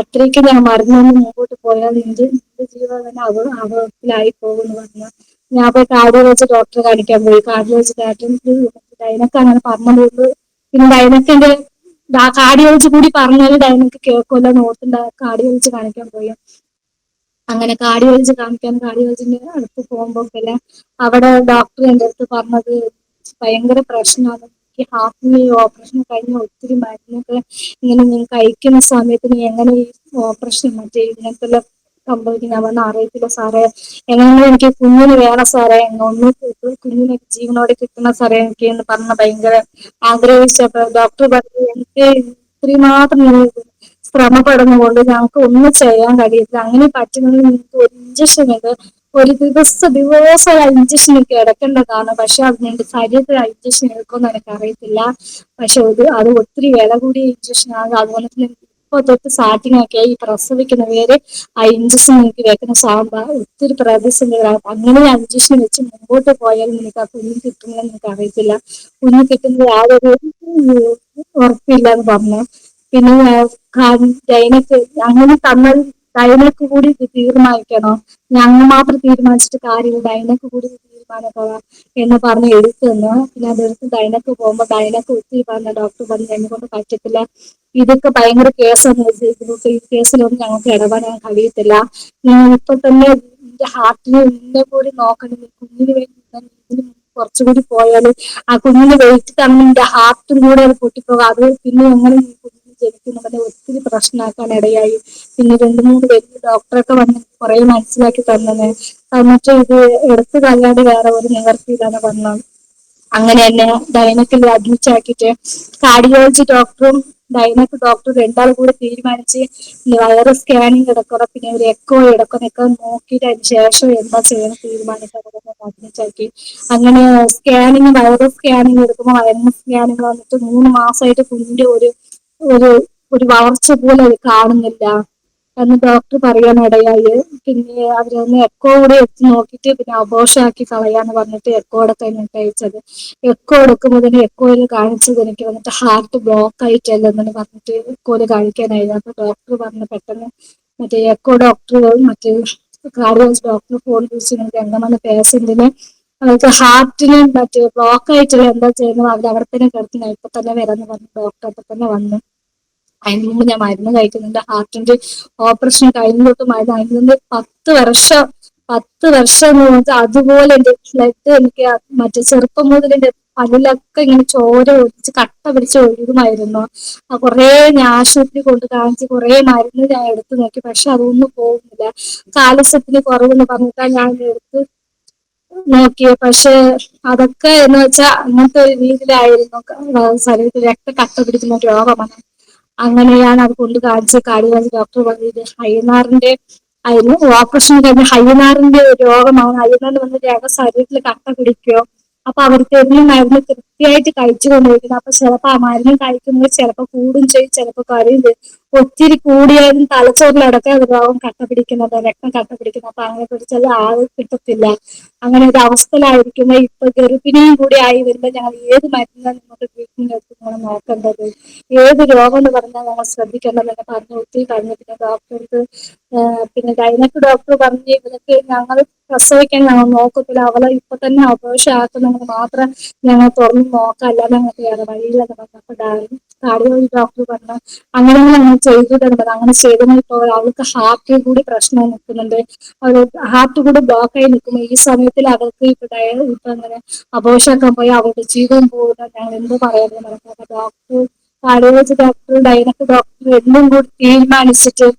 അത്രയ്ക്ക് ഞാൻ മരുന്നൊന്നും മുമ്പോട്ട് പോയാൽ നിന്റെ ജീവൻ തന്നെ അപകടത്തിലായി പോകുമെന്ന് പറഞ്ഞു. ഞാൻ പോയി കാർഡിയോളജി ഡോക്ടറെ കാണിക്കാൻ പോയി. കാർഡിയോളജി ഡൈനക്ക് അങ്ങനെ പറഞ്ഞത്, പിന്നെ ഡൈനക്കിന്റെ കാർഡിയോളജി കൂടി പറഞ്ഞാല് ഡൈനക്ക് കേൾക്കുമല്ലോ നോർത്തിന്റെ കാർഡിയോളജി കാണിക്കാൻ പോയി. അങ്ങനെ കാർഡിയോളജിന്റെ അടുത്ത് പോകുമ്പോഴല്ല അവിടെ ഡോക്ടർ എൻ്റെ അടുത്ത് പറഞ്ഞത് ഭയങ്കര പ്രശ്നമാണ്, എനിക്ക് ഹാർട്ടിന് ഓപ്പറേഷൻ കഴിഞ്ഞ ഒത്തിരി മരുന്നൊക്കെ ഇങ്ങനെ നീ കഴിക്കുന്ന സമയത്ത് നീ എങ്ങനെ ഈ ഓപ്പറേഷൻ മറ്റേ ഇങ്ങനത്തെ സംഭവിക്കും. ഞാൻ പറഞ്ഞ അറിയത്തില്ല സാറേ, എങ്ങനെയെങ്കിലും എനിക്ക് കുഞ്ഞിന് വേണം സാറേ, ഒന്ന് കുഞ്ഞിനെ ജീവനോടെ കിട്ടണ സാറേ എനിക്ക് എന്ന് പറഞ്ഞ ഭയങ്കര ആഗ്രഹിച്ചപ്പോ ഡോക്ടർ പറഞ്ഞു എനിക്ക് ഇത്രയും മാത്രം ശ്രമപ്പെടുന്നതുകൊണ്ട് ഞങ്ങൾക്ക് ഒന്നും ചെയ്യാൻ കഴിയില്ല, അങ്ങനെ പറ്റുന്നത് നിങ്ങൾക്ക് ഒരു ഇഞ്ചക്ഷൻ ഉണ്ട്, ഒരു ദിവസം ആ ഇഞ്ചക്ഷൻ കിടക്കേണ്ടതാണ്, പക്ഷെ അത് നിന്റെ ശരീരത്തിൽ ആ ഇഞ്ചക്ഷൻ എടുക്കുമെന്ന് എനിക്ക് അറിയത്തില്ല, പക്ഷെ അത് ഒത്തിരി വില കൂടിയ ഇഞ്ചക്ഷൻ ആണ്, അതുപോലെ തന്നെ ഇപ്പൊ തൊട്ട് സ്റ്റാർട്ടിങ് ഒക്കെ ഈ പ്രസവിക്കുന്ന പേര് ആ ഇഞ്ചക്ഷൻ എനിക്ക് വെക്കുന്ന ഒത്തിരി പ്രതിസന്ധികളാണ്. അങ്ങനെ ആ ഇഞ്ചക്ഷൻ വെച്ച് മുമ്പോട്ട് പോയാൽ നിനക്ക് ആ കുഞ്ഞ് കിട്ടുന്നതെന്ന് എനിക്ക് അറിയത്തില്ല, കുഞ്ഞ് കിട്ടുന്നത് യാതൊരു ഉറപ്പില്ല എന്ന് പറഞ്ഞു. പിന്നെ ഡൈനക്ക് അങ്ങനെ തന്നാൽ ഡൈനക്ക് കൂടി ഇത് തീരുമാനിക്കണോ, ഞങ്ങൾ മാത്രം തീരുമാനിച്ചിട്ട് കാര്യമില്ല, ഡൈനക്ക് കൂടി ഇത് തീരുമാനിക്കണം എന്ന് പറഞ്ഞ് എടുത്തു തന്നു. പിന്നെ അതെടുത്ത് ഡൈനക്ക് പോകുമ്പോൾ ഡൈനക്ക് ഒത്തിരി പറഞ്ഞ ഡോക്ടർ പറഞ്ഞു എന്നെ കൊണ്ട് പറ്റത്തില്ല, ഇതൊക്കെ ഭയങ്കര കേസാണ്, ഈ കേസിലൊന്നും ഞങ്ങൾക്ക് ഇടപെടാൻ കഴിയത്തില്ല, നിങ്ങൾ ഇപ്പൊ തന്നെ നിന്റെ ഹാർട്ടിനെ നിന്നെ കൂടി നോക്കണം, നീ കുഞ്ഞിന് വേണ്ടി ഇതിന് കുറച്ചുകൂടി പോയാൽ ആ കുഞ്ഞിന് വെയിറ്റ് തന്നെ നിന്റെ ഹാർട്ടും കൂടെ അത് പൊട്ടിപ്പോകും, അത് പിന്നെ എങ്ങനെ ഈ കുഞ്ഞിന് ജനിക്കുന്നുണ്ടെങ്കിൽ ഒത്തിരി പ്രശ്നമാക്കാൻ ഇടയായി. പിന്നെ 2-3 വലിയ ഡോക്ടറൊക്കെ വന്ന് കുറെ മനസ്സിലാക്കി തന്നെ എന്നിട്ട് ഇത് എടുത്തു തല്ലാണ്ട് വേറെ ഒരു നിവർത്തിയിലാണ് പറഞ്ഞത്. അങ്ങനെ തന്നെ ഡൈനക്കിൽ അഡ്മിറ്റ് ആക്കിയിട്ട് കാർഡിയോളജി ഡോക്ടറും ഡൈനക്ക് ഡോക്ടറും രണ്ടാളും കൂടെ തീരുമാനിച്ച് വയറ് സ്കാനിങ് എടുക്കണം, പിന്നെ ഒരു എക്കോ എടുക്കണം, ഒക്കെ നോക്കിയിട്ട് അതിന് ശേഷം എന്താ ചെയ്യണം തീരുമാനിക്കാൻ അഡ്മിറ്റ് ആക്കി. അങ്ങനെ സ്കാനിങ് വയറ് സ്കാനിങ് എടുക്കുമ്പോൾ വയറിന് സ്കാനിങ് വന്നിട്ട് 3 മാസമായിട്ട് കുഞ്ഞിന്റെ ഒരു ഒരു വളർച്ച പോലും അത് കാണുന്നില്ല എന്ന് ഡോക്ടർ പറയാനിടയായി. പിന്നെ അവരൊന്ന് എക്കോ കൂടെ എടുത്ത് നോക്കിയിട്ട് പിന്നെ അബോർഷാക്കി കളയാന്ന് പറഞ്ഞിട്ട് എക്കോ എടുക്കാൻ അയച്ചത്. എക്കോ എടുക്കുമ്പോൾ തന്നെ എക്കോയിൽ കാണിച്ചത് എനിക്ക് വന്നിട്ട് ഹാർട്ട് ബ്ലോക്ക് ആയിട്ടല്ലെന്നു പറഞ്ഞിട്ട് എക്കോയിൽ കാണിക്കാനായിരുന്നു. അപ്പൊ ഡോക്ടർ പറഞ്ഞു പെട്ടെന്ന് മറ്റേ എക്കോ ഡോക്ടർ മറ്റേ കാർഡിയോളജി ഡോക്ടർ ഫോൺ വിളിച്ചിട്ടുണ്ട്, എങ്ങനെ പേഷ്യന്റിന് അവർക്ക് ഹാർട്ടിന് മറ്റേ ബ്ലോക്ക് ആയിട്ടുള്ള എന്താ ചെയ്യുന്നത് അവർ അവിടെ തന്നെ കിടത്തി ഇപ്പൊ തന്നെ വരാന്ന് പറഞ്ഞു ഡോക്ടർ അപ്പൊ തന്നെ വന്നു. അതിന് മുമ്പ് ഞാൻ മരുന്ന് കഴിക്കുന്നുണ്ട്, ഹാർട്ടിന്റെ ഓപ്പറേഷൻ കഴിഞ്ഞിട്ട് മരുന്ന് അതിന് മുമ്പ് 10 വർഷം എന്ന് പറഞ്ഞാൽ അതുപോലെ എന്റെ ബ്ലഡ് എനിക്ക് മറ്റേ ചെറുപ്പം മുതൽ എന്റെ പല്ലിലൊക്കെ ഇങ്ങനെ ചോര ഒഴിച്ച് കട്ട പിടിച്ച് ഒഴുകുമായിരുന്നു. കുറെ ഞാൻ ആശുപത്രി കൊണ്ട് കാണിച്ച് കുറെ മരുന്ന് ഞാൻ എടുത്തു നോക്കി, പക്ഷെ അതൊന്നും പോകുന്നില്ല. കാൽസ്യത്തിന് കുറവെന്ന് പറഞ്ഞിട്ടാണ് ഞാൻ എടുത്ത് നോക്കിയത്, പക്ഷെ അതൊക്കെ എന്ന് വെച്ചാൽ അങ്ങനത്തെ ഒരു രീതിയിലായിരുന്നു ശരീരത്തിൽ രക്ത കട്ട പിടിക്കുന്ന രോഗമാണ്. അങ്ങനെ ഞാൻ അത് കൊണ്ട് കാണിച്ച് കാർഡിയോളജി ഡോക്ടർ പറഞ്ഞത് ഹൈനാറിന്റെ അതിന് ഓപ്പറേഷൻ കഴിഞ്ഞ ഹൈനാറിന്റെ രോഗമാണ്, ഹൈനാറിന് വന്ന് ശരീരത്തിൽ കട്ട പിടിക്കുകയോ അപ്പൊ അവർക്ക് ഈ മരുന്ന് കൃത്യമായിട്ട് കഴിച്ചു കൊണ്ടിരിക്കുന്നത്. അപ്പൊ ചിലപ്പോ ആ മരുന്ന് കഴിക്കുന്നത് ചിലപ്പോൾ കൂടും ചെയ്യും, ചിലപ്പോൾ കുറയും ചെയ്യും. ഒത്തിരി കൂടിയാലും തലച്ചോറിലടക്കം അത് രോഗം കട്ട പിടിക്കുന്നത്, രക്തം കട്ട പിടിക്കുന്നത്. അപ്പൊ അങ്ങനെ പിടിച്ചാൽ ആൾ കിട്ടത്തില്ല. അങ്ങനെ ഒരു അവസ്ഥയിലായിരിക്കുമ്പോൾ ഇപ്പൊ ഗർഭിണിയും കൂടി ആയി വരുമ്പോൾ ഞങ്ങൾ ഏത് മരുന്നാണ് നമുക്ക് ട്രീറ്റ്മെന്റ് എടുത്ത് നമ്മൾ നോക്കേണ്ടത്, ഏത് രോഗം എന്ന് പറഞ്ഞാൽ നമ്മൾ ശ്രദ്ധിക്കേണ്ടതെന്ന് പറഞ്ഞു ഒത്തിരി കഴിഞ്ഞു. പിന്നെ ഡോക്ടർക്ക് പിന്നെ ഗൈനക്ക് ഡോക്ടർ പറഞ്ഞു ഇവർക്ക് ഞങ്ങൾ പ്രസവിക്കാൻ ഞങ്ങൾ നോക്കത്തില്ല, അവളെ ഇപ്പൊ തന്നെ അപോഷയാക്കുന്നത് മാത്രം ഞങ്ങൾ തുറന്ന് നോക്കാം, അല്ലാതെ ഞങ്ങൾക്ക് വേറെ വഴിയില്ലെന്ന് പറഞ്ഞപ്പോൾ കാർഡിയോളജി ഡോക്ടർ പറഞ്ഞു അങ്ങനെ ഞങ്ങൾ ചെയ്തു തരുന്നത്. അങ്ങനെ ചെയ്തെങ്കിൽ ഇപ്പോൾ അവൾക്ക് ഹാർട്ടിൽ കൂടി പ്രശ്നം നിൽക്കുന്നുണ്ട്, അവൾ ഹാർട്ട് കൂടി ബ്ലോക്ക് ആയി നിൽക്കുമ്പോൾ ഈ സമയത്തിൽ അവൾക്ക് ഇപ്പൊ അങ്ങനെ അപോഷാക്കാൻ പോയി അവളുടെ ജീവൻ പോകുന്ന ഞങ്ങൾ എന്ത് പറയുന്നത് നടക്കുന്നത്. ഡോക്ടർ കാർഡിയോളജി ഡോക്ടർ ഡൈനക്ക് ഡോക്ടർ എല്ലാം കൂടി തീരുമാനിച്ചിട്ട്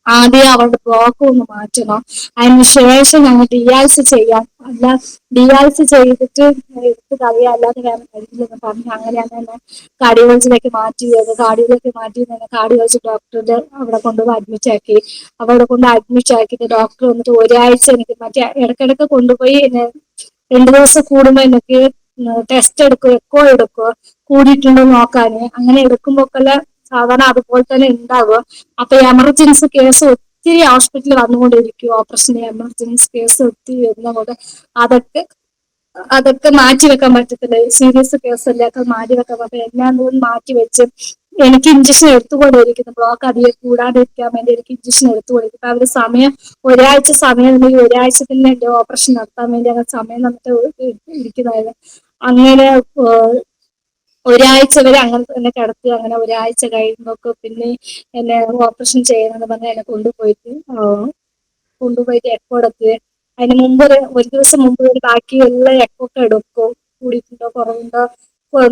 ആദ്യം അവളുടെ ബ്ലോക്ക് ഒന്ന് മാറ്റണം, അതിന് ശേഷം ഞങ്ങൾ ഡിയാലിസിസ് ചെയ്യാം, അല്ല ഡിയാലിസിസ് ചെയ്തിട്ട് എടുത്ത് കളയാ അല്ലാതെ വേറെ കഴിയില്ലെന്ന് പറഞ്ഞു. അങ്ങനെയാണ് തന്നെ കാർഡിയോളജിയിലേക്ക് മാറ്റിയത്. കാർഡിയോളജിലേക്ക് മാറ്റി കാർഡിയോളജി ഡോക്ടറുടെ അവിടെ കൊണ്ടുപോയി അഡ്മിറ്റ് ആക്കി. അവിടെ കൊണ്ട് അഡ്മിറ്റ് ആക്കിയിട്ട് ഡോക്ടർ വന്നിട്ട് ഒരാഴ്ച എനിക്ക് മറ്റേ ഇടയ്ക്കിടയ്ക്ക് കൊണ്ടുപോയി 2 ദിവസം കൂടുമ്പോൾ എനിക്ക് ടെസ്റ്റ് എടുക്കുക, എക്കോ എടുക്കുക കൂടിയിട്ടുണ്ടോ നോക്കാന്. അങ്ങനെ എടുക്കുമ്പോഴൊക്കെ സാധാരണ അതുപോലെ തന്നെ ഉണ്ടാവുക. അപ്പൊ എമർജൻസി കേസ് ഒത്തിരി ഹോസ്പിറ്റലിൽ വന്നുകൊണ്ടിരിക്കും, ഓപ്പറേഷൻ എമർജൻസി കേസ് ഒത്തിരി വരുന്നതുകൊണ്ട് അതൊക്കെ അതൊക്കെ മാറ്റി വെക്കാൻ പറ്റത്തില്ല. സീരിയസ് കേസല്ലേ, ഒക്കെ മാറ്റി വെക്കാൻ പറ്റില്ല. എല്ലാം കൂടി മാറ്റി വെച്ച് എനിക്ക് ഇഞ്ചക്ഷൻ എടുത്തുകൊണ്ടിരിക്കുന്നു, ബ്ലോക്ക് അധികം കൂടാതിരിക്കാൻ വേണ്ടി എനിക്ക് ഇഞ്ചക്ഷൻ എടുത്തുകൊണ്ടിരിക്കും. അവര് ഒരാഴ്ച സമയം ഉണ്ടെങ്കിൽ ഒരാഴ്ച തന്നെ എന്റെ ഓപ്പറേഷൻ നടത്താൻ വേണ്ടി അങ്ങനെ സമയം നമുക്ക് ഇരിക്കുന്നതായിരുന്നു. അങ്ങനെ ഒരാഴ്ച വരെ അങ്ങനെ തന്നെ കിടത്തി. അങ്ങനെ ഒരാഴ്ച കഴിയുമ്പോക്ക് പിന്നെ എന്നെ ഓപ്പറേഷൻ ചെയ്യണമെന്ന് പറഞ്ഞ് എന്നെ കൊണ്ടുപോയിട്ട് എക്കോ എടുത്ത്. അതിന് മുമ്പ് ഒരു ദിവസം മുമ്പ് ബാക്കി എല്ലാ എക്കോ ഒക്കെ എടുക്കും, കൂടിയിട്ടുണ്ടോ കുറവുണ്ടോ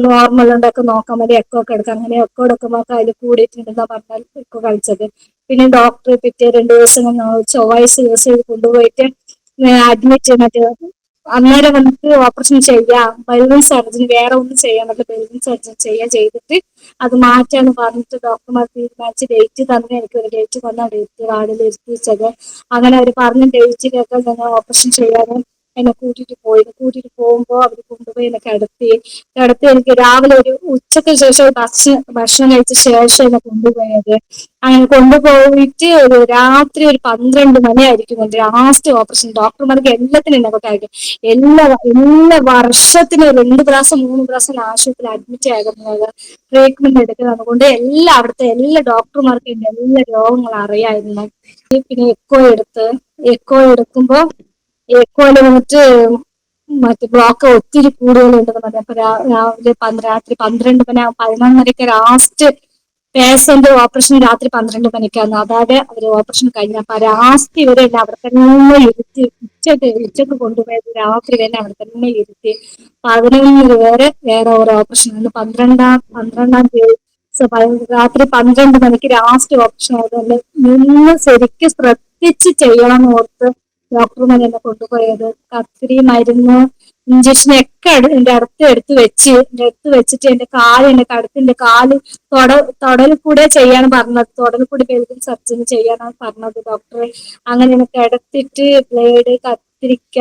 നോർമൽ ഉണ്ടോ ഒക്കെ നോക്കാൻ വേണ്ടി എക്കോ ഒക്കെ എടുക്കും. അങ്ങനെ എക്കോ എടുക്കുമ്പോൾ അതിൽ കൂടിയിട്ടുണ്ടെന്നാ പറഞ്ഞാൽ എക്കോ കഴിച്ചത്. പിന്നെ ഡോക്ടർ പിറ്റേ 2 ദിവസം ചൊവ്വാഴ്ച ദിവസം കൊണ്ടുപോയിട്ട് അഡ്മിറ്റ് മറ്റേ അന്നേരം വന്നിട്ട് ഓപ്പറേഷൻ ചെയ്യാം, ബലൂൺ സർജറി വേറെ ഒന്നും ചെയ്യാൻ പറ്റില്ല, ബലൂൺ സർജറി ചെയ്തിട്ട് അത് മാറ്റാന്ന് പറഞ്ഞിട്ട് ഡോക്ടർമാർ തീരുമാനിച്ച് ഡേറ്റ് തന്നെ എനിക്ക് ഒരു ഡേറ്റ് വന്ന ഡേറ്റ് വാർഡിൽ എത്തിച്ചത്. അങ്ങനെ അവർ പറഞ്ഞ ഡേറ്റിലൊക്കെ ഞങ്ങൾ ഓപ്പറേഷൻ ചെയ്യാനും എന്നെ കൂട്ടിട്ട് പോകുമ്പോ അവർ കൊണ്ടുപോയി എന്നെ കിടത്തി എനിക്ക് രാവിലെ ഒരു ഉച്ചയ്ക്ക് ശേഷം ഒരു ഭക്ഷണം കഴിച്ച ശേഷം എന്നെ കൊണ്ടുപോയത്. അങ്ങനെ കൊണ്ടുപോയിട്ട് ഒരു രാത്രി ഒരു 12 മണിയായിരിക്കും ലാസ്റ്റ് ഓപ്പറേഷൻ. ഡോക്ടർമാർക്ക് എല്ലാത്തിനും എന്നെ കൊണ്ടായിരിക്കും. എല്ലാ വർഷത്തിനും 2 പ്രാവശ്യം 3 പ്രാവശ്യം ആശുപത്രിയിൽ അഡ്മിറ്റ് ആകുന്നത്, ട്രീറ്റ്മെന്റ് എടുക്കുന്നത് കൊണ്ട് അവിടുത്തെ എല്ലാ ഡോക്ടർമാർക്കും എന്റെ എല്ലാ രോഗങ്ങളും അറിയായിരുന്നു. പിന്നെ എക്കോ എടുക്കുമ്പോ എക്കോയില് വന്നിട്ട് മറ്റേ ബ്ലോക്ക് ഒത്തിരി കൂടുതലുണ്ടെന്ന് പറഞ്ഞു. അപ്പൊ രാത്രി 12 മണി 11 മണിക്ക് ലാസ്റ്റ് പേഷ്യന്റ് ഓപ്പറേഷൻ രാത്രി 12 മണിക്കാണ്. അതായത് അവര് ഓപ്പറേഷൻ കഴിഞ്ഞ അപ്പൊ ലാസ്റ്റ് ഇവരെ എന്നെ അവിടെ തന്നെ ഇരുത്തി. ഉച്ചക്ക് കൊണ്ടുപോയത് രാത്രി തന്നെ അവിടെ തന്നെ ഇരുത്തി. 11 വേറെ ഓരോ ഓപ്പറേഷൻ ആണ്. 12-ാം തീയതി രാത്രി 12 മണിക്ക് ലാസ്റ്റ് ഓപ്പറേഷൻ ആയതുകൊണ്ട് നിന്ന് ശരിക്കും ശ്രദ്ധിച്ച് ചെയ്യണം എന്ന് ഓർത്ത് ഡോക്ടർമാർ എന്നെ കൊണ്ടുപോയത്. കത്തിരി, മരുന്ന്, ഇഞ്ചക്ഷൻ ഒക്കെ എന്റെ അടുത്ത് വെച്ചിട്ട് എന്റെ കഴുത്തിന്റെ കാല് തൊടൽ കൂടെ ചെയ്യാൻ പറഞ്ഞത്. തൊടൽ കൂടി പെൽവിക് സർജറി ചെയ്യാനാണ് പറഞ്ഞത് ഡോക്ടർ. അങ്ങനെ എനിക്ക് കിടത്തിട്ട് ബ്ലേഡ്, കത്തിരിക്ക,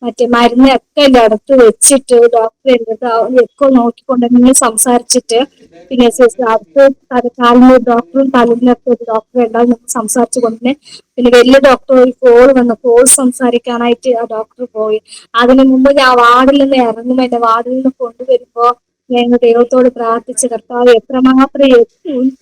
മറ്റേ മരുന്ന് ഒക്കെ എന്റെ അടുത്ത് വെച്ചിട്ട് ഡോക്ടർ എന്റെ എക്കോ നോക്കിക്കൊണ്ട് തന്നെ സംസാരിച്ചിട്ട്, പിന്നെ കാലിന് ഡോക്ടറും തലയിലൊക്കെ ഒരു ഡോക്ടറും ഉണ്ടാവും സംസാരിച്ചു കൊണ്ട് തന്നെ. പിന്നെ വലിയ ഡോക്ടർ ഒരു കോൾ സംസാരിക്കാനായിട്ട് ആ ഡോക്ടർ പോയി. അതിനു മുമ്പ് ഞാൻ വാർഡിൽ നിന്ന് ഇറങ്ങുമ്പോ എന്റെ വാർഡിൽ നിന്ന് കൊണ്ടുവരുമ്പോ ഞാൻ ദൈവത്തോട് പ്രാർത്ഥിച്ച്, കർത്താവ് എത്രമാത്രം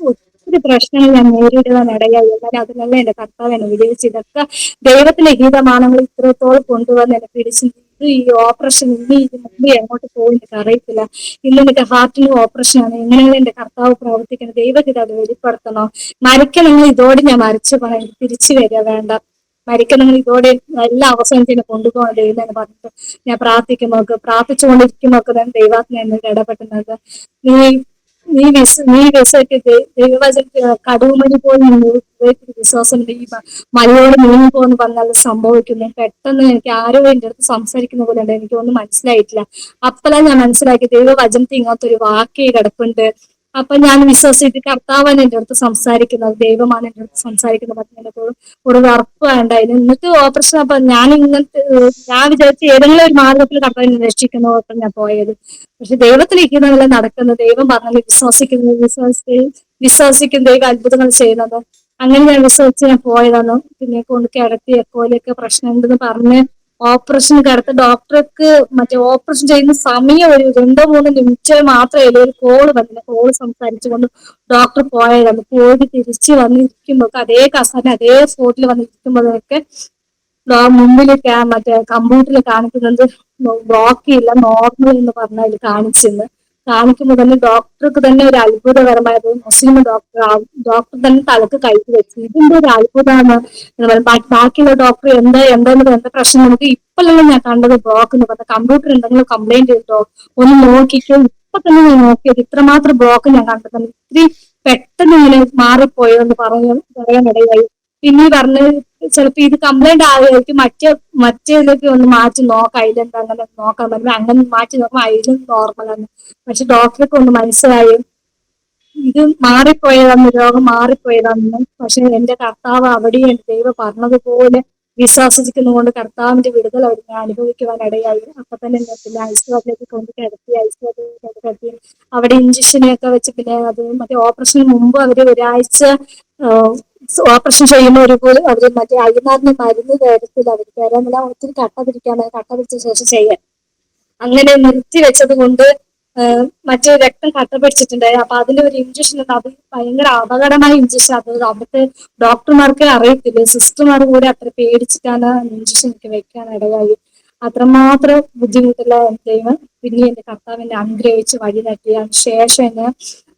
ഒത്തിരി പ്രശ്നങ്ങൾ ഞാൻ നേരിടുവാൻ ഇടയായി. എന്നാലും അതിനെല്ലാം എന്റെ കർത്താവ് എന്നെ വിജയിച്ചു. ഇതൊക്കെ ദൈവത്തിന്റെ ഗീതമാനങ്ങൾ ഇത്രത്തോളം കൊണ്ടുവന്ന് എന്നെ പിടിച്ചു. ഈ ഓപ്പറേഷൻ ഇനി എങ്ങോട്ട് പോകും എനിക്ക് അറിയത്തില്ല. ഇന്ന് എനിക്ക് ഹാർട്ടിന് ഓപ്പറേഷൻ ആണ്. എങ്ങനെയാണ് എന്റെ കർത്താവ് പ്രവർത്തിക്കണം? ദൈവത്തിന് അത് വെളിപ്പെടുത്തണോ? മരിക്കണമെങ്കിൽ ഇതോടെ ഞാൻ മരിച്ചു പോകണം, എനിക്ക് തിരിച്ചു വരിക വേണ്ട. മരിക്കണമെങ്കിൽ ഇതോടെ എല്ലാ അവസരത്തിനും കൊണ്ടുപോകാൻ ദൈവം എന്ന് പറഞ്ഞിട്ട് ഞാൻ പ്രാർത്ഥിച്ചുകൊണ്ടിരിക്കുമ്പോൾ തന്നെ ദൈവാത്മ എന്നിട്ട് ഇടപെട്ടുന്നത്. നീ ദൈവവചനത്തിൽ കടുകുമണി പോലെ വിശ്വാസം ഈ മലയോട് നീങ്ങി പോകുന്നു പറഞ്ഞാൽ സംഭവിക്കുന്നു. പെട്ടെന്ന് എനിക്ക് ആരോ എന്റെ അടുത്ത് സംസാരിക്കുന്ന പോലെ ഉണ്ട്. എനിക്കൊന്നും മനസ്സിലായിട്ടില്ല. അപ്പോഴാണ് ഞാൻ മനസ്സിലാക്കി ദൈവവചനത്തിൽ ഇങ്ങനത്തെ ഒരു വാക്യ കിടപ്പുണ്ട്. അപ്പൊ ഞാൻ വിശ്വസിച്ച് കർത്താവാണ് എന്റെ അടുത്ത് സംസാരിക്കുന്നത്, ദൈവമാണ് എന്റെ അടുത്ത് സംസാരിക്കുന്നത്. പറഞ്ഞപ്പോൾ ഒരു ഉറപ്പ് ഉണ്ടായിരുന്നു. എന്നിട്ട് ഓപ്പറേഷൻ അപ്പൊ ഞാൻ വിചാരിച്ചു ഏതെങ്കിലും ഒരു മാർഗത്തിൽ കർത്താവിനെ രക്ഷിക്കുന്ന ഓർപ്പം ഞാൻ പോയത്. പക്ഷെ ദൈവത്തിലിരിക്കുന്നതല്ല നടക്കുന്നത്. ദൈവം പറഞ്ഞാൽ വിശ്വസിക്കും ദൈവം അത്ഭുതങ്ങൾ ചെയ്യുന്നത്. അങ്ങനെ ഞാൻ വിശ്വസിച്ച് ഞാൻ പോയതാണ്. പിന്നെ കൊണ്ട് കിടത്തി എക്കോയിലൊക്കെ പ്രശ്നം ഉണ്ടെന്ന് പറഞ്ഞ് ഓപ്പറേഷൻ കിടത്ത ഡോക്ടർക്ക് മറ്റേ ഓപ്പറേഷൻ ചെയ്യുന്ന സമയം ഒരു 2-3 മിനിറ്റ് മാത്രമേ ഒരു കോള് സംസാരിച്ചുകൊണ്ട് ഡോക്ടർ പോയതാണ്. പോയിട്ട് തിരിച്ച് വന്നിരിക്കുമ്പോ അതേ കസേര അതേ സ്പോട്ടിൽ വന്നിരിക്കുമ്പോഴൊക്കെ മുമ്പിൽ മറ്റേ കമ്പ്യൂട്ടറിൽ കാണിക്കുന്നത് ബ്ലോക്ക് ഇല്ല, നോർമൽ എന്ന് പറഞ്ഞാൽ കാണിക്കുമ്പോൾ തന്നെ ഡോക്ടർക്ക് തന്നെ ഒരു അത്ഭുതകരമായത്. മുസ്ലിം ഡോക്ടർ തന്നെ തലക്ക് കൈക്ക് വെച്ചു. ഇതിന്റെ ഒരു അത്ഭുതമാണ്. ബാക്കിയുള്ള ഡോക്ടർ എന്താ പ്രശ്നം നമുക്ക് ഇപ്പോഴാണ് ഞാൻ കണ്ടത്. ബ്ലോക്ക് എന്ന് പറഞ്ഞ കമ്പ്യൂട്ടർ എന്തെങ്കിലും കംപ്ലൈന്റ് ചെയ്തോ ഒന്ന് നോക്കിക്കോ. ഇപ്പൊ തന്നെ ഞാൻ നോക്കിയത് ഇത്രമാത്രം ബ്ലോക്ക് ഞാൻ കണ്ടത് ഇത്തിരി പെട്ടെന്ന് ഇങ്ങനെ മാറിപ്പോയോ എന്ന് പറയാനിടയായി. പിന്നെ പറഞ്ഞ് ചിലപ്പോ ഇത് കംപ്ലൈന്റ് ആവുമായിരിക്കും, മറ്റേതൊക്കെ ഒന്ന് മാറ്റി നോക്കാം, അതിലെന്താ അങ്ങനെ നോക്കാൻ പറ്റും. അങ്ങനെ മാറ്റി നോക്കാം, അതിലും നോർമലാണ്. പക്ഷെ ഡോക്ടർക്ക് ഒന്ന് മനസ്സിലായി ഇത് രോഗം മാറിപ്പോയതാണെന്ന്. പക്ഷെ എന്റെ കർത്താവ് അവിടെയും എന്റെ ദൈവം പറഞ്ഞതുപോലെ വിശ്വസിക്കുന്നതുകൊണ്ട് കർത്താവിന്റെ വിടുതൽ അവർ അനുഭവിക്കുവാൻ ഇടയായി. അപ്പൊ തന്നെ പിന്നെ ഐസിയുലേക്ക് കൊണ്ട് കിടത്തി അവിടെ ഇഞ്ചക്ഷനൊക്കെ വെച്ച് പിന്നെ അത് മറ്റേ ഓപ്പറേഷന് മുമ്പ് അവര് ഒരാഴ്ച ഓപ്പറേഷൻ ചെയ്യുന്ന അവര് മറ്റേ അഴിമാറിന് മരുന്ന് തരത്തില്ല. അവർ തരാമെല്ലാം ഒത്തിരി കട്ട പിടിച്ച ശേഷം ചെയ്യാൻ അങ്ങനെ നിർത്തി വെച്ചത് കൊണ്ട് മറ്റേ രക്തം കട്ട പിടിച്ചിട്ടുണ്ടായി. അപ്പൊ അതിന്റെ ഒരു ഇഞ്ചക്ഷൻ ഉണ്ട്. അത് ഭയങ്കര അപകടമായ ഇഞ്ചക്ഷൻ. അത് അവിടുത്തെ ഡോക്ടർമാർക്ക് അറിയത്തില്ല, സിസ്റ്റർമാർ കൂടെ അത്ര പേടിച്ചിട്ടാണ് ഇഞ്ചക്ഷൻ ഒക്കെ വെക്കാൻ ഇടയായി. അത്രമാത്രം ബുദ്ധിമുട്ടുള്ള ദൈവം പിന്നെ എന്റെ കർത്താവിനെ അനുഗ്രഹിച്ച് വഴി നടത്തിയതിനു ശേഷം എന്നെ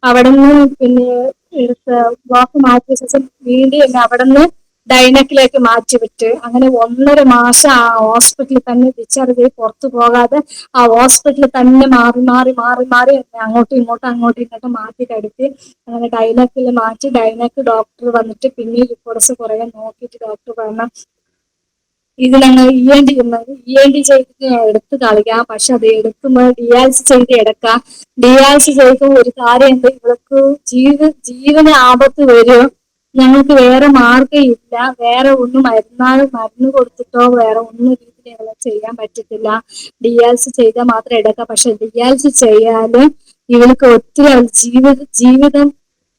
അവിടെ നിന്ന് പിന്നെ എടുത്ത് ബ്ലോക്ക് മാറ്റിയ ശേഷം വീണ്ടും എന്നെ അവിടെ നിന്ന് ഡൈനക്കിലേക്ക് മാറ്റിവിട്ട് അങ്ങനെ 1.5 മാസം ആ ഹോസ്പിറ്റലിൽ തന്നെ ഡിസ്ചാർജ് ചെയ്ത് പുറത്തു പോകാതെ ആ ഹോസ്പിറ്റലിൽ തന്നെ മാറി അങ്ങോട്ടും ഇങ്ങോട്ടും മാറ്റി കിടത്തി. അങ്ങനെ ഡൈനക്കിൽ മാറ്റി. ഡൈനക്ക് ഡോക്ടർ വന്നിട്ട് പിന്നെ റിപ്പോർട്ട്സ് കുറെ നോക്കിയിട്ട് ഡോക്ടർ പറഞ്ഞ ഇത് ഞങ്ങൾ ഇ.എൻ.ടി ചെയ്തിട്ട് എടുത്ത് കളിക്കാം. പക്ഷെ അത് എടുക്കുമ്പോൾ ഡിയാലിസിസ് ചെയ്ത് എടുക്കാം. ഡിയാലിസിസ് ചെയ്യുമ്പോൾ ഒരു കാര്യമുണ്ട്, ഇവർക്ക് ജീവന് ആപത്ത് വരും. ഞങ്ങൾക്ക് വേറെ മാർഗം ഇല്ല. വേറെ ഒന്നും മരുന്ന് കൊടുത്തിട്ടോ വേറെ ഒന്നും ഞങ്ങളെ ചെയ്യാൻ പറ്റത്തില്ല. ഡിയാലിസിസ് ചെയ്താൽ മാത്രം എടുക്കാം. പക്ഷെ ഡിയാലിസിസ് ചെയ്യാല് ഇവൾക്ക് ഒത്തിരി ജീവിതം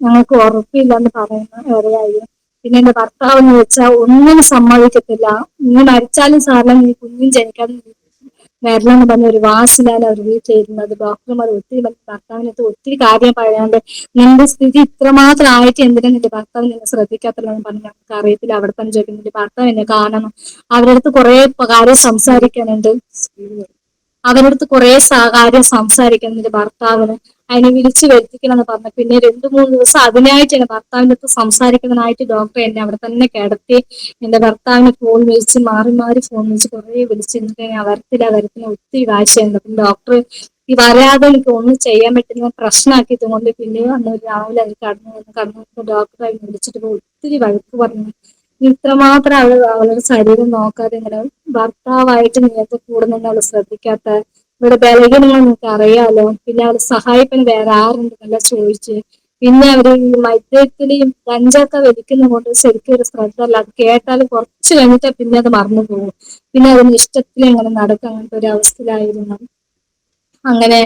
ഞങ്ങൾക്ക് ഉറപ്പില്ലെന്ന് പറയുന്ന ഇടയായി. പിന്നെ എന്റെ ഭർത്താവ് എന്ന് വെച്ചാൽ ഒന്നിനും സമ്മതിക്കത്തില്ല. നീ മരിച്ചാലും സാറിന് നീ കുഞ്ഞും ജനിക്കാതെ വരണം എന്ന് പറഞ്ഞ ഒരു വാസിലാണ് അവർ വീട്ടിലിരുന്നത്. ഡോക്ടർമാർ ഒത്തിരി ഭർത്താവിനകത്ത് ഒത്തിരി കാര്യം പറയാണ്ട് നിന്റെ സ്ഥിതി ഇത്രമാത്രം ആയിട്ട് എന്തിനാ നിന്റെ ഭർത്താവ് നിന്നെ ശ്രദ്ധിക്കാത്തതെന്ന് പറഞ്ഞ് ഞങ്ങൾക്ക് അറിയത്തില്ല. അവിടെ തന്നെ ചോദിക്കും നിന്റെ ഭർത്താവ് എന്നെ കാണണം, അവരുടെ അടുത്ത് കുറെ കാര്യം സംസാരിക്കാനുണ്ട്, അവരുടെ അടുത്ത് കുറെ കാര്യം സംസാരിക്കണം നിന്റെ ഭർത്താവിന്, അതിനെ വിളിച്ചു വരുത്തിക്കണം എന്ന് പറഞ്ഞു. പിന്നെ 2-3 ദിവസം അതിനായിട്ട് എന്റെ ഭർത്താവിന്റെ അടുത്ത് സംസാരിക്കുന്നതിനായിട്ട് ഡോക്ടർ എന്നെ അവിടെ തന്നെ കിടത്തി. എന്റെ ഭർത്താവിന് ഫോൺ വിളിച്ച് മാറി മാറി ഫോൺ വിളിച്ച് കുറെ വിളിച്ച് എന്നിട്ട് ഞാൻ വരത്തില്ല ഒത്തിരി വാശിയുണ്ട്. അപ്പം ഡോക്ടർ ഈ വരാതെ എനിക്ക് ഒന്നും ചെയ്യാൻ പറ്റുന്ന പ്രശ്നമാക്കിയത് കൊണ്ട് പിന്നെ അന്ന് രാവിലെ അത് കടന്നു ഡോക്ടറെ വിളിച്ചിട്ട് ഒത്തിരി വഴക്ക് പറഞ്ഞു. ഇത്രമാത്രം അവളുടെ ശരീരം നോക്കാതെ ഇങ്ങനെ ഭർത്താവായിട്ട് നിങ്ങൾക്ക് കൂടെ നിന്ന് അവള് ശ്രദ്ധിക്കാത്ത, ഇവിടെ ബലഹീനങ്ങൾ നിങ്ങൾക്ക് അറിയാലോ, പിന്നെ അവളെ സഹായിക്കാൻ വേറെ ആരുണ്ടെന്നല്ല ചോദിച്ച്. പിന്നെ അവര് ഈ മദ്യത്തിലും കഞ്ചൊക്കെ വലിക്കുന്ന കൊണ്ട് ശരിക്കും ഒരു ശ്രദ്ധ അല്ല. അത് കേട്ടാൽ കുറച്ച് കഴിഞ്ഞിട്ട് പിന്നെ അത് മറന്നു പോകും. പിന്നെ അതിന് ഇഷ്ടത്തിൽ അങ്ങനെ നടക്കും. അങ്ങനത്തെ ഒരു അവസ്ഥയിലായിരുന്നു. അങ്ങനെ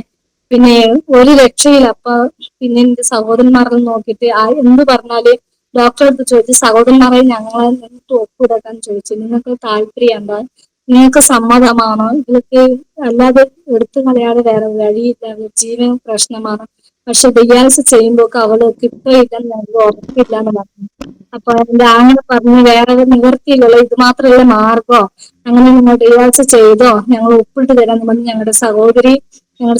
പിന്നെ ഒരു രക്ഷയില്ല. അപ്പൊ പിന്നെ എന്റെ സഹോദരന്മാരെല്ലാം നോക്കിയിട്ട് എന്ത് പറഞ്ഞാല് ഡോക്ടറെ അടുത്ത് ചോദിച്ചു, സഹോദരന്മാരെ ഞങ്ങളെ നിങ്ങൾക്ക് ഒപ്പിടക്കാൻ ചോദിച്ചു, നിങ്ങൾക്ക് താല്പര്യം എന്താ, നിങ്ങൾക്ക് സമ്മതമാണോ, ഇതിലേക്ക് അല്ലാതെ എടുത്തു കളയാതെ വേറെ വഴിയില്ല, ജീവൻ പ്രശ്നമാണ്, പക്ഷെ ഡയാലിസിസ് ചെയ്യുമ്പോൾ അവൾക്ക് ഇപ്പൊ ഇല്ലെന്ന് ഞങ്ങൾക്ക് ഉറപ്പില്ല എന്ന് പറഞ്ഞു. അപ്പൊ എന്റെ ആങ്ങളെ പറഞ്ഞു വേറെ നിവർത്തിയില്ലല്ലോ, ഇത് മാത്രമല്ല മാർഗോ, അങ്ങനെ നിങ്ങൾ ഡയാലിസിസ് ചെയ്തോ, ഞങ്ങൾ ഒപ്പിട്ട് തരാന്ന് പറഞ്ഞ് ഞങ്ങളുടെ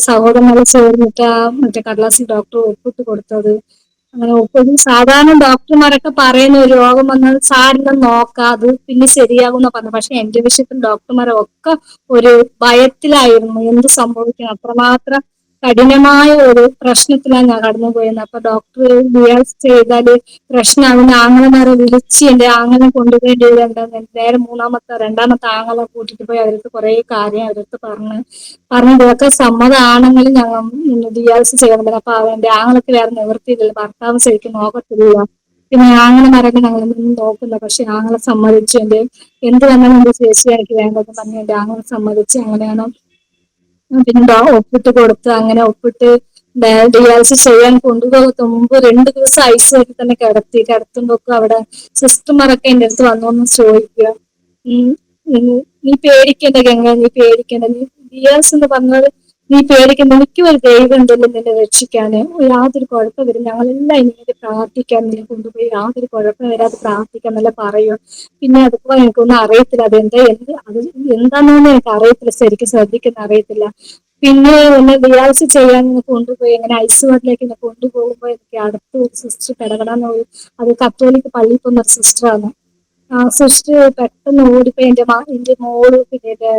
സഹോദരങ്ങളെ ചേർന്നിട്ട് മറ്റേ കടലാസിൽ ഡോക്ടർ ഒപ്പിട്ട് കൊടുത്തത്. അങ്ങനെ ഒപ്പിട്ട് സാധാരണ ഡോക്ടർമാരൊക്കെ പറയുന്ന ഒരു രോഗം വന്നാൽ സാരില്ല നോക്കാം, അത് പിന്നെ ശരിയാകുന്ന പറഞ്ഞു. പക്ഷെ എന്റെ വിഷയത്തിൽ ഡോക്ടർമാരൊക്കെ ഒരു ഭയത്തിലായിരുന്നു, എന്ത് സംഭവിക്കണം, അത്രമാത്രം കഠിനമായ ഒരു പ്രശ്നത്തിലാണ് ഞാൻ കടന്നുപോയത്. അപ്പൊ ഡോക്ടർ ഡയാലിസിസ് ചെയ്താല് പ്രശ്നം അവന്റെ ആങ്ങളമാരെ വിളിച്ച് എന്റെ ആങ്ങളെ കൊണ്ടുപോയി നേരെ രണ്ടാമത്തെ ആങ്ങളെ കൂട്ടിട്ട് പോയി അവർക്ക് കുറെ കാര്യം അവർക്ക് പറഞ്ഞു ഇതൊക്കെ സമ്മതമാണെങ്കിൽ ഞങ്ങൾ ഡയാലിസിസ് ചെയ്യണം പറഞ്ഞു. അപ്പൊ അവന്റെ ആങ്ങളൊക്കെ വേറെ നിവൃത്തിയില്ലല്ലോ, ഭർത്താവ് ശരിക്കും നോക്കത്തില്ല. പിന്നെ ആങ്ങളമാരൊക്കെ ഞങ്ങളൊന്നും നോക്കില്ല. പക്ഷെ ആങ്ങളെ സമ്മതിച്ചു. എന്ത് വന്നാലും എന്റെ ചേച്ചി എനിക്ക് വേണ്ടതെന്ന് പറഞ്ഞ് എന്റെ ആങ്ങളെ സമ്മതിച്ച്. അങ്ങനെയാണ് പിന്നെ ഒപ്പിട്ട് കൊടുത്ത്. അങ്ങനെ ഒപ്പിട്ട് ഡയാലിസിസ് ചെയ്യാൻ കൊണ്ടുപോകുന്ന മുമ്പ് 2 ദിവസം ഐസിയുവിൽ തന്നെ കിടത്തുമ്പോഴൊക്കെ അവിടെ സിസ്റ്റർമാരൊക്കെ എന്റെ അടുത്ത് വന്നോന്ന് ചോദിക്കുക, ഉം നീ പേടിക്കണ്ട ഗംഗ, നീ പേടിക്കണ്ട, നീ ദിയാസ് എന്ന് പറഞ്ഞത് നീ പേടിക്കണ്ട, എനിക്കും ഒരു ദൈവം ഉണ്ടല്ലോ നിന്നെ രക്ഷിക്കാന്, യാതൊരു കുഴപ്പം വരും, ഞങ്ങളെല്ലാം ഇങ്ങനെ പ്രാർത്ഥിക്കാൻ, നിന്നെ കൊണ്ടുപോയി യാതൊരു കുഴപ്പം വരാതെ പ്രാർത്ഥിക്കാൻ എന്നല്ല പറയുക. പിന്നെ അതുപോലെ എനിക്കൊന്നും അറിയത്തില്ല, അത് എന്താണെന്ന് എനിക്ക് അറിയത്തില്ല, ശരിക്കും ശ്രദ്ധിക്കുന്ന അറിയത്തില്ല. പിന്നെ എന്നെ ഡയാലിസിസ് ചെയ്യാൻ കൊണ്ടുപോയി എങ്ങനെ ഐസിയുവിലേക്ക് എന്നെ കൊണ്ടുപോകുമ്പോ എനിക്ക് അടുത്ത് ഒരു സിസ്റ്റർ കിടക്കണമെന്ന് പോയി. അത് കത്തോലിക്ക് പള്ളിയിൽ പോകുന്ന ഒരു സിസ്റ്ററാണ്. ആ സിസ്റ്റർ പെട്ടെന്ന് ഓടിപ്പോയി എന്റെ മോള് പിന്നെ എന്റെ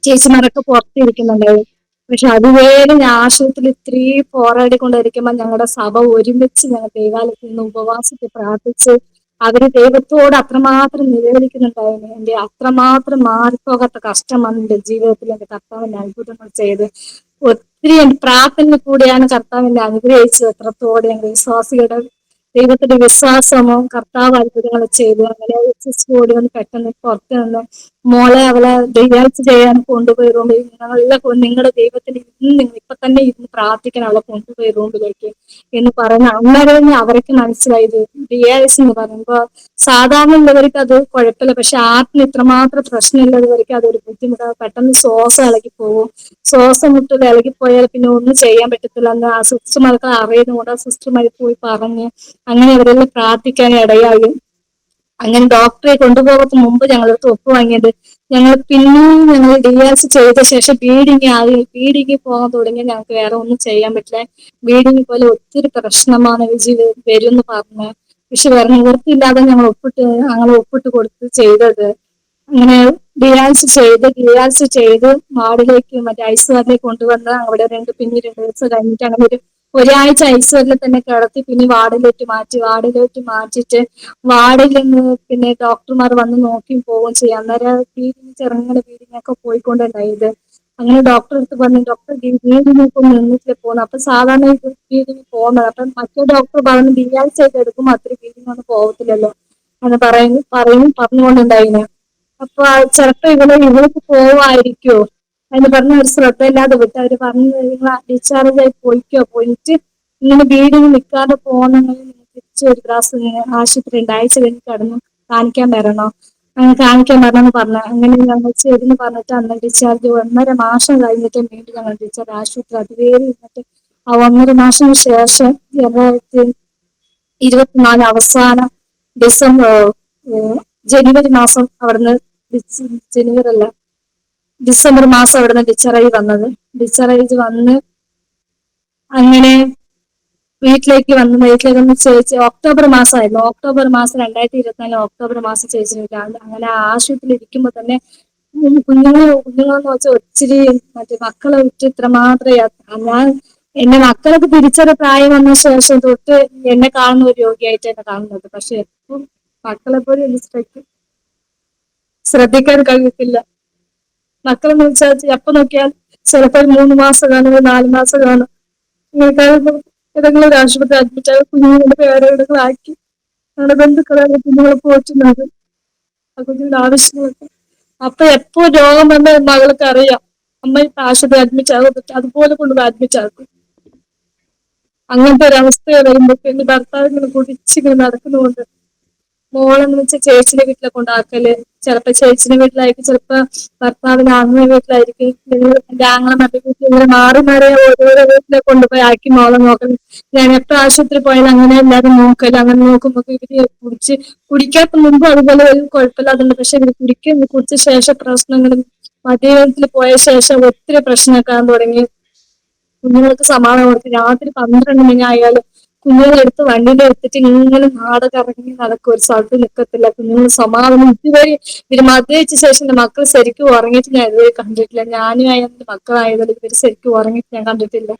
ചേച്ചിമാരൊക്കെ പുറത്തിരിക്കുന്നുണ്ടായിരുന്നു. പക്ഷെ അതുവരെ ഞാൻ ആശുപത്രിയിൽ ഇത്രയും പോരാടിക്കൊണ്ടിരിക്കുമ്പോ ഞങ്ങളുടെ സഭ ഒരുമിച്ച് ഞങ്ങൾ ദൈവാലയത്തിൽ നിന്ന് ഉപവാസത്തിൽ പ്രാർത്ഥിച്ച് അവര് ദൈവത്തോട് അത്രമാത്രം നിവേദിക്കുന്നുണ്ടായിരുന്നു. എന്റെ അത്രമാത്രം മാറിപ്പോകാത്ത കഷ്ടമാണ് എന്റെ ജീവിതത്തിൽ എന്റെ കർത്താവിന്റെ അത്ഭുതങ്ങൾ ചെയ്ത്. ഒത്തിരി എന്റെ പ്രാർത്ഥന കൂടിയാണ് കർത്താവിന്റെ അനുഗ്രഹിച്ചത്. എത്രത്തോടെ ഞങ്ങൾ വിശ്വാസികളുടെ ദൈവത്തിന്റെ വിശ്വാസമോ കർത്താവ് അത്ഭുതങ്ങൾ ചെയ്തു. അങ്ങനെ ഓടി വന്ന് പെട്ടെന്ന് പുറത്ത് നിന്ന് മോളെ അവളെ ഡയാലിസിസ് ചെയ്യാൻ കൊണ്ടുപോയി റൂമിൽ, നിങ്ങളുടെ ദൈവത്തിന് ഇന്ന് ഇപ്പൊ തന്നെ ഇരുന്ന് പ്രാർത്ഥിക്കാൻ അവളെ കൊണ്ടുപോയി റൂമിലേക്ക് എന്ന് പറയുന്ന അന്നേരം അവർക്ക് മനസ്സിലായത് ഡയാലിസിസ് എന്ന് പറയുമ്പോ സാധാരണ ഉള്ളവർക്ക് അത് കുഴപ്പമില്ല, പക്ഷെ ആർക്കും ഇത്രമാത്രം പ്രശ്നമുള്ളവർക്ക് അതൊരു ബുദ്ധിമുട്ടാണ്. പെട്ടെന്ന് ശ്വാസം ഇളകി പോകും, ശ്വാസം മുട്ടൽ ഇളകിപ്പോയാൽ പിന്നെ ഒന്നും ചെയ്യാൻ പറ്റത്തില്ല എന്ന് ആ സിസ്റ്റർമാർക്ക് അറിയുന്നതുകൊണ്ട് ആ സിസ്റ്റർമാർ പോയി പറഞ്ഞ് അങ്ങനെ അവരെല്ലാം പ്രാർത്ഥിക്കാൻ ഇടയായി. അങ്ങനെ ഡോക്ടറെ കൊണ്ടുപോകുന്ന മുമ്പ് ഞങ്ങളടുത്ത് ഒപ്പ് വാങ്ങിയത് ഞങ്ങൾ ഡയാലിസിസ് ചെയ്ത ശേഷം ബ്ലീഡിങ് പോകാൻ തുടങ്ങി. ഞങ്ങൾക്ക് വേറെ ഒന്നും ചെയ്യാൻ പറ്റില്ല, ബ്ലീഡിങ് പോലെ ഒത്തിരി പ്രശ്നമാണ് വരും എന്ന് പറഞ്ഞു. പക്ഷെ വേറെ നിവൃത്തിയില്ലാതെ ഞങ്ങൾ ഒപ്പിട്ട് കൊടുത്ത് ചെയ്തത്. അങ്ങനെ ഡയാലിസിസ് ചെയ്ത് വാർഡിലേക്ക് മറ്റേ ഐസിയുവിലേക്ക് കൊണ്ടുവന്ന് അവിടെ 2 ദിവസം കഴിഞ്ഞിട്ട് അങ്ങനെ ഒരാഴ്ച ഐസിയുവിൽ തന്നെ കിടത്തി. പിന്നെ വാർഡിലേക്ക് മാറ്റിയിട്ട് വാർഡിൽ നിന്ന് പിന്നെ ഡോക്ടർമാർ വന്ന് നോക്കി പോവുകയും ചെയ്യാം. അന്നേരം ചെറുങ്ങനെ ബ്ലീഡിങ് ഒക്കെ പോയിക്കൊണ്ടുണ്ടായത്. അങ്ങനെ ഡോക്ടർ അടുത്ത് പറഞ്ഞു, ഡോക്ടർ ബ്ലീഡിങ് ഒക്കെ നിന്നിട്ട് പോകുന്നു. അപ്പൊ സാധാരണ ബ്ലീഡിങ് പോകുന്നത്, അപ്പൊ മറ്റേ ഡോക്ടർ പറഞ്ഞു ഡയാലിസിസ് ചെയ്ത് എടുക്കുമ്പോൾ അത്ര ബ്ലീഡിങ് ഒന്നും പോകത്തില്ലല്ലോ എന്ന് പറഞ്ഞുകൊണ്ടുണ്ടായിരുന്നു. അപ്പൊ ചിലപ്പോ ഇവൾക്ക് പോവായിരിക്കോ എന്ന് പറഞ്ഞ ഒരു ശ്രദ്ധയില്ലാതെ വിട്ട് അവര് പറഞ്ഞു നിങ്ങൾ ഡിസ്ചാർജ് ആയി പോയിട്ട് ഇങ്ങനെ വീടിന് നിൽക്കാതെ പോകുന്നെങ്കിൽ തിരിച്ച് ഒരു പ്രാവശ്യം ആശുപത്രി ആഴ്ച കഴിഞ്ഞ് കിടന്നു കാണിക്കാൻ വരണോ അങ്ങനെ കാണിക്കാൻ വരണമെന്ന് പറഞ്ഞു. അങ്ങനെ ഞങ്ങൾ ചെന്ന് പറഞ്ഞിട്ട് അന്ന് ഡിസ്ചാർജ് 1.5 മാസം കഴിഞ്ഞിട്ട് വീണ്ടും ഞങ്ങൾ ഡിസ്ചാർജ് ആശുപത്രി അതുവരെ ഇരുന്നിട്ട് ആ 1.5 മാസത്തിന് ശേഷം 2024 അവസാനം ഡിസംബർ ജനുവരി മാസം അവിടുന്ന് ജനുവരി അല്ല ഡിസംബർ മാസം അവിടുന്ന് ഡിസ്ചാർജ് വന്ന് അങ്ങനെ വീട്ടിലേക്ക് വന്ന് ചേച്ചി ഒക്ടോബർ മാസമായിരുന്നു. ഒക്ടോബർ മാസം 2024 ഒക്ടോബർ മാസം ചേച്ചി അങ്ങനെ ആശുപത്രിയിൽ ഇരിക്കുമ്പോ തന്നെ കുഞ്ഞുങ്ങളെന്ന് വെച്ചാൽ ഒത്തിരി മറ്റേ മക്കളെ വിട്ട് ഇത്രമാത്രം ഞാൻ എന്നെ മക്കളൊക്കെ തിരിച്ചൊരു പ്രായം വന്ന ശേഷം തൊട്ട് എന്നെ കാണുന്ന ഒരു രോഗിയായിട്ട് എന്നെ കാണുന്നത്. പക്ഷെ എപ്പം മക്കളെ പോലും എനിക്ക് ശ്രദ്ധിക്കാൻ കഴിയത്തില്ല. മക്കളെന്ന് വെച്ചാൽ എപ്പോ നോക്കിയാൽ ചിലപ്പോൾ 3 മാസം കാണും 4 മാസം കാണും ഏതെങ്കിലും ഒരു ആശുപത്രി അഡ്മിറ്റ് ആയി കുഞ്ഞുങ്ങളുടെ പേരുകളാക്കി ഞങ്ങളുടെ ബന്ധുക്കളെ കുഞ്ഞുങ്ങളെ പോറ്റുന്നത് ആ കുഞ്ഞുങ്ങളുടെ ആവശ്യങ്ങളൊക്കെ അപ്പൊ എപ്പോ രോഗം വന്ന മകൾക്ക് അറിയാം അമ്മ ഇപ്പൊ ആശുപത്രി അഡ്മിറ്റ് ആകും അതുപോലെ കൊണ്ടുപോയി അഡ്മിറ്റ് ആക്കും. അങ്ങനത്തെ ഒരു അവസ്ഥ വരുമ്പോ എന്റെ ഭർത്താവിങ്ങനെ കുടിച്ചിങ്ങനെ നടക്കുന്നുണ്ട്. മോളെന്ന് വെച്ചാൽ ചേച്ചിന്റെ വീട്ടിലെ കൊണ്ടാക്കല് ചിലപ്പോ ചേച്ചിന്റെ വീട്ടിലായിരിക്കും, ചിലപ്പോ ഭർത്താവിന്റെ അമ്മ വീട്ടിലായിരിക്കും, എന്റെ ആങ്ങളെ മറ്റേ വീട്ടിൽ ഇങ്ങനെ മാറി മാറി ഓരോരോ വീട്ടിലെ കൊണ്ടുപോയി ആക്കി മോളെ നോക്കല്. ഞാൻ എപ്പോ ആശുപത്രി പോയാലും അങ്ങനെ എല്ലാവരും നോക്കല്. അങ്ങനെ നോക്കുമ്പോ ഇവര് കുടിക്കാത്ത മുമ്പ് അതുപോലെ ഒരു കുഴപ്പമില്ലാതുണ്ട്. പക്ഷെ ഇവര് കുടിച്ച ശേഷം പ്രശ്നങ്ങളും മദ്യത്തിൽ പോയ ശേഷം ഒത്തിരി പ്രശ്നമൊക്കെ തുടങ്ങി. കുഞ്ഞുങ്ങൾക്ക് സമാധാനം കൊടുത്ത് രാത്രി 12 മണി ആയാലും കുഞ്ഞുങ്ങളെടുത്ത് വണ്ടിയിൽ എടുത്തിട്ട് ഇങ്ങനെ നാടകം ഇറങ്ങി നടക്കും, ഒരു സ്ഥലത്ത് നിൽക്കത്തില്ല. കുഞ്ഞുങ്ങൾ സമാധാനം ഇതുവരെ ഇവര് മദ്യപിച്ച ശേഷം എന്റെ മക്കൾ ശരിക്കും ഉറങ്ങിയിട്ട് ഞാൻ ഇതുവരെ കണ്ടിട്ടില്ല. ഞാനും എന്റെ മക്കളായതുകൊണ്ട് ഇവര് ശരിക്കും ഉറങ്ങിയിട്ട് ഞാൻ കണ്ടിട്ടില്ല.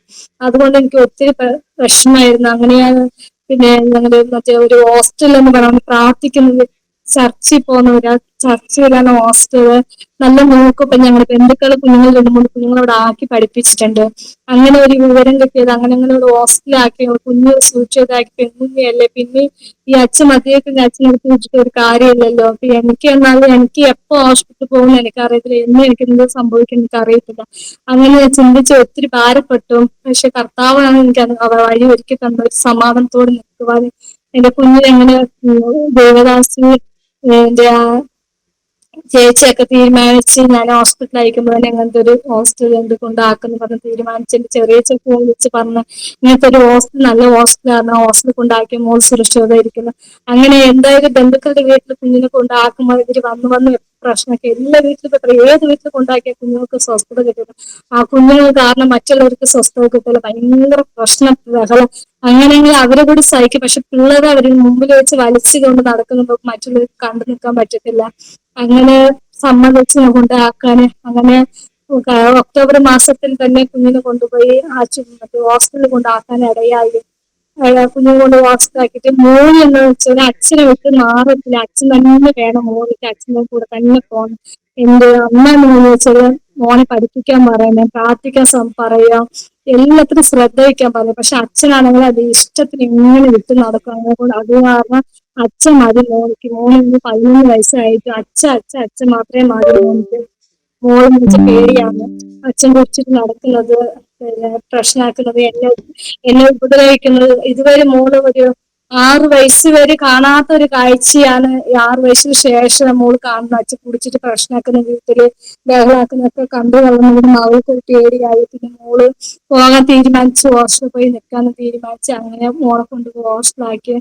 അതുകൊണ്ട് എനിക്ക് ഒത്തിരി വിഷമായിരുന്നു. അങ്ങനെയാണ് പിന്നെ ഞങ്ങള് മറ്റേ ഒരു ഹോസ്റ്റൽ എന്ന് പറയുന്നത് പ്രാർത്ഥിക്കുന്നത് ചർച്ചിൽ പോകുന്നവരാ, ചർച്ചിലാണ് ഹോസ്റ്റല്. നല്ല നോക്കും. ഞങ്ങളുടെ ബന്ധുക്കള് കുഞ്ഞുങ്ങൾ 2-3 കുഞ്ഞുങ്ങളവിടെ ആക്കി പഠിപ്പിച്ചിട്ടുണ്ട്. അങ്ങനെ ഒരു വിവരം കിട്ടിയത് അങ്ങനെ ഒരു ഹോസ്റ്റലാക്കി കുഞ്ഞ് സൂക്ഷിതാക്കി പെൺകുഞ്ഞല്ലേ. പിന്നെ ഈ അച്ഛൻ മദ്യപിക്കുന്ന അച്ഛനെടുത്ത് വെച്ചിട്ട് ഒരു കാര്യമില്ലല്ലോ. അപ്പൊ എനിക്ക് എന്നാലും എനിക്ക് എപ്പോ ഹോസ്പിറ്റലിൽ പോകുന്ന എനിക്കറിയത്തില്ല, എന്ന് എനിക്ക് എന്ത് സംഭവിക്കും എനിക്ക് അറിയത്തില്ല. അങ്ങനെ ഞാൻ ചിന്തിച്ച് ഒത്തിരി ഭാരപ്പെട്ടു. പക്ഷെ കർത്താവാണ് എനിക്ക് വഴി ഒരുക്കി തന്ന ഒരു സമാധാനത്തോടെ നിൽക്കുവാൻ. എന്റെ കുഞ്ഞിനെങ്ങനെ ദേവദാസി എന്റെ ചേച്ചിയൊക്കെ തീരുമാനിച്ച് ഞാൻ ഹോസ്പിറ്റലിൽ അയക്കുമ്പോൾ തന്നെ അങ്ങനത്തെ ഒരു ഹോസ്റ്റൽ എന്ത് കൊണ്ടാക്കുന്നു പറഞ്ഞ് തീരുമാനിച്ച് എന്റെ ചെറിയ ഫോൺ വിളിച്ച് പറഞ്ഞ് ഇങ്ങനത്തെ ഒരു ഹോസ്റ്റൽ നല്ല ഹോസ്റ്റലാണ്, ഹോസ്റ്റലിൽ കൊണ്ടാക്കിയ മോൾ സുരക്ഷിതമായിരിക്കുന്നു. അങ്ങനെ എന്തായാലും ബന്ധുക്കളുടെ വീട്ടിൽ കുഞ്ഞിനെ കൊണ്ടാക്കുമ്പോൾ ഇവര് വന്ന് പ്രശ്നമൊക്കെ എല്ലാ വീട്ടിലും ഏത് വീട്ടിൽ കൊണ്ടാക്കിയ കുഞ്ഞുങ്ങൾക്ക് സ്വസ്ഥത കിട്ടില്ല. ആ കുഞ്ഞുങ്ങൾ കാരണം മറ്റുള്ളവർക്ക് സ്വസ്ഥത കിട്ടില്ല. ഭയങ്കര പ്രശ്നം ബഹളം. അങ്ങനെയെങ്കിൽ അവരെ കൂടി സഹിക്കും. പക്ഷെ പിള്ളേരെ അവര് മുമ്പിൽ വെച്ച് വലിച്ചു കൊണ്ട് നടക്കുമ്പോൾ മറ്റുള്ളവർക്ക് കണ്ടു നിൽക്കാൻ പറ്റത്തില്ല. അങ്ങനെ സമ്മതിച്ച് കൊണ്ടാക്കാന് അങ്ങനെ ഒക്ടോബർ മാസത്തിൽ തന്നെ കുഞ്ഞിനെ കൊണ്ടുപോയി ഹോസ്റ്റലിൽ കൊണ്ടാക്കാൻ ഇടയായി. കുഞ്ഞിനെ കൊണ്ട് ഹോസ്റ്റലാക്കിയിട്ട് മോന് എന്ന് വെച്ചാൽ അച്ഛനെ വിട്ട് മാറത്തില്ല. അച്ഛൻ തന്നെ വേണം മോനിക്ക്, അച്ഛൻ്റെ കൂടെ തന്നെ പോകണം. എന്റെ അമ്മ എന്ന് വെച്ചാൽ മോനെ പഠിപ്പിക്കാൻ പറയാം, പ്രാർത്ഥിക്കാൻ പറയാം, എല്ലാത്തിനും ശ്രദ്ധ വയ്ക്കാൻ പറയും. പക്ഷെ അച്ഛനാണെങ്കിൽ അത് ഇഷ്ടത്തിന് ഇങ്ങനെ വിട്ട് നടക്കും. അങ്ങനെ അത് കാരണം അച്ഛൻ മതി മോനിക്ക്. മോന് 11 വയസ്സായിട്ട് അച്ഛൻ മാത്രമേ മതി മോനിക്ക്. മോളെന്ന് വെച്ചാൽ പേടിയാണ് അച്ഛൻ കുറിച്ചിട്ട് നടക്കുന്നത്, പിന്നെ പ്രശ്നമാക്കുന്നത്, എന്നെ ഉപദ്രവിക്കുന്നത്. ഇതുവരെ മോള് ഒരു 6 വയസ്സ് വരെ കാണാത്ത ഒരു കാഴ്ചയാണ് 6 വയസ്സിന് ശേഷം മോള് കാണുന്നത്. അച്ഛൻ കുടിച്ചിട്ട് പ്രശ്നമാക്കുന്ന വീട്ടില് ബഹളാക്കുന്നതൊക്കെ കണ്ടു വളർന്നതിന് മകൾക്ക് ഒരു പേടിയായി. പിന്നെ മോള് പോകാൻ തീരുമാനിച്ചു, ഹോസ്റ്റലിൽ പോയി നിൽക്കാന്ന് തീരുമാനിച്ച് അങ്ങനെ മോളെ കൊണ്ട് ഹോസ്റ്റലാക്കിയ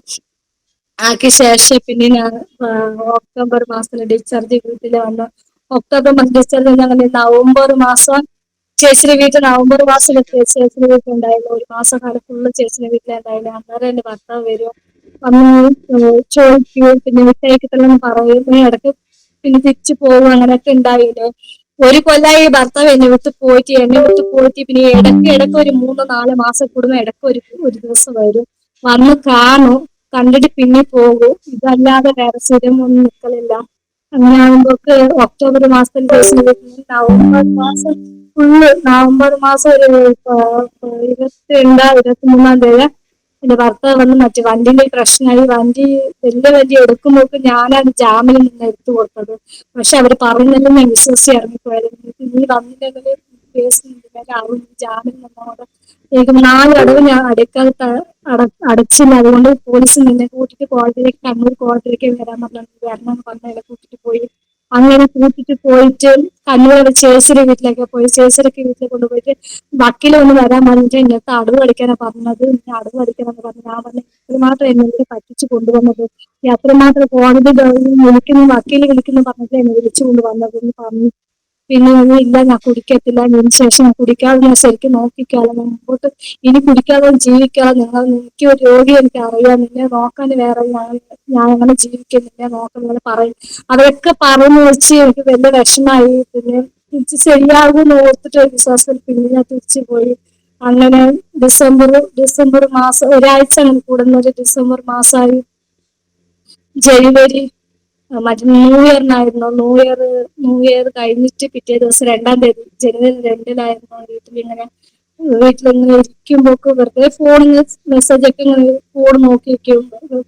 ശേഷം പിന്നെ ഞാൻ ഒക്ടോബർ മാസത്തിൽ ഡിസ്ചാർജ് വീട്ടിൽ വന്നു. ഒക്ടോബർ മാസം ഡിസ്ചാർജ് അങ്ങനെ നവംബർ മാസം ചേച്ചിയുടെ വീട്ടിൽ നവംബർ മാസം ചേച്ചിയുടെ വീട്ടിലുണ്ടായിരുന്നു. 1 മാസം കാലം ഫുള്ള് ചേച്ചിയുടെ വീട്ടിലുണ്ടായിരുന്നു. അന്നേരം എന്റെ ഭർത്താവ് വരും, വന്ന് ചോദിക്കും, പിന്നെ വിട്ടയക്കത്തില്ലെന്ന് പറയും. ഇടയ്ക്ക് പിന്നെ തിരിച്ചു പോകും. അങ്ങനെയൊക്കെ ഉണ്ടായില്ലേ. 1 കൊല്ലായി ഭർത്താവ് എന്നെ വിട്ട് പോയിട്ട് പിന്നെ ഇടയ്ക്ക് ഒരു 3-4 മാസം കൂടുമ്പോൾ ഇടയ്ക്ക് ഒരു ദിവസം വരും, വന്ന് കാണും, കണ്ടിട്ട് പിന്നെ പോകും. ഇതല്ലാതെ വേറെ സ്ഥിരമൊന്നും നിൽക്കലില്ല. അങ്ങനെ ആകുമ്പോക്ക് ഒക്ടോബർ മാസത്തിൽ നവംബർ മാസം ഫുള്ള് നവംബർ മാസം ഒരു 22-23 തീയതി എന്റെ ഭർത്താവ് വന്ന് മറ്റേ വണ്ടിന്റെ പ്രശ്നമായി. വലിയ വണ്ടി എടുക്കുമ്പോൾ ഞാനാണ് ജാമ്യം നിന്ന് എടുത്തു കൊടുത്തത്. പക്ഷെ അവര് പറഞ്ഞെല്ലാം ഞാൻ വിശ്വസിച്ച് ഇറങ്ങിപ്പോയായിരുന്നു. നീ വന്നില്ലെങ്കിൽ കേസ് ആവും, ജാമ്യം നിന്നോട് എനിക്ക് 4 അടവ് ഞാൻ അടയ്ക്കാതെ അടച്ചില്ല. അതുകൊണ്ട് പോലീസ് നിന്നെ കൂട്ടിട്ട് കോടതിയിലേക്ക്, കണ്ണൂർ കോടതിയിലേക്ക് വരാൻ പറഞ്ഞു. വരണം എന്ന് പറഞ്ഞ കൂട്ടിട്ട് പോയി. അങ്ങനെ കൂട്ടിട്ട് പോയിട്ട് കണ്ണൂർ ചേച്ചിയുടെ വീട്ടിലേക്ക് പോയി. ചേച്ചിയുടെ വീട്ടിൽ കൊണ്ടുപോയിട്ട് വക്കീൽ ഒന്ന് വരാൻ പറഞ്ഞിട്ട് എന്നിട്ട് അടവ് കളിക്കാനാ പറഞ്ഞത്. ഇനി അടവ് കളിക്കാനെന്ന് പറഞ്ഞു. ഞാൻ പറഞ്ഞു എത്രമാത്രം എന്നെ പറ്റിച്ച് കൊണ്ടുവന്നത്, എത്രമാത്രം കോടതി വിളിക്കുന്നു, വക്കീൽ വിളിക്കുന്നു പറഞ്ഞിട്ട് എന്നെ വിളിച്ചു കൊണ്ടുവന്നത് എന്ന് പറഞ്ഞു. പിന്നെ ഒന്നും ഇല്ല, ഞാൻ കുടിക്കത്തില്ല, ഇതിന് ശേഷം ഞാൻ കുടിക്കാതെ ഞാൻ ശരിക്കും നോക്കിക്കാതെ മുമ്പോട്ട് ഇനി കുടിക്കാതെ ജീവിക്കാതെ, എനിക്ക് ഒരു രോഗി എനിക്ക് അറിയാം, നിന്നെ നോക്കാൻ വേറെ ഞാൻ അങ്ങനെ ജീവിക്കും, നിന്നെ നോക്കാൻ പറയും. അതൊക്കെ പറഞ്ഞു വെച്ച് എനിക്ക് വലിയ വിഷമായി. പിന്നെ തിരിച്ച് ശരിയാകുമെന്ന് ഓർത്തിട്ട് ഒരു വിശ്വാസത്തിൽ പിന്നെ ഞാൻ തിരിച്ചു പോയി. അങ്ങനെ ഡിസംബർ മാസം ഒരാഴ്ച അങ്ങനെ കൂടുന്നത്. ഡിസംബർ മാസമായി. ജനുവരി മറ്റേ ന്യൂ ഇയറിനായിരുന്നു. ന്യൂ ഇയർ കഴിഞ്ഞിട്ട് പിറ്റേ ദിവസം 2-ാം തീയതി ജനുവരി 2-നായിരുന്നു വീട്ടിലിങ്ങനെ ഇരിക്കുമ്പോക്ക് വെറുതെ ഫോണിൽ മെസ്സേജ് ഒക്കെ ഇങ്ങനെ ഫോൺ നോക്കിയിരിക്കും.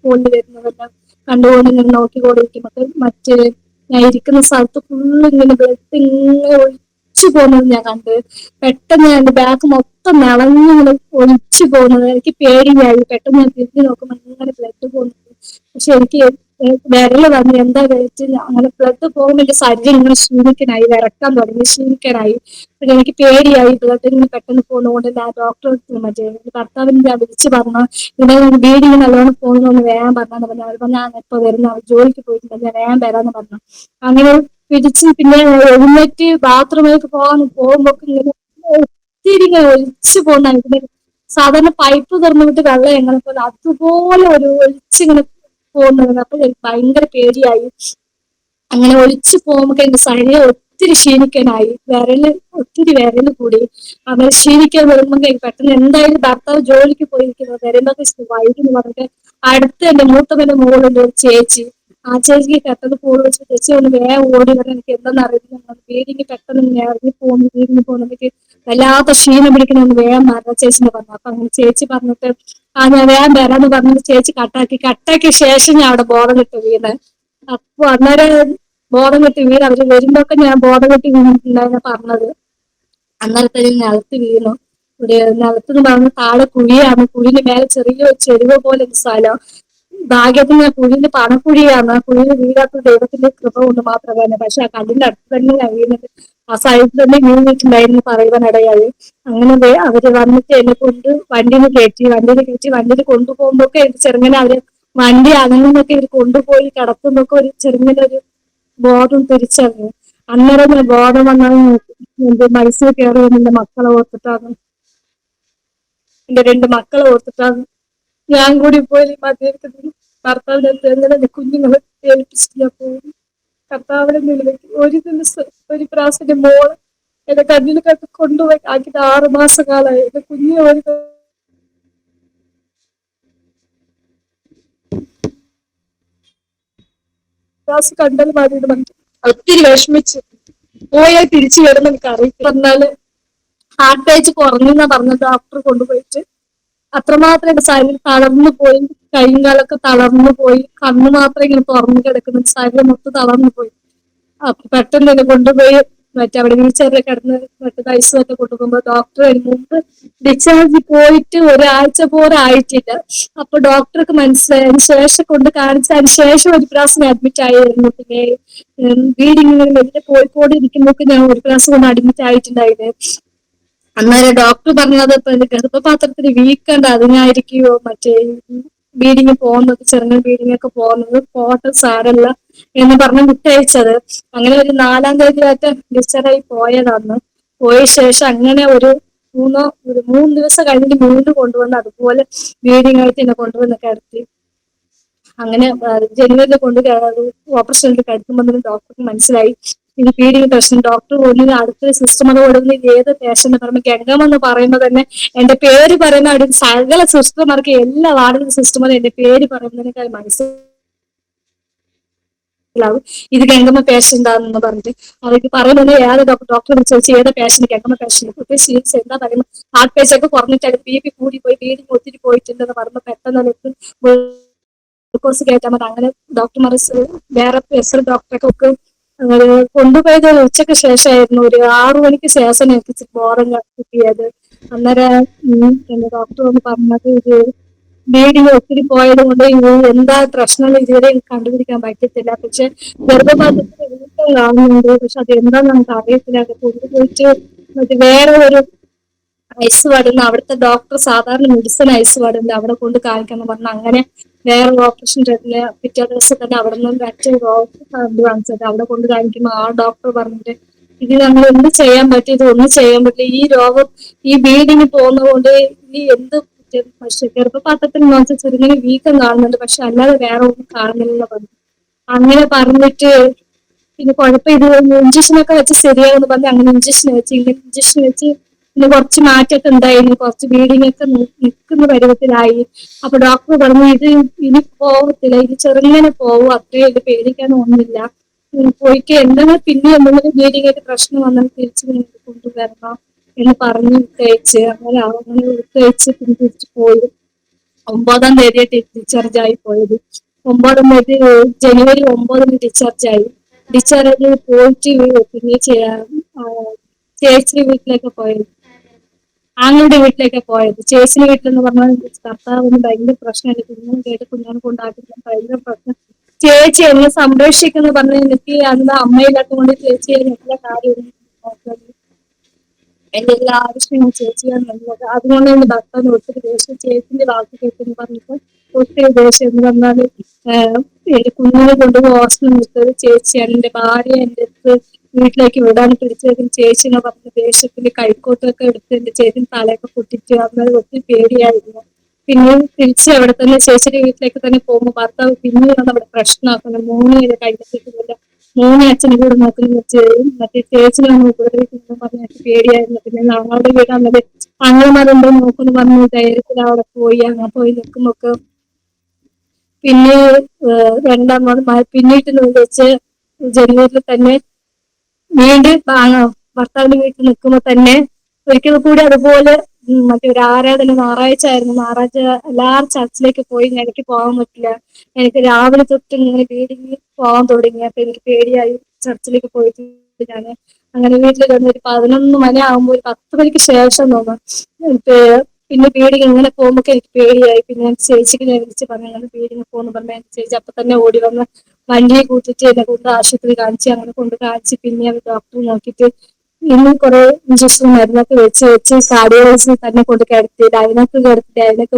ഫോണിൽ വരുന്നതെല്ലാം കണ്ടുകൊണ്ട് ഇങ്ങനെ നോക്കിക്കൊണ്ടിരിക്കുമ്പോൾ ഞാൻ ഇരിക്കുന്ന സ്ഥലത്ത് ഫുള്ള് ഇങ്ങനെ ബ്ലഡ് ഇങ്ങനെ ഒലിച്ചു പോകുന്നത് ഞാൻ കണ്ട്. പെട്ടെന്ന് എന്റെ ബാഗ് മൊത്തം നിളഞ്ഞിങ്ങനെ ഒലിച്ചു പോകുന്നത് എനിക്ക് പേടിയായി. പെട്ടെന്ന് ഞാൻ തിരിഞ്ഞു നോക്കുമ്പോൾ ഇങ്ങനെ ബ്ലഡ് പോകുന്നത്. പക്ഷെ എനിക്ക് വിരല് വന്നു, എന്താ കഴിച്ച് അങ്ങനെ ബ്ലഡ് പോകുമ്പോൾ എന്റെ ശരീരം ഇങ്ങനെ ക്ഷീണിക്കാനായി, വിറക്കാൻ തുടങ്ങി, ക്ഷീണിക്കാനായി. പിന്നെ എനിക്ക് പേടിയായി. ബ്ലഡ് ഇങ്ങനെ പെട്ടെന്ന് പോകുന്നതുകൊണ്ട് ഞാൻ ഡോക്ടറെ മറ്റേ ഭർത്താവിനെ ഞാൻ വിളിച്ച് പറഞ്ഞു, ഇതിനെ ബ്ലീഡിങ് നല്ലോണം പോകുന്നൊന്ന് വേഗം പറഞ്ഞാന്ന് പറഞ്ഞു. അവർ പറഞ്ഞു ഞാൻ ഇപ്പൊ വരുന്ന, അവർ ജോലിക്ക് പോയിട്ടുണ്ട്, ഞാൻ വേഗം വരാന്ന് പറഞ്ഞു. അങ്ങനെ പിടിച്ച് പിന്നെ എഴുന്നേറ്റ് ബാത്റൂമിലേക്ക് പോകുമ്പോ ഇങ്ങനെ ഒത്തിരി ഇങ്ങനെ ഒലിച്ചു പോകുന്ന, സാധാരണ പൈപ്പ് തുറന്നിട്ട് വെള്ളം എങ്ങനെ പോലെ അതുപോലെ ഒരു ഒലിച്ചിങ്ങനെ പോകുന്നത്. അപ്പൊ എനിക്ക് ഭയങ്കര പേടിയായി. അങ്ങനെ ഒലിച്ചു പോകുമ്പോൾ എന്റെ ശരീരം ഒത്തിരി ക്ഷീണിക്കാനായി, ഒത്തിരി വിരല് കൂടി. അങ്ങനെ ക്ഷീണിക്കാൻ വരുമ്പോൾ എനിക്ക് പെട്ടെന്ന് എന്തായാലും ഭർത്താവ് ജോലിക്ക് പോയിരിക്കുന്നത് വരുമ്പോൾ വൈകിന്ന് പറഞ്ഞിട്ട് അടുത്ത് എന്റെ മൂത്തവന്റെ മുകളിലുള്ള ഒരു ചേച്ചി, ആ ചേച്ചിക്ക് പെട്ടെന്ന് ഫോൺ വെച്ച് ചേച്ചി ഒന്ന് വേഗം ഓടി വരാൻ, എനിക്ക് എന്താണെന്ന് അറിയില്ല, വീടിന് പെട്ടെന്ന് ഇറങ്ങി പോകുന്നതിലേക്ക് വല്ലാത്ത ക്ഷീണം പിടിക്കുന്ന വേഗം മാറാം ചേച്ചിനെ പറഞ്ഞു. അപ്പൊ അങ്ങനെ ചേച്ചി പറഞ്ഞിട്ട് ഞാൻ വേഗം വരാന്ന് പറഞ്ഞിട്ട് ചേച്ചി കട്ടാക്കിയ ശേഷം ഞാൻ അവിടെ ബോധം കിട്ടി വീണ്. അപ്പൊ അന്നേരം ബോധം കെട്ടി വീണ് അവര് വരുമ്പോഴൊക്കെ ഞാൻ ബോധം കെട്ടി വീണിട്ടുണ്ടായിരുന്നു പറഞ്ഞത്. അന്നേരത്തെ നിലത്ത് വീണു. നിലത്ത് പറഞ്ഞ് താഴെ കുഴിയാണ്, കുഴിന്റെ മേലെ ചെറിയൊരു ചെരുവ് പോലെ ഒരു സ്ഥലം. ഭാഗ്യത്തിന് ഞാൻ കുഴിന്റെ പണക്കുഴിയാണ്, കുഴിയിൽ വീഴാത്ത ദൈവത്തിന്റെ കൃപ കൊണ്ട് മാത്രമല്ല. പക്ഷെ ആ കല്ലിന്റെ അടുത്ത് തന്നെ ഞാൻ വീണിട്ട് ആ സൈഡിൽ തന്നെ വീണിട്ടുണ്ടായിരുന്നു പറയുവാനിടയായി. അങ്ങനെ അവര് വന്നിട്ട് എന്നെ കൊണ്ട് വണ്ടിയിൽ കൊണ്ടുപോകുമ്പോഴൊക്കെ എനിക്ക് ചെറുങ്ങനെ അവര് വണ്ടി അനങ്ങുന്നൊക്കെ ഇവർ കൊണ്ടുപോയി കിടത്തുന്നൊക്കെ ഒരു ചെറുങ്ങനെ ഒരു ബോധം തിരിച്ചറിഞ്ഞു. അന്നേരം ഞാൻ ബോധം വന്നാൽ എന്റെ മൈസൂർ കയറി എന്റെ മക്കളെ ഓർത്തിട്ടാണ്, എന്റെ 2 മക്കളെ ഓർത്തിട്ടാണ് ഞാൻ കൂടി പോയി മദ്യപിക്കുന്നത്. ഭർത്താവിന്റെ അടുത്ത് എങ്ങനെ കുഞ്ഞുങ്ങളെ ഏൽപ്പിച്ചിട്ട് ഞാൻ പോകും. കർത്താവിന്റെ നിലയ്ക്ക് ഒരു ദിവസം ഒരു പ്രാവശ്യം എന്റെ മോള് എന്റെ കണ്ണിനകത്ത് കൊണ്ടുപോയി ആക്കിയിട്ട് 6 മാസക്കാലമായി. എന്റെ കുഞ്ഞിനെ ഒരു പ്രാവശ്യം കണ്ടാൽ മതി ഒത്തിരി വിഷമിച്ചു. പോയാൽ തിരിച്ചു വരുന്ന എനിക്ക് അറിയില്ല. പറഞ്ഞാല് ഹാർട്ട് റേറ്റ് കുറഞ്ഞെന്നാ പറഞ്ഞ ഡോക്ടർ കൊണ്ടുപോയിട്ട്. അത്രമാത്രം എന്റെ ശരീരം തളർന്നു പോയി, കൈയും കാലൊക്കെ തളർന്നു പോയി, കണ്ണ് മാത്രം ഇങ്ങനെ തുറന്നു കിടക്കുന്നു, ശരീരം മൊത്തം തളർന്നു പോയി. അപ്പൊ പെട്ടെന്ന് എന്നെ കൊണ്ടുപോയി അവിടെ വീൽചെയറിൽ കിടന്ന് ഐസിയുമൊക്കെ കൊണ്ടുപോകുമ്പോ ഡോക്ടർ അതിന് മുമ്പ് ഡിസ്ചാർജ് പോയിട്ട് ഒരാഴ്ച പോലും ആയിട്ടില്ല. അപ്പൊ ഡോക്ടർക്ക് മനസ്സിലായി. അതിന് ശേഷം കൊണ്ട് കാണിച്ച അതിന് ശേഷം ഒരു പ്രാവശ്യം അഡ്മിറ്റ് ആയിരുന്നു. പിന്നെ ബ്ലീഡിങ് വലിയ കോഴിക്കോട് ഇരിക്കുമ്പോഴൊക്കെ ഞാൻ ഒരു പ്രാവശ്യം കൊണ്ട് അഡ്മിറ്റ് ആയിട്ടുണ്ടായിരുന്നു. അന്നേരം ഡോക്ടർ പറഞ്ഞത് ഇപ്പൊ എന്റെ ഗർഭപാത്രത്തിന് വീക്കണ്ട, അതിനായിരിക്കുമോ മറ്റേ ബ്ലീഡിങ് പോകുന്നത്, ചെറുങ്ങനെ ബ്ലീഡിങ് ഒക്കെ പോകുന്നത്, പോട്ടെ സാരല്ല എന്ന് പറഞ്ഞ് വിട്ടയച്ചത്. അങ്ങനെ ഒരു 4-ാം തീയതി ഡിസ്ചാർജ് ആയി പോയതാണ്. പോയ ശേഷം അങ്ങനെ ഒരു 3 ദിവസം കഴിഞ്ഞിട്ട് വീണ്ടും കൊണ്ടുവന്ന് അതുപോലെ ബ്ലീഡിങ് ആയിട്ട് എന്നെ കൊണ്ടുവന്ന് കിടത്തി. അങ്ങനെ ജനുവരിയിൽ ഓപ്പറേഷൻ കിടക്കുമ്പോൾ ഡോക്ടർക്ക് മനസ്സിലായി ഇത് ബ്ലീഡിങ് പ്രശ്നം. ഡോക്ടർ പോലും അടുത്ത സിസ്റ്റർ കൊടുക്കുന്ന ഏത് പേഷ്യന്റ് പറയുമ്പോൾ ഗംഗമെന്ന് പറയുമ്പോൾ തന്നെ എന്റെ പേര് പറയുന്ന അവിടെ സകല സിസ്റ്റർമാർക്ക് എല്ലാ വാർഡിലെ സിസ്റ്റർമാരും എന്റെ പേര് പറയുന്നതിനേക്കാൾ മനസ്സിലായി മനസ്സിലാവും ഇത് ഗംഗമ്മ പേഷ്യന്റ് ആണെന്ന് പറഞ്ഞിട്ട് അവർക്ക് പറയുന്നത് ഏത് ഡോക്ടറെ ചോദിച്ചു ഏതാ പേഷ്യന്റ് ഗംഗമ്മ പേഷ്യന്റ് കുട്ടി ക്ഷീണിച്ച് എന്താ പറയുന്നത് ഹാർട്ട് പേജ് ഒക്കെ കുറഞ്ഞിട്ട് ബി കൂടി പോയി ബ്ലീഡിങ് ഒത്തിരി പോയിട്ടുണ്ടെന്ന് പറയുമ്പോൾ പെട്ടെന്ന് ഗ്ലൂക്കോസ് കയറ്റാൻ മതി അങ്ങനെ ഡോക്ടർമാർ വേറെ സ്പെഷ്യൽ ഡോക്ടറെ കൊണ്ടുപോയത് ഉച്ചയ്ക്ക് ശേഷമായിരുന്നു. ഒരു 6 മണിക്ക് ശേഷം എനിക്ക് ബോധം കിട്ടിയത്. അന്നേരം എന്റെ ഡോക്ടർ ഒന്ന് പറഞ്ഞത് ഇത് ബ്ലീഡിങ് ഒത്തിരി പോയത് കൊണ്ട് എന്താ പ്രശ്നം ഇതുവരെ കണ്ടുപിടിക്കാൻ പറ്റത്തില്ല. പക്ഷെ ഗർഭപാത്രത്തിന് വീക്കം കാണുന്നുണ്ട്. പക്ഷെ അത് എന്താന്ന് നമുക്ക് അറിയത്തില്ല. അത് കൊണ്ടുപോയിട്ട് മറ്റേ വേറെ ഒരു ഐസ് വാർഡുണ്ട്. അവിടുത്തെ ഡോക്ടർ സാധാരണ മെഡിസിൻ ഐസ് വാർഡുണ്ട് അവിടെ കൊണ്ട് കാണിക്കണം പറഞ്ഞു. അങ്ങനെ വേറെ ഓപ്പറേഷൻ തിയേറ്ററില് പിറ്റേ ദിവസം തന്നെ അവിടെ നിന്ന് മറ്റൊരു കാണിച്ചത്. അവിടെ കൊണ്ട് കാണിക്കുമ്പോൾ ആ ഡോക്ടർ പറഞ്ഞിട്ട് ഇത് നമ്മൾ എന്ത് ചെയ്യാൻ പറ്റും, ഇത് ഒന്നും ചെയ്യാൻ പറ്റില്ല. ഈ രോഗം ഈ ബ്ലീഡിങ് പോകുന്നതുകൊണ്ട് ഈ എന്ത് പക്ഷെ ഗർഭപാത്രത്തിന് നോക്കിയ ചെറുങ്ങനെ വീക്കം കാണുന്നുണ്ട്. പക്ഷെ അല്ലാതെ വേറെ ഒന്നും കാണുന്നില്ല പറഞ്ഞു. അങ്ങനെ പറഞ്ഞിട്ട് പിന്നെ കുഴപ്പം ഇത് ഇഞ്ചക്ഷനൊക്കെ വെച്ച് ശരിയാവുമെന്ന് പറഞ്ഞ് അങ്ങനെ ഇഞ്ചക്ഷൻ വെച്ച് ഇഞ്ചക്ഷൻ വെച്ച് പിന്നെ കുറച്ച് മാറ്റമൊക്കെ ഉണ്ടായിരുന്നു. കുറച്ച് ബ്ലീഡിങ് ഒക്കെ നിൽക്കുന്ന പരുവത്തിലായി. അപ്പൊ ഡോക്ടർ പറഞ്ഞു ഇത് ഇനി പോകത്തില്ല, ഇത് ചെറുങ്ങനെ പോവും, അത്രയും ഇത് പേടിക്കാനൊന്നുമില്ല. പോയിട്ട് എന്തെങ്കിലും പിന്നെ എന്തെങ്കിലും ബ്ലീഡിങ് ആയിട്ട് പ്രശ്നം വന്നാൽ തിരിച്ച് നിങ്ങൾക്ക് കൊണ്ടുവരണം എന്ന് പറഞ്ഞ് വിട്ടയച്ച്. അങ്ങനെ വിട്ടയച്ച് പിന്നെ തിരിച്ചു പോയി. 9-ാം തീയതി ഡിസ്ചാർജ് ആയി പോയത്. 9-ാം തീയതി ജനുവരി 9-ന് ഡിസ്ചാർജ് ആയി. ഡിസ്ചാർജ് പോയിട്ട് പിന്നെ ചേച്ചി വീട്ടിലേക്ക് പോയത്, ആങ്ങളുടെ വീട്ടിലേക്ക് പോയത്. ചേച്ചിയുടെ വീട്ടിലെന്ന് പറഞ്ഞാൽ ഭർത്താവിന് ഭയങ്കര പ്രശ്നമായിട്ട് കുഞ്ഞും കേട്ട് കുഞ്ഞിനെ കൊണ്ടാക്കുന്ന ഭയങ്കര പ്രശ്നം. ചേച്ചി എന്നെ സംരക്ഷിക്കുന്നു പറഞ്ഞ് എനിക്ക് അന്ന് അമ്മയില്ലാത്ത കൊണ്ട് ചേച്ചി എല്ലാ കാര്യവും നോക്കുന്നത്. എന്റെ എല്ലാ ആവശ്യങ്ങളും ചേച്ചിയാണ് നല്ലത്. അതുകൊണ്ട് എന്റെ ഭർത്താവിന് ഒത്തിരി ദേഷ്യം. ചേച്ചിന്റെ വാക്ക് കേട്ടെന്ന് പറഞ്ഞിട്ട് ഒത്തിരി ദേഷ്യം എന്ന് പറഞ്ഞാല് എന്റെ കുഞ്ഞിനെ കൊണ്ടുപോയി ഹോസ്റ്റലിൽ നിൽക്കുന്നത് ചേച്ചിയാണ്. എന്റെ ഭാര്യ എന്റെ അടുത്ത് വീട്ടിലേക്ക് വിടാൻ പിടിച്ചേക്കും ചേച്ചിനെ പറഞ്ഞ ദേഷ്യത്തിന് കൈക്കോട്ടൊക്കെ എടുത്ത് എന്റെ ചേച്ചിന് തലയൊക്കെ പൊട്ടിച്ച് അന്നത് ഒത്തിരി പേടിയായിരുന്നു. പിന്നെ തിരിച്ച് അവിടെ തന്നെ ചേച്ചിയുടെ വീട്ടിലേക്ക് തന്നെ പോകുമ്പോൾ ഭർത്താവ് പിന്നീടാണ് അവിടെ പ്രശ്നമാക്കുന്നത്. മോനെ കഴിഞ്ഞിട്ടില്ല, മോനെ അച്ഛനെ കൂടെ നോക്കുന്ന മറ്റേ ചേച്ചിനെ ഉപദ്രവിക്കുന്നു പറഞ്ഞ എനിക്ക് പേടിയായിരുന്നു. പിന്നെ ഞങ്ങളുടെ വീടാണത് ആങ്ങളമാരുണ്ടോ നോക്കുന്നു പറഞ്ഞ് ധൈര്യത്തിൽ അവിടെ പോയി. അങ്ങനെ പോയി നിൽക്കുമ്പൊക്കെ പിന്നെ പിന്നീട് വെച്ച് ജനുവരിയിൽ തന്നെ വീണ്ടും ഭർത്താവിന്റെ വീട്ടിൽ നിൽക്കുമ്പോ തന്നെ ഒരിക്കൽ കൂടി അതുപോലെ മറ്റേ ഒരു ആരാധന ഞായറാഴ്ച ആയിരുന്നു. ഞായറാഴ്ച എല്ലാവരും ചർച്ചിലേക്ക് പോയി. എനിക്ക് പോകാൻ പറ്റില്ല, എനിക്ക് രാവിലെ തൊട്ട് ഇങ്ങനെ ബ്ലീഡിങ് പോകാൻ തുടങ്ങി. അപ്പൊ എനിക്ക് പേടിയായി. ചർച്ചിലേക്ക് പോയിട്ട് ഞാൻ അങ്ങനെ വീട്ടിൽ കിടന്ന് ഒരു 11 മണി ആകുമ്പോൾ ഒരു 10 മണിക്ക് ശേഷം തോന്നുന്നു പിന്നെ ബ്ലീഡിങ് ഇങ്ങനെ പോകുമ്പോ എനിക്ക് പേടിയായി. പിന്നെ ഞാൻ ചേച്ചിക്ക് ഞാൻ വിളിച്ച് പറഞ്ഞു അങ്ങനെ ബ്ലീഡിങ് പോകുന്നു പറഞ്ഞ ചേച്ചി അപ്പൊ തന്നെ ഓടി വന്ന് വണ്ടിയെ കൂട്ടിട്ട് എന്നെ കൊണ്ട് ആശുപത്രി കാണിച്ച്. അങ്ങനെ കൊണ്ട് കാണിച്ച് പിന്നെ ഡോക്ടർ നോക്കിയിട്ട് ഇന്നും കുറെ ഇഞ്ചക്ഷൻ മരുന്നൊക്കെ വെച്ച് കാർഡിയോളജി തന്നെ കൊണ്ട് കിടത്തി അതിനൊക്കെ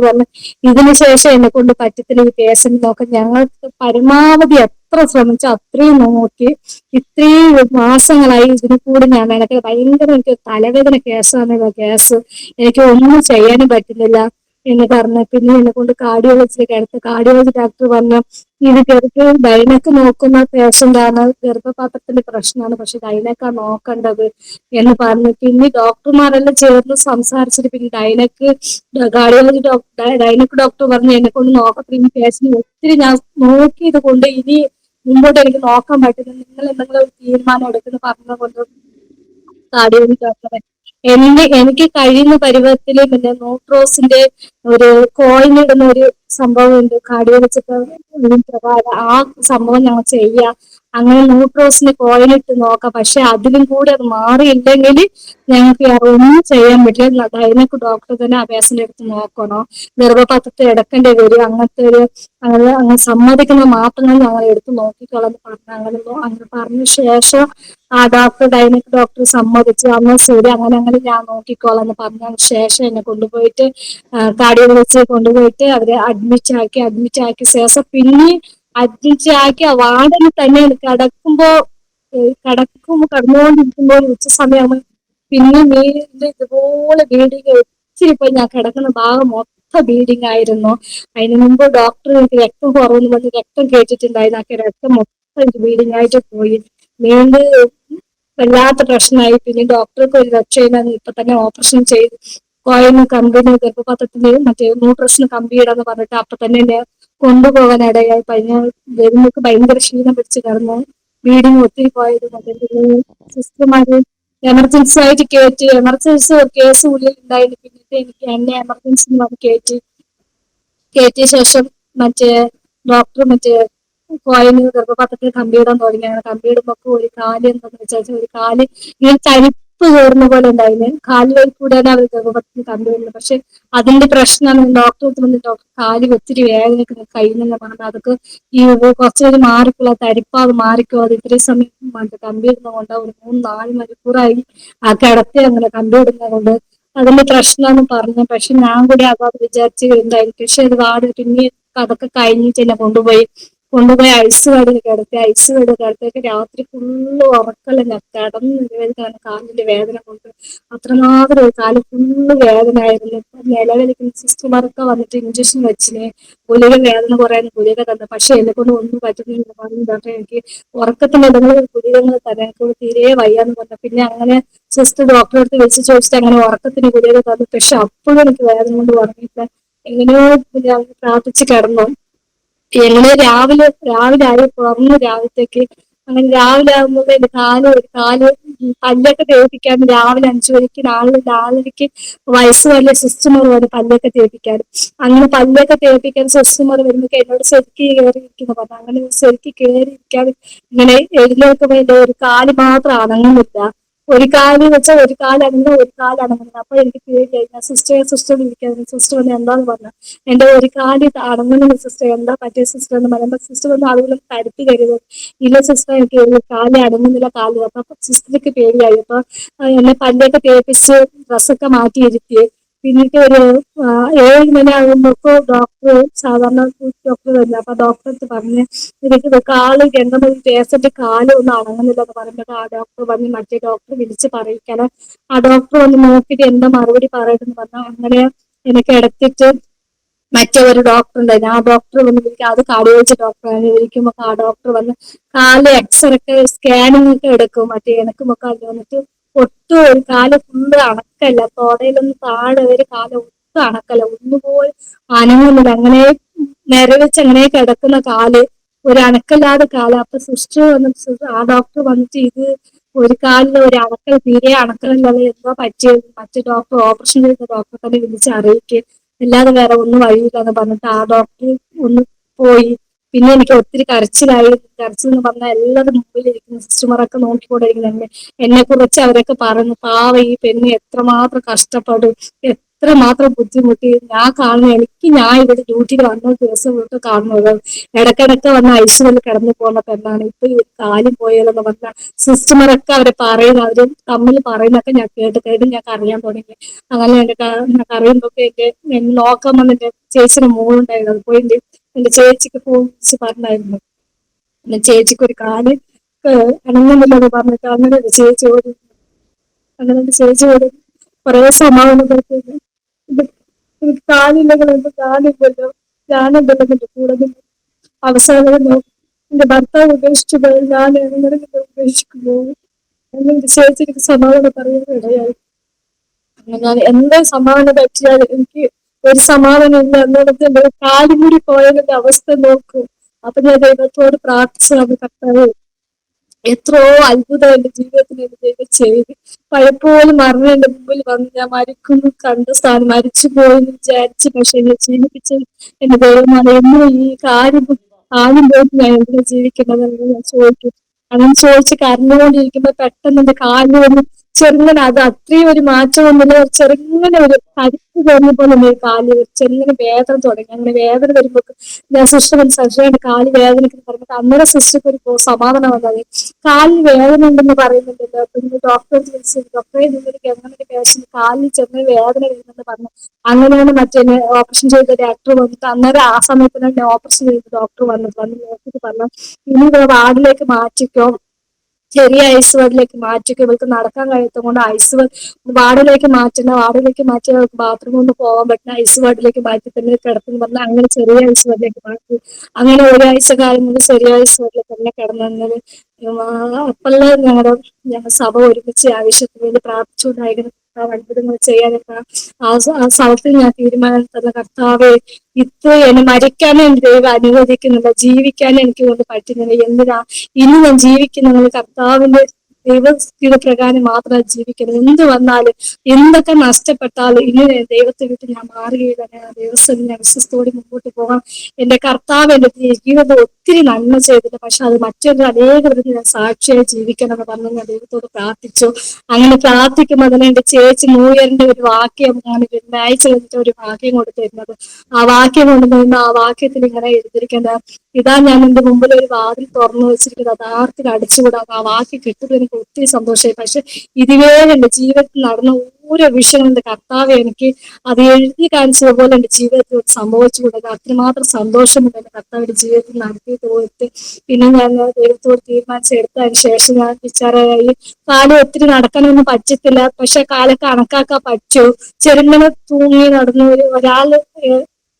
പറഞ്ഞ് ഇതിനു ശേഷം എന്നെ കൊണ്ട് പറ്റത്തില്ല ഈ പേഷ്യന്റ് നോക്കാൻ. ഞങ്ങൾക്ക് പരമാവധി എത്ര ശ്രമിച്ചു അത്രയും നോക്കി. ഇത്രയും മാസങ്ങളായി ഇതിന് കൂടെ ഞാൻ എനിക്ക് ഭയങ്കര എനിക്ക് തലവേദന കേസാണ് കേസ്. എനിക്ക് ഒന്നും ചെയ്യാനും പറ്റുന്നില്ല എന്ന് പറഞ്ഞ് പിന്നെ എന്നെ കൊണ്ട് കാർഡിയോളജിയിലേക്ക് എടുത്ത് കാർഡിയോളജി ഡോക്ടർ പറഞ്ഞു ഇത് ഗൈനക്ക് നോക്കുന്ന പേഷ്യന്റ് ആണ്, ഗർഭപാത്രത്തിന്റെ പ്രശ്നമാണ്, പക്ഷെ ഗൈനക്കാ നോക്കേണ്ടത് എന്ന് പറഞ്ഞു. പിന്നെ ഡോക്ടർമാരെല്ലാം ചേർന്ന് സംസാരിച്ചിട്ട് പിന്നെ കാർഡിയോളജി ഗൈനക്ക് ഡോക്ടർ പറഞ്ഞു എന്നെ കൊണ്ട് നോക്കത്തില്ല പേഷ്യന്റ് ഒത്തിരി ഞാൻ നോക്കിയത് കൊണ്ട് ഇനി മുമ്പോട്ട് എനിക്ക് നോക്കാൻ പറ്റില്ല, നിങ്ങൾ എന്തെങ്കിലും ഒരു തീരുമാനം എടുക്കുന്ന പറഞ്ഞുകൊണ്ട് കാർഡിയോളജി ഡോക്ടറെ എനിക്ക് കഴിയുന്ന പരുവത്തില് പിന്നെ നോട്രോസിന്റെ ഒരു കോയിനിടുന്ന ഒരു സംഭവം ഉണ്ട് കാർഡിയോളജി പ്രകാരം. ആ സംഭവം ഞങ്ങൾ ചെയ്യാം. അങ്ങനെ ന്യൂട്രോസിന് കോയിലിട്ട് നോക്കാം. പക്ഷെ അതിലും കൂടെ അത് മാറിയില്ലെങ്കിൽ ഞങ്ങൾക്ക് ഒന്നും ചെയ്യാൻ പറ്റില്ല. ഗൈനക്ക് ഡോക്ടർ തന്നെ ആ പേഷ്യന്റ് എടുത്ത് നോക്കണോ, ഗർഭപാത്രത്തിൽ എടുക്കേണ്ടി വരും. അങ്ങനത്തെ ഒരു അങ്ങനെ സമ്മതിക്കുന്ന മാത്രങ്ങൾ ഞങ്ങൾ എടുത്ത് നോക്കിക്കോളാം അങ്ങനെ പറഞ്ഞ ശേഷം ആ ഗൈനക്ക് ഡോക്ടർ സമ്മതിച്ചു. അന്ന് ശരി അങ്ങനെ ഞാൻ നോക്കിക്കോളാം എന്ന് പറഞ്ഞ ശേഷം എന്നെ കൊണ്ടുപോയിട്ട് കാർഡിയോളജി കൊണ്ടുപോയിട്ട് അവരെ അഡ്മിറ്റ് ആക്കി ശേഷം പിന്നെ അഡ്മിറ്റ് ആക്കി വാർഡിൽ തന്നെ കടന്നുകൊണ്ടിരിക്കുമ്പോൾ ഉച്ച സമയമാണ് പിന്നെ വീടിന്റെ ഇതുപോലെ ബ്ലീഡിങ് ഒത്തിരി പോയി. ഞാൻ കിടക്കുന്ന ഭാഗം മൊത്തം ബ്ലീഡിങ് ആയിരുന്നു. അതിന് മുമ്പ് ഡോക്ടർ എനിക്ക് രക്തം കുറവെന്ന് പറഞ്ഞ് രക്തം കേട്ടിട്ടുണ്ടായിരുന്നു. ആ രക്തം മൊത്തം എനിക്ക് ബ്ലീഡിങ് ആയിട്ട് പോയി. വീണ്ടും വല്ലാത്ത പ്രശ്നമായി. പിന്നെ ഡോക്ടർക്ക് ഒരു രക്ഷയില്ലാന്ന് ഇപ്പൊ തന്നെ ഓപ്പറേഷൻ ചെയ്ത് കോയിന് കമ്പിന് ഗർഭപാത്രത്തിന് മറ്റേ ന്യൂട്രഷന് കമ്പി ഇടാന്ന് പറഞ്ഞിട്ട് അപ്പൊ തന്നെ കൊണ്ടുപോകാനിടയായി. വരുന്നൊക്കെ ഭയങ്കര ക്ഷീണം പിടിച്ച് കിടന്നു. ബ്ലീഡിങ് ഒത്തിരി പോയത് കൊണ്ട് സിസ്റ്റർമാര് എമർജൻസി ആയിട്ട് കയറ്റി. എമർജൻസി കേസ് ഉള്ളിൽ ഉണ്ടായിരുന്നു. പിന്നീട് എന്നെ എമർജൻസി കയറ്റിയ ശേഷം മറ്റേ ഡോക്ടർ കോയിന് ഗർഭപാത്രത്തിൽ കമ്പിയിടാൻ തുടങ്ങിയാണ്. കമ്പിയിടുമ്പോ ഒരു കാല് എന്താന്ന് വെച്ചാൽ ഒരു കാല് ഇങ്ങനെ തരിപ്പ് കയറുന്ന പോലെ ഉണ്ടായിരുന്നു. കാലുകളിൽ കൂടെയാണ് അവർ ഗർഭപാത്രത്തിൽ കമ്പിയിടുന്നത്. പക്ഷെ അതിന്റെ പ്രശ്നമാണ് ഡോക്ടർ ഡോക്ടർ കാല് ഒത്തിരി വേദനയ്ക്ക് കഴിയുന്നില്ല പറഞ്ഞത്. അതൊക്കെ ഈ കുറച്ചൊരു മാറിക്കുള്ള തരിപ്പ് അത് മാറിക്കോ, അത് ഇത്രയും സമയം കമ്പിയിടുന്നത് കൊണ്ട് ഒരു 3-4 മണിക്കൂറായി ആ കിടത്തി അങ്ങനെ കമ്പിയിടുന്നത് കൊണ്ട് അതിന്റെ പ്രശ്നമാണ് പറഞ്ഞു. പക്ഷെ ഞാൻ കൂടി അത് വിചാരിച്ച് ഉണ്ടായിരുന്നു. പക്ഷെ ഒരുപാട് പിന്നെ അതൊക്കെ കഴിഞ്ഞിട്ട് എന്നെ കൊണ്ടുപോയി ഐസ് കടയിൽ കിടത്തി. ഐസ് കടയിൽ കിടത്തിയിട്ട് രാത്രി ഫുള്ള് ഉറക്കല്ല. കിടന്ന് നിലവിളിക്കാണ് കാലിന്റെ വേദന കൊണ്ട്. അത്രമാത്രം ഒരു കാല് ഫുള്ള് വേദന ആയിരുന്നു. നിലവിളിക്കുന്ന സിസ്റ്റർമാരൊക്കെ വന്നിട്ട് ഇഞ്ചക്ഷൻ വെച്ചിന്, ഗുളിക വേദന കുറയാൻ ഗുളിക തന്നു. പക്ഷെ എന്നെ കൊണ്ട് ഒന്നും പറ്റുന്നില്ല പറഞ്ഞു. ഡോക്ടർ എനിക്ക് ഉറക്കത്തിന്റെ ഗുളികകൾ തന്നെ എനിക്ക് തീരെ വയ്യാന്ന് പറഞ്ഞു. പിന്നെ അങ്ങനെ സിസ്റ്റർ ഡോക്ടറെ അടുത്ത് വെച്ച് ചോദിച്ചിട്ട് അങ്ങനെ ഉറക്കത്തിന് ഗുളിക തന്നു. പക്ഷെ അപ്പോഴും എനിക്ക് വേദന കൊണ്ട് പറഞ്ഞില്ല. എങ്ങനെയോ ഞാൻ പ്രാർത്ഥിച്ച് കിടന്നു. എങ്ങനെ രാവിലെ ആയി പുറന്നു രാവിലത്തേക്ക്. അങ്ങനെ രാവിലെ ആകുമ്പോൾ എന്റെ ഒരു കാല് പല്ലൊക്കെ തേപ്പിക്കാൻ രാവിലെ 5 മണിക്ക് 4:05 വയസ്സ് വലിയ സിസ്റ്റർമാർ വരും പല്ലൊക്കെ തേപ്പിക്കാൻ. അങ്ങനെ പല്ലൊക്കെ തേപ്പിക്കാൻ സിസ്റ്റർമാർ വരുമ്പോൾ എന്നോട് ശരിക്ക് കയറിയിരിക്കുന്നു പറഞ്ഞു. അങ്ങനെ ശരിക്ക് കയറിയിരിക്കാൻ ഇങ്ങനെ എഴുന്നേൽക്കുമ്പോൾ എന്റെ ഒരു കാല് മാത്രം അനങ്ങുന്നില്ല. ഒരു കാല് വെച്ചാൽ ഒരു കാല് അനങ്ങുന്ന ഒരു കാല് അനങ്ങുന്നത്. അപ്പൊ എനിക്ക് പേടിയായി. ഞാൻ സിസ്റ്റർ വിളിക്കായിരുന്നു. സിസ്റ്റർ വന്ന് എന്താന്ന് പറഞ്ഞു. എന്റെ ഒരു കാല് അടങ്ങുന്ന സിസ്റ്റർ, എന്താ പറ്റിയ സിസ്റ്റർ എന്ന് പറയുമ്പോൾ സിസ്റ്റർ വന്ന് ആളുകൾ തടുത്ത് കരുതും. ഇല്ല സിസ്റ്റർ എനിക്ക് കാല് അടങ്ങുന്നില്ല കാല്. അപ്പൊ സിസ്റ്റർക്ക് പേടിയായി. അപ്പൊ എന്നെ പല്ലൊക്കെ തേപ്പിച്ച് ഡ്രസ്സൊക്കെ മാറ്റിയിരുത്തി. പിന്നീട് ഒരു 7 മണി ആകുമ്പോഴേക്കും ഡോക്ടർ, സാധാരണ ഡോക്ടർ വരില്ല. അപ്പൊ ഡോക്ടർ അടുത്ത് പറഞ്ഞ് എനിക്ക് കാല് എന്തെങ്കിലും പേഷ്യന്റ് കാല് ഒന്നും അടങ്ങുന്നില്ല എന്ന് പറയുമ്പോൾ ആ ഡോക്ടർ പറഞ്ഞ് മറ്റേ ഡോക്ടർ വിളിച്ച് പറയിക്കണം. ആ ഡോക്ടർ വന്ന് നോക്കിയിട്ട് എന്താ മറുപടി പറയണമെന്ന് പറഞ്ഞു. അങ്ങനെ എനിക്ക് എടുത്തിട്ട് മറ്റേ ഒരു ഡോക്ടർ ഉണ്ടായിരുന്നു. ആ ഡോക്ടർ വന്ന് വിളിക്കുക. അത് കാർഡിയോളജി ഡോക്ടറാണ്. വിളിക്കുമ്പോ ആ ഡോക്ടർ വന്ന് കാല് എക്സ്റേ സ്കാനിങ് ഒക്കെ എടുക്കും. മറ്റേ എനക്കുമൊക്കെ അത് വന്നിട്ട് ഒട്ടും ഒരു കാല് ഫുള്ള് അണക്കല്ല. തോടയിലൊന്നും താഴെ ഒരു കാല് ഒട്ടും അണക്കല്ല. ഒന്നുപോലും അനങ്ങുന്നില്ല. അങ്ങനെ നിരവെച്ച് അങ്ങനെ കിടക്കുന്ന കാല്, ഒരു അണക്കല്ലാതെ കാല്. അപ്പൊ സിസ്റ്റർ വന്നിട്ട് ആ ഡോക്ടർ വന്നിട്ട് ഇത് ഒരു കാലിന് ഒരു അണക്കൽ, തീരെ അണക്കലല്ലാതെ എന്തോ പറ്റിയത്. മറ്റു ഡോക്ടർ ഓപ്പറേഷൻ ചെയ്ത ഡോക്ടറെ തന്നെ വിളിച്ച് അറിയിക്കുക, അല്ലാതെ വേറെ ഒന്നും വഴിയില്ലെന്ന് പറഞ്ഞിട്ട് ആ ഡോക്ടർ ഒന്ന് പോയി. പിന്നെ എനിക്ക് ഒത്തിരി കരച്ചിലായി. കരച്ചിൽ എന്ന് പറഞ്ഞാൽ എല്ലാവരും മുമ്പിലിരിക്കുന്ന സിസ്റ്റർമാരൊക്കെ നോക്കിക്കൊണ്ടിരിക്കുന്നു. എന്നെ കുറിച്ച് അവരൊക്കെ പറഞ്ഞു, പാവ ഈ പെണ്ണ് എത്രമാത്രം കഷ്ടപ്പെടും, എത്രമാത്രം ബുദ്ധിമുട്ടി. ഞാൻ ഇവിടെ ഡ്യൂട്ടിയിൽ വന്ന ദിവസം തൊട്ട് കാണുന്നത് ഇടയ്ക്കിടയ്ക്ക് വന്ന ഐശ്വര്യത്തിൽ കിടന്നു പോകുന്ന പെണ്ണാണ്. ഇപ്പൊ ഈ കാര്യം പോയാലെന്ന് പറഞ്ഞ സിസ്റ്റർമാരൊക്കെ അവരെ പറയുന്നത്, അവര് തമ്മിൽ പറയുന്നൊക്കെ ഞാൻ കേട്ട് ഞാൻ അറിയാൻ തുടങ്ങി. അങ്ങനെ ഞാൻ അറിയുമ്പോ എന്നെ നോക്കാൻ വന്ന എന്റെ ചേച്ചിയുടെ മോളുണ്ടായിരുന്നു. അത് പോയി എന്റെ ചേച്ചിക്ക് ഫോൺ വിളിച്ച് പറഞ്ഞായിരുന്നു, എന്റെ ചേച്ചിക്ക് ഒരു കാല് അനങ്ങുന്നില്ലെന്ന് പറഞ്ഞിട്ട്. അങ്ങനെ ഒരു ചേച്ചിയോട് കുറെ സമാധാനപ്പെടുത്തി. എനിക്ക് കാലില്ലെങ്കിൽ എന്റെ കാലില്ലല്ലോ, ഞാനുണ്ടല്ലോ എന്റെ കൂടെ. അവസാനം എന്റെ ഭർത്താവ് ഉപേക്ഷിച്ചു പോയി, ഞാൻ എങ്ങനെ ഉപേക്ഷിക്കുമോ എന്ന് എന്റെ ചേച്ചി എനിക്ക് സമാധാനം പറയാൻ ഇടയായി. ഞാൻ എന്താ സമാധാനം പറ്റിയാൽ എനിക്ക് ഒരു സമാധാനം ഇല്ല. എന്നിടത്ത് എന്റെ കാലും കൂടി പോയതിന്റെ അവസ്ഥ നോക്കൂ. അപ്പൊ ഞാൻ ദൈവത്തോട് പ്രാർത്ഥിച്ചതാണ്, കർത്താവേ എത്രയോ അത്ഭുതം എന്റെ ജീവിതത്തിൽ എന്റെ ദൈവം ചെയ്ത്. പലപ്പോഴും മരണം എന്റെ മുമ്പിൽ വന്ന് ഞാൻ മരിക്കുന്നു കണ്ട സ്ഥാനം മരിച്ചു പോയെന്ന് വിചാരിച്ച്, പക്ഷെ എന്നെ ജീവിപ്പിച്ച് എന്റെ ദൈവമാണ്. എന്നും ഈ കാര്യം പോയിട്ട് ഞാൻ എന്തിനാ ജീവിക്കുന്നതെന്ന് ഞാൻ ചോദിക്കും. അങ്ങനെ ചോദിച്ച് കരഞ്ഞുകൊണ്ടിരിക്കുമ്പോ പെട്ടെന്ന് എന്റെ കാലിൽ വന്ന് ചെറുങ്ങനെ, അത് അത്രയും ഒരു മാറ്റമൊന്നുമില്ല, ചെറുങ്ങനെ ഒരു തരിപ്പ് തോന്നിയ പോലെ എന്റെ കാല് ചെറുങ്ങനെ വേദന തുടങ്ങി. അങ്ങനെ വേദന വരുമ്പോ ഞാൻ സിസ്റ്റർ സജിയുടെ കാല് വേദനയ്ക്ക് പറഞ്ഞിട്ട് അന്നേരം സിസ്റ്റർക്ക് ഒരു സമാധാനം വന്നത്. കാലിൽ വേദന ഉണ്ടെന്ന് പറയുന്നുണ്ടല്ലോ. പിന്നെ ഡോക്ടറെ വിളിച്ച്, ഡോക്ടറെ നിങ്ങൾക്ക് എങ്ങനെ പേഷ്യന്റ് കാലിൽ ചെറിയ വേദന വരുന്നെന്ന് പറഞ്ഞു. അങ്ങനെയാണ് മറ്റേ ഓപ്പറേഷൻ ചെയ്ത ഡോക്ടർ വന്നിട്ട്, അന്നേരം ആ സമയത്ത് തന്നെ ഓപ്പറേഷൻ ചെയ്ത ഡോക്ടർ വന്ന് നോക്കിയിട്ട് പറഞ്ഞു, ഇനി വാർഡിലേക്ക് മാറ്റിക്കോ, ചെറിയ ഐസ് വാർഡിലേക്ക് മാറ്റിക്കോ, ഇവർക്ക് നടക്കാൻ കഴിയാത്തത് കൊണ്ട് വാർഡിലേക്ക് മാറ്റി അവർക്ക് ബാത്റൂമിൽ ഒന്ന് പോകാൻ പറ്റുന്ന ഐസ് വാർഡിലേക്ക് മാറ്റി തന്നെ കിടക്കുന്നു പറഞ്ഞാൽ അങ്ങനെ ചെറിയ ഐസ് വാർഡിലേക്ക് മാറ്റി. അങ്ങനെ ഒരാഴ്ച കാലം കൊണ്ട് ചെറിയ ഐസ് വാർഡിലേക്ക് തന്നെ കിടന്നത്. അപ്പോഴും ഞങ്ങൾ സഭ ഒരുമിച്ച് ആവശ്യത്തിന് വേണ്ടി പ്രാർത്ഥിച്ചുകൊണ്ടായിരുന്നു അത്ഭുതങ്ങൾ ചെയ്യാനൊക്കെ ആ സ്ഥലത്ത് ഞാൻ തീരുമാനം തന്ന കർത്താവെ, എന്നെ മരിക്കാനും എന്റെ ദൈവം അനുവദിക്കുന്നില്ല, ജീവിക്കാനും എനിക്ക് കൊണ്ട് പറ്റുന്നില്ല. എന്തിനാ ഇനി ഞാൻ ജീവിക്കുന്നത്? കർത്താവിന്റെ ദൈവസ്ഥിതി പ്രകാരം മാത്രം ജീവിക്കുന്നത്. എന്ത് വന്നാലും എന്തൊക്കെ നഷ്ടപ്പെട്ടാലും ഇനി ദൈവത്തെ വിട്ട് ഞാൻ മാറുകയില്ല. ഞാൻ ദൈവസ്ഥ ഞാൻ വിശ്വസ്തയോടെ മുമ്പോട്ട് പോകാം. എന്റെ കർത്താവ് എന്റെ ജീവിതം ഒത്തിരി നന്മ ചെയ്തിട്ട്, പക്ഷെ അത് മറ്റൊരു അനേകർക്ക് ഞാൻ സാക്ഷിയായി ജീവിക്കണമെന്ന് പറഞ്ഞ് ഞാൻ ദൈവത്തോട് പ്രാർത്ഥിച്ചു. അങ്ങനെ പ്രാർത്ഥിക്കുമ്പോൾ തന്നെ എന്റെ ചേച്ചി ന്യൂ ഇയറിന്റെ ഒരു വാക്യം ഞാൻ വെള്ളിയാഴ്ച കഴിഞ്ഞിട്ട് ഒരു വാക്യം കൊണ്ട് തരുന്നത്. ആ വാക്യം കൊണ്ട് നിന്ന് ആ വാക്യത്തിൽ ഇങ്ങനെ എഴുതിയിരിക്കുന്നത്, ഇതാ ഞാൻ എന്റെ മുമ്പിൽ ഒരു വാതിൽ തുറന്നു വെച്ചിരിക്കുന്നത്, അത് ആർക്കും അടിച്ചുകൂടാ. ആ വാക്യം കിട്ടുന്നത് എനിക്ക് ഒത്തിരി സന്തോഷമായി. പക്ഷെ ഇതുവരെ എന്റെ ജീവിതത്തിൽ നടന്ന ഓരോ വിഷയങ്ങളുടെ കർത്താവ് എനിക്ക് അത് എഴുതി കാണിച്ചത് പോലെ എന്റെ ജീവിതത്തിൽ സംഭവിച്ചു കൊടുക്കുക. അത്രമാത്രം സന്തോഷമുണ്ട് എന്റെ കർത്താവിന്റെ ജീവിതത്തിൽ നടത്തിയിട്ട് പോയിട്ട്. പിന്നെ ഞാൻ ദൈവത്തോട് തീരുമാനിച്ചെടുത്തതിന് ശേഷം ഞാൻ വിചാരമായി, കാലം ഒത്തിരി നടക്കാനൊന്നും പറ്റത്തില്ല, പക്ഷെ കാലം കണക്കാക്കാൻ പറ്റൂ. ചെറുങ്ങനെ തൂങ്ങി നടന്ന ഒരാള്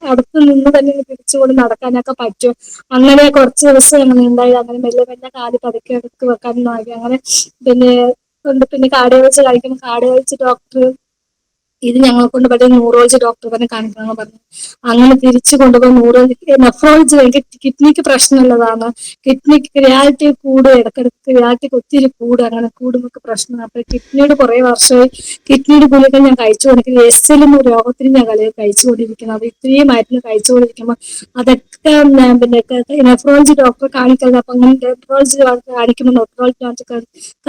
അടുത്ത് നിന്ന് തന്നെ പിടിച്ചുകൊണ്ട് നടക്കാനൊക്കെ പറ്റും. അങ്ങനെ കുറച്ച് ദിവസം അങ്ങനെ ഉണ്ടായി. അങ്ങനെ മെല്ലെ മെല്ലെ കാല് പതുക്കെ എടുത്ത് വെക്കാൻ ആയി. അങ്ങനെ പിന്നെ പിന്നെ കാർഡിയോളജി കഴിക്കുമ്പോൾ കാർഡിയോളജി ഡോക്ടർ ഇത് ഞങ്ങളെ കൊണ്ട് പറ്റിയ ന്യൂറോളജി ഡോക്ടർ തന്നെ കാണിക്കണമെന്ന് പറഞ്ഞു. അങ്ങനെ തിരിച്ചു കൊണ്ടുപോയി ന്യൂറോളജി നെഫ്രോളജി എനിക്ക് കിഡ്നിക്ക് പ്രശ്നമുള്ളതാണ്. കിഡ്നിക്ക് ക്രിയാലിറ്റി കൂടും, ഇടക്കിടക്ക് ക്രിയാലിറ്റിക്ക് ഒത്തിരി കൂടും. അങ്ങനെ കൂടുമ്പോൾ പ്രശ്നമാണ്. അപ്പൊ കിഡ്നിയുടെ കുറെ വർഷമായി കിഡ്നിയുടെ ഗുളിക ഞാൻ കഴിച്ചുകൊണ്ടിരിക്കുന്നത്. എസ് എൽ രോഗത്തിന് ഞാൻ കഴിച്ചുകൊണ്ടിരിക്കുന്നത്. അത് ഇത്രയും മരുന്ന് കഴിച്ചുകൊണ്ടിരിക്കുമ്പോൾ അതൊക്കെ പിന്നെ നെഫ്രോളജി ഡോക്ടറെ കാണിക്കുന്നത്. അപ്പൊ അങ്ങനെ നെഫ്രോളജി ഡോക്ടറെ കാണിക്കുമ്പോൾ നെഫ്രോളജി ഡോക്ടർ